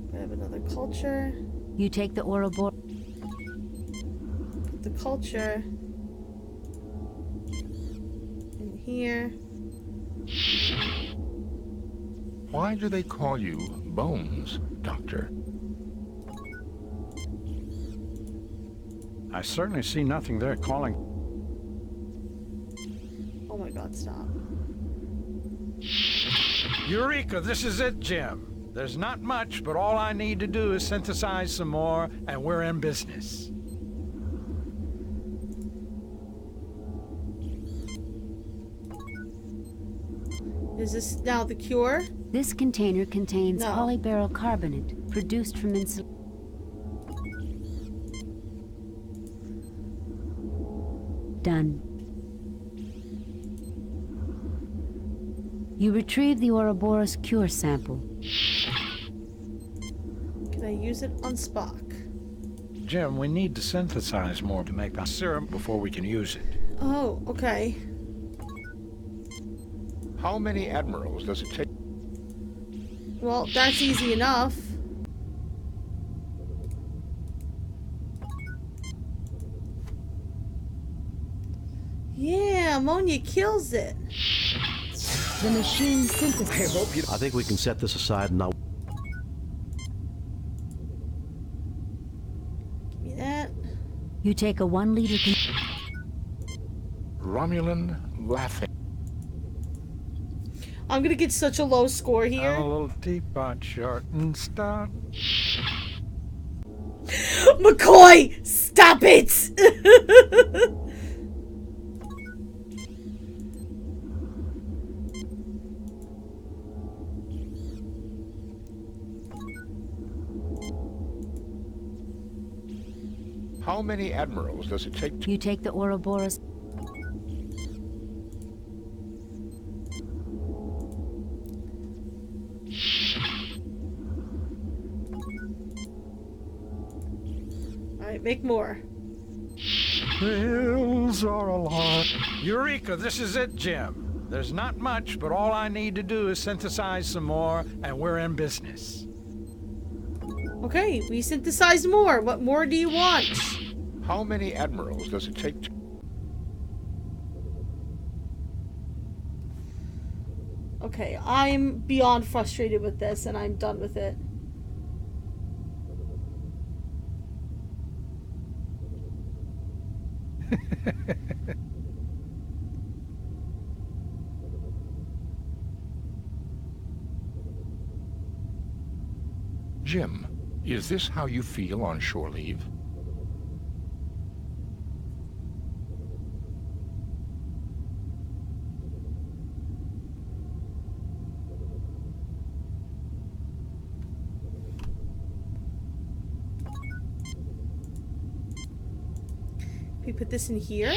Grab another culture. You take the Ouroboros. Put the culture in here. Why do they call you Bones, Doctor? I certainly see nothing there calling. Oh my god, stop. Eureka, this is it, Jim. There's not much, but all I need to do is synthesize some more, and we're in business. Is this now the cure? This container contains No. polyberyl carbonate, produced from insulin. Done. You retrieve the Ouroboros cure sample. Can I use it on Spock? Jim, we need to synthesize more to make the serum before we can use it. Oh, okay. How many admirals does it take? Well, that's easy enough. Yeah, ammonia kills it. The machine synthesizes. I think we can set this aside now. Give me that. You take a 1-liter Romulan laughing. I'm gonna get such a low score here. A little teapot short and stop. McCoy, stop it! How many admirals does it take to... You take the Ouroboros. Alright, make more. Pills are a lot. Eureka, this is it, Jim. There's not much, but all I need to do is synthesize some more, and we're in business. Okay, we synthesize more. What more do you want? How many admirals does it take to... Okay, I'm beyond frustrated with this, and I'm done with it. Jim, is this how you feel on shore leave? We put this in here?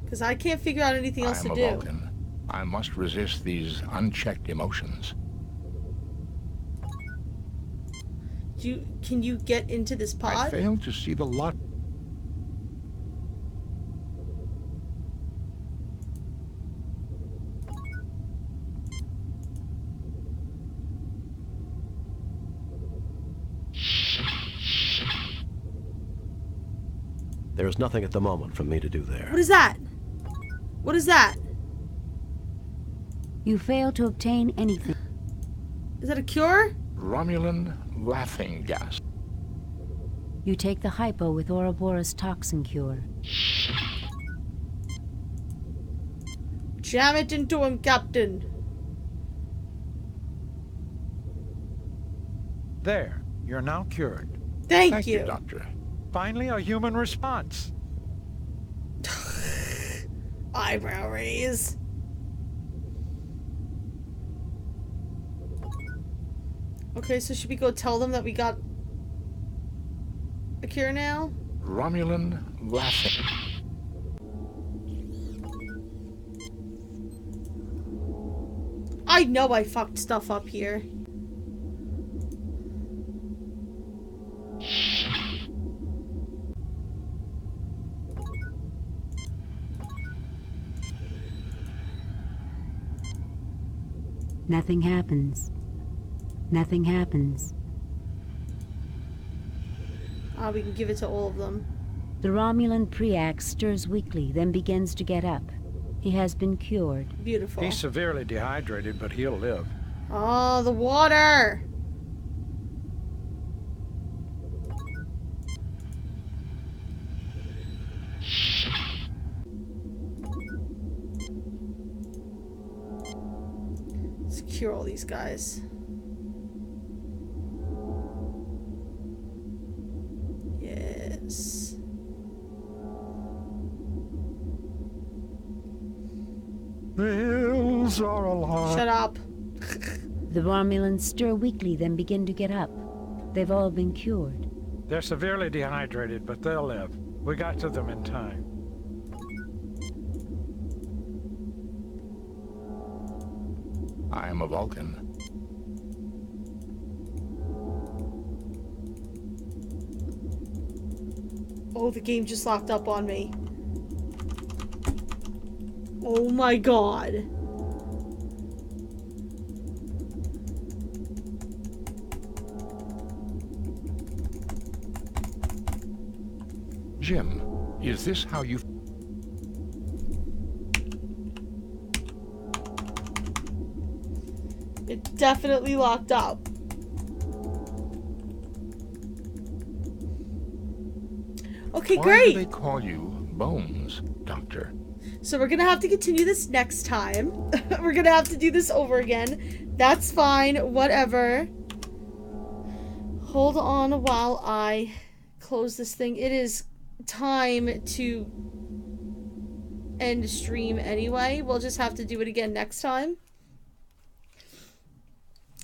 Because I can't figure out anything else I'm to a do. Vulcan. I must resist these unchecked emotions. Can you get into this pod? I fail to see the lot. There is nothing at the moment for me to do there. What is that? What is that? You fail to obtain anything. Is that a cure? Romulan laughing gas. You take the hypo with Ouroboros toxin cure. Jam it into him, Captain. There, you're now cured. Thank you, Doctor. Finally, a human response. Eyebrow raise. Okay, so should we go tell them that we got a cure now? Romulan laughing. I know I fucked stuff up here. Nothing happens. Nothing happens. Ah, we can give it to all of them. The Romulan Preax stirs weakly, then begins to get up. He has been cured. Beautiful. He's severely dehydrated, but he'll live. Oh, the water! Let's cure all these guys. Yes. The hills are alive. Shut up. The Romulans stir weakly, then begin to get up. They've all been cured. They're severely dehydrated, but they'll live. We got to them in time. I am a Vulcan. Oh, the game just locked up on me. Oh my god. Jim, is this how you... It definitely locked up. Okay, great. Why do they call you Bones, Doctor? So we're gonna have to continue this next time. We're gonna have to do this over again. That's fine, whatever. Hold on while I close this thing. It is time to end stream anyway. We'll just have to do it again next time.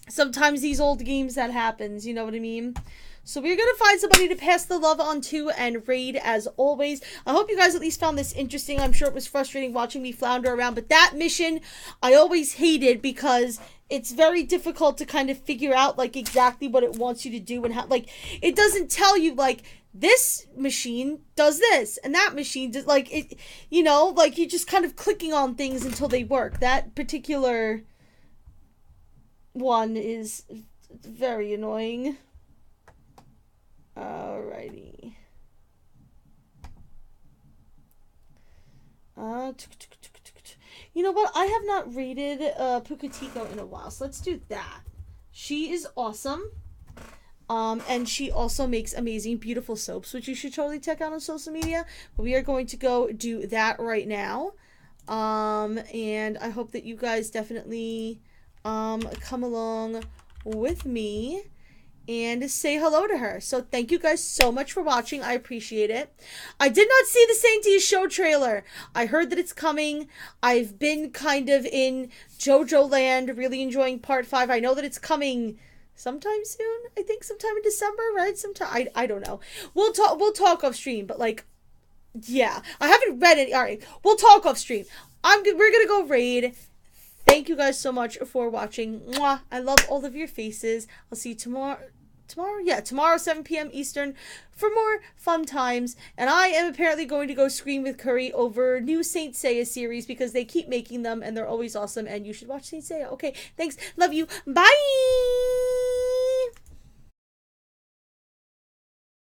Sometimes these old games that happens, you know what I mean? So we're going to find somebody to pass the love on to and raid as always. I hope you guys at least found this interesting. I'm sure it was frustrating watching me flounder around. But that mission I always hated because it's very difficult to kind of figure out like exactly what it wants you to do and how, like, it doesn't tell you like this machine does this and that machine does, like, it, you know, like you're just kind of clicking on things until they work. That particular one is very annoying. Alrighty. You know what? I have not rated Pukatiko in a while, so let's do that. She is awesome. And she also makes amazing, beautiful soaps, which you should totally check out on social media. But we are going to go do that right now. And I hope that you guys definitely come along with me and say hello to her. So thank you guys so much for watching. I appreciate it. I did not see the Sainty show trailer. I heard that it's coming. I've been kind of in JoJo land, really enjoying part 5. I know that it's coming sometime soon. I think sometime in December, right? Sometime, I don't know. We'll talk off stream, but like, yeah, I haven't read it. All right, we'll talk off stream. We're gonna go raid. Thank you guys so much for watching. Mwah. I love all of your faces. I'll see you tomorrow. Tomorrow 7 p.m. Eastern for more fun times. And I am apparently going to go scream with Curry over new Saint Seiya series because they keep making them and they're always awesome and you should watch Saint Seiya. Okay, thanks. Love you. Bye!